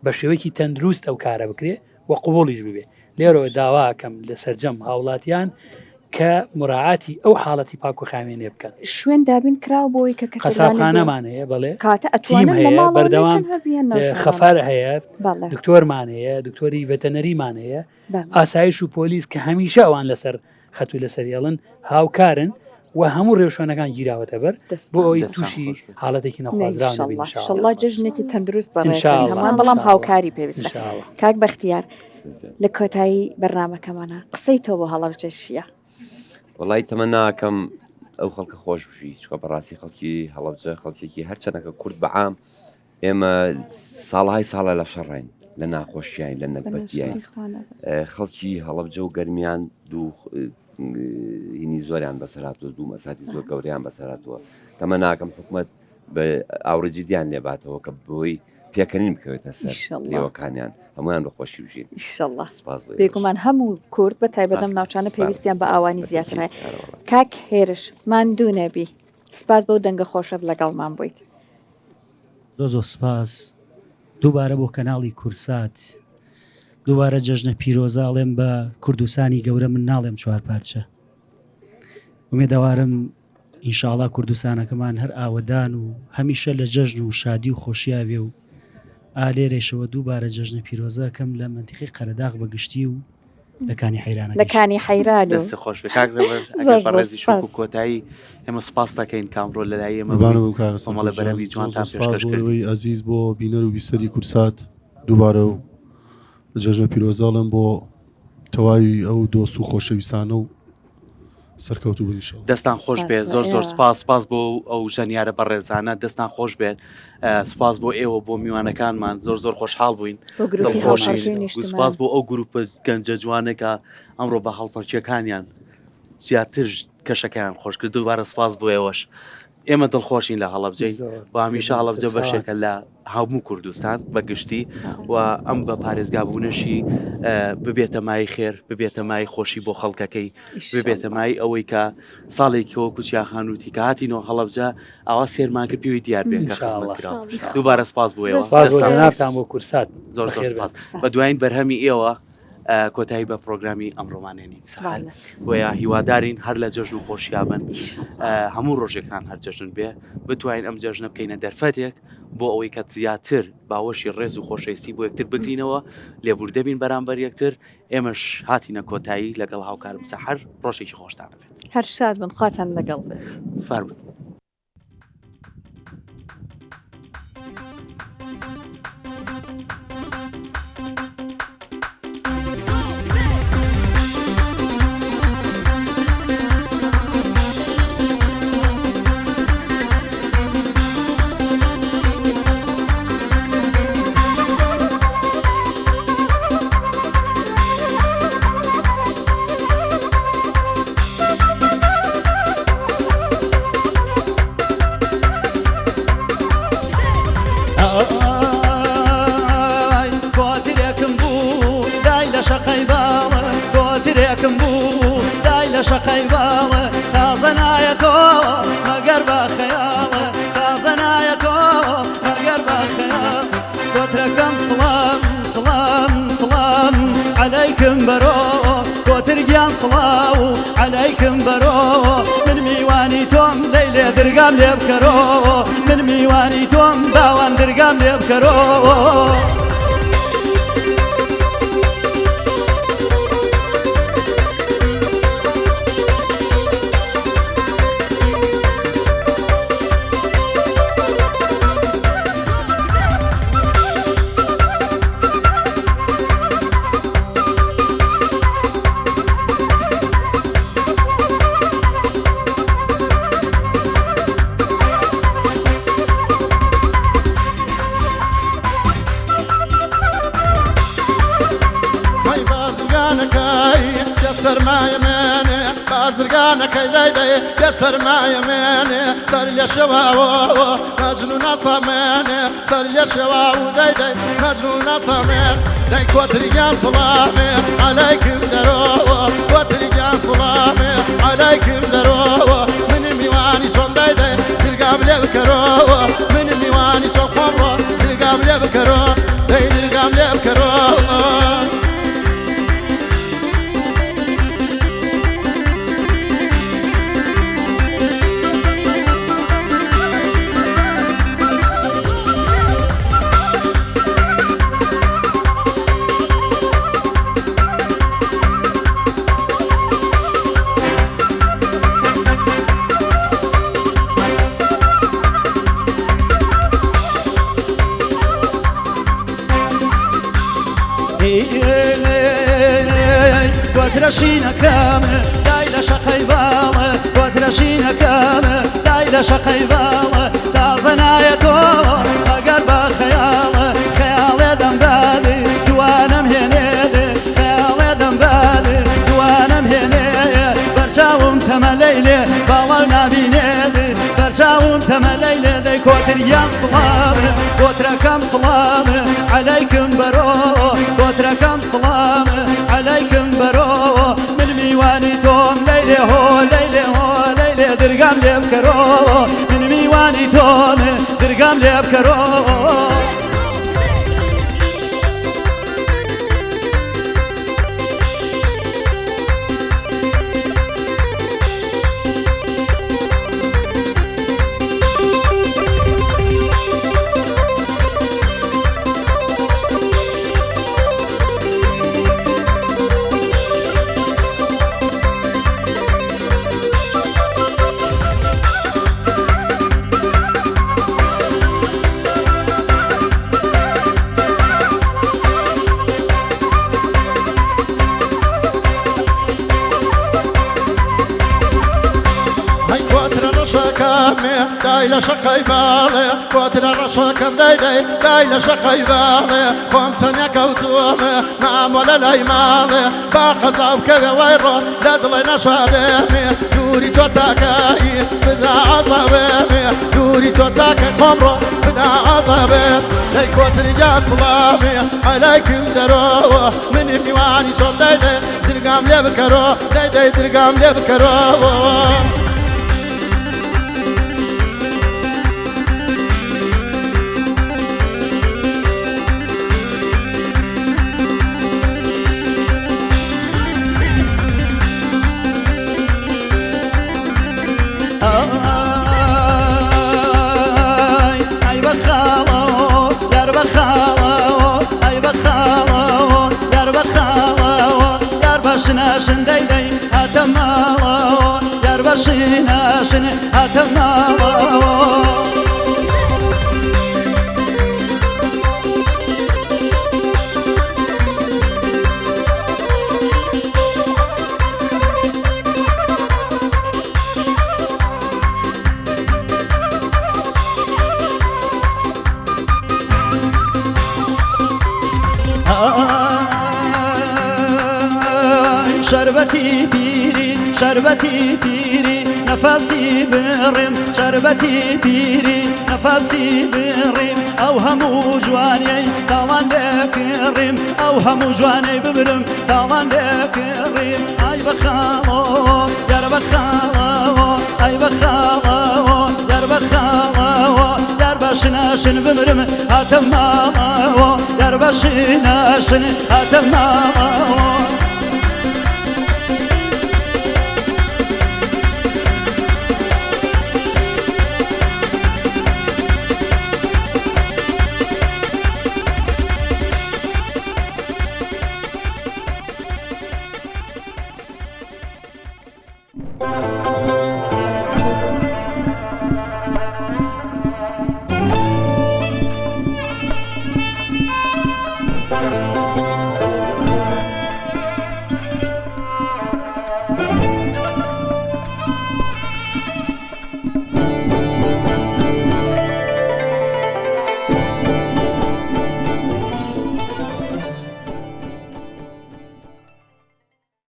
بە شێوەیەکی تەندروست ئەو کارە بکرێ وە قوبڵیش ببێ لێرەوە داواکەم لە سەرجەم هاوڵاتیان کە مراعاتی ئەو حاڵەتی پاک و خاوێنێ بکەن شوێن دابین کراوە بۆی کە قەسابخانەمان هەیە بەڵێ تیم هەیە بەردەوام خەفەر هەیە دکتۆرمان هەیە دکتۆری ڤێتەنەریمان هەیە ئاسایش و پۆلیس کە هەمیشە ئەوان لەسەر خەت و لەسەریێڵن هاوکارن و هەموو ڕێوشۆنەکان گیراوەتە بەر بۆ ئەوی تووشی حاڵەتێکی نەخوازراوە جژنێکی تەندروست بەڕێمان بەڵام هاوکاری پێویستە کاک بەختیار لە کۆتایی بەرنامەکەمانە قسەی تۆ بۆ هەڵەبجەشیە وڵی تەمەناکەم ئەو خەڵکە خۆش بژی چکە بەڕاستی خەڵکی هەڵەبجە خەڵکێکی هەرچەنەکە کورد بەعام ئێمە ساڵهای ساڵە لە شەڕین لە ناخۆشیین لە نەکبەتیین خەڵکی هەڵەبجە و گەرمیان دوو هینی زۆریان بەسەراتوە دوو مەساتی زۆر گەوریان بەسەراتوە تەمەناکەم حکومەت بە ئاوڕێجی دیان لێباتەوە کە بۆی پێکەنین بکەوێتە سەر لێوەکانیان هەمویان بە خۆشی بژین بێگومان هەموو کورد بە تایبەت لەم ناوچانە پێویستیان بە ئاوانی زیاتر هەیە کاک هێرش ماندوو نەبی سپاس بەو دەنگە خۆشە لەگەڵمان بوویت زۆ سپاس دووبارە بۆ کەناڵی کورسات دووبارە جەژنە پیرۆزاڵێم بە کوردستانی گەورە من ناڵێم چوار پارچە ومێدەوارم ئینشاڵا کوردستانەکەمان هەر ئاوەدان و هەمیشە لە جەژن و شادی و خۆشیاوێ و ئالێرێشەوە دووبارە جەژنە پیرۆزەکەم لە منتیقی قەرەداغ بەگشتی و لەکانی حەیرانە لەکانی حەیران و خۆش بەڕێزی شوک و کۆتایی ئێمە سپاس دەکەین کامڕۆ لەلای ئێمەمەڵە بەرەوی جوانتان پێشکەشکردی عزیز بۆ بینەر و بیسەری کورسات دووبارە و جەژنە پیرۆزاڵم بۆ تەواوی ئەو دۆست و خۆشەویستانە و سەرکەوتو بنیشە دەستان خۆش بێت زۆر زۆر سپاس سپاس بۆ ئەو ژەنیارە بەڕێزانە دەستان خۆش بێت سپاس بۆ ئێوە بۆ میوانەکان زۆر زۆر خۆشحاڵ بووین سپاس بۆ ئەو گروپە گەنجە جوانێکە ئەمڕۆ بە هەڵپەرچیەکانیان زیاتر کەشەکەیان خۆش کرد دووبارە سپاس بۆ ئێوەش ئێمە دڵخۆشین لە هەڵەبجەین و هەمیشە هەڵەبجە بەشێکە لە هەموو کوردستان بەگشتی و ئەم بە پارێزگابوونەشی ببێتە مای خێر ببێتە مای خۆشی بۆ خەڵکەکەی ببێتە مای ئەوەی کە ساڵێکەوە کوچیاخانوتی کە هاتینەوە هەڵەبجە ئەوە سێرمان کرد پێوی دیار بێن کە خزمەتکرا دووبارە سپاس بۆ ئێوە بۆ کورسات زۆر زۆر سپاس بە دوایین بەرهەمی ئێوە کۆتایی بە پرۆگرامی ئەمڕۆمانێنین ساحل وەیە هیوادارین هەر لە جەژن و خۆشیابن هەموو ڕۆژێکتان هەر جەژن بێ بتوانین ئەم جەژنە بکەینە دەرفەتێک بۆ ئەوەی کە زیاتر باوەشی ڕێز و خۆشەویستی بۆ یەکتر بگرینەوە لێبوردەبین بەرامبەر یەکتر ئێمەش هاتینە کۆتایی لەگەڵ هاوکارم سەحەر ڕۆژێکی خۆشتانە بێت هەر شاد بن خواتان لەگەڵ بێت فەرموو شقي باڵە تازەنایەتۆ مەگەر بە خەیاڵە تازەنایەتۆ مەگەر بە خەیاڵ کۆترەکەم سڵام سڵام سڵام عەلەیکم بەرۆ کۆترگیان سڵاو عەلەیکم بەرۆ من میوانی تۆم لەیلێ درگام لێ بکەرۆ من میوانی تۆم باوان درگام لێ بکەرۆ سرمایە منێ بازرگانەکەی لەیلێ لە سەرمایە منێ سەر لە شەواوە مەجن و نەسەمێنێ سەر لە شەوا و دەیدەی مەجن و نەسەمێن دەی کۆتریگیان سڵامێ عەلەیکم دەرۆوە کۆتریگیان سڵامێ عەلەیکم دەرۆوە من میوانی چۆم دەیدەی درگام لێ بکەرۆوە من میوانی چۆم خۆمڕۆ درگام لێ بکەرۆ دەی درگام لێ بکەرۆوە کۆترەشینەکەم لای لە شەقەی باڵە وەترەشینە کەمە لای لە شەقەی باڵە تازە نایەتەوە ئەگەر بە خەیاڵە خەیاڵێ دەمبادێ دوانم هێنێ خەیاڵێ دەمبادێ دوانم هێنێ بەرچاوم تەمە لەیلێ باڵە نابینێ بەرچاوم تەمە لەیلێ دەی کۆتریان سڵامە کۆترەکەم سڵامە عەلەیکم بەرۆ کۆترەکەم سڵامە عەلەیکم بەرۆ من میوانی تۆم لەیلێ هۆ لەیلێ هۆ لەیلێ درگام لێ بکەرۆ من میوانی تۆمە درگام لێ بکەرۆ دای لە شەقەی باڵێ کۆترە ڕەشەکەم دای لە شەقەی باڵێ خۆم چەندە کەوتووەمێ مامۆ لە لای ماڵێ با قەزاو کەوێ وای ڕۆ لە دڵێ نەشارێمێ دووری تۆ تاکایی بدا ئازاوێمێ دووری تۆ تاکەی خۆم ڕۆ بدا ئازاوێ دەی کۆتریا سڵامێ عەلەیکم دەرۆوە منی میوانی چۆم دەی درگام لێ بکەرۆ دەی درگام لێ بکەرۆوە شناشن داي هتماوا ياربا شناشن هتماوا شربتي بيري شربتي بيري نفسي برم شربتي بيري نفسي برم او همو جواني طالان لك رم او همو جواني ببرم طالان لك رم اي بخالو يا رب خالو اي بخالو يا رب خالو يا رب شناشن بمرم هتماو يا رب شناشن هتماو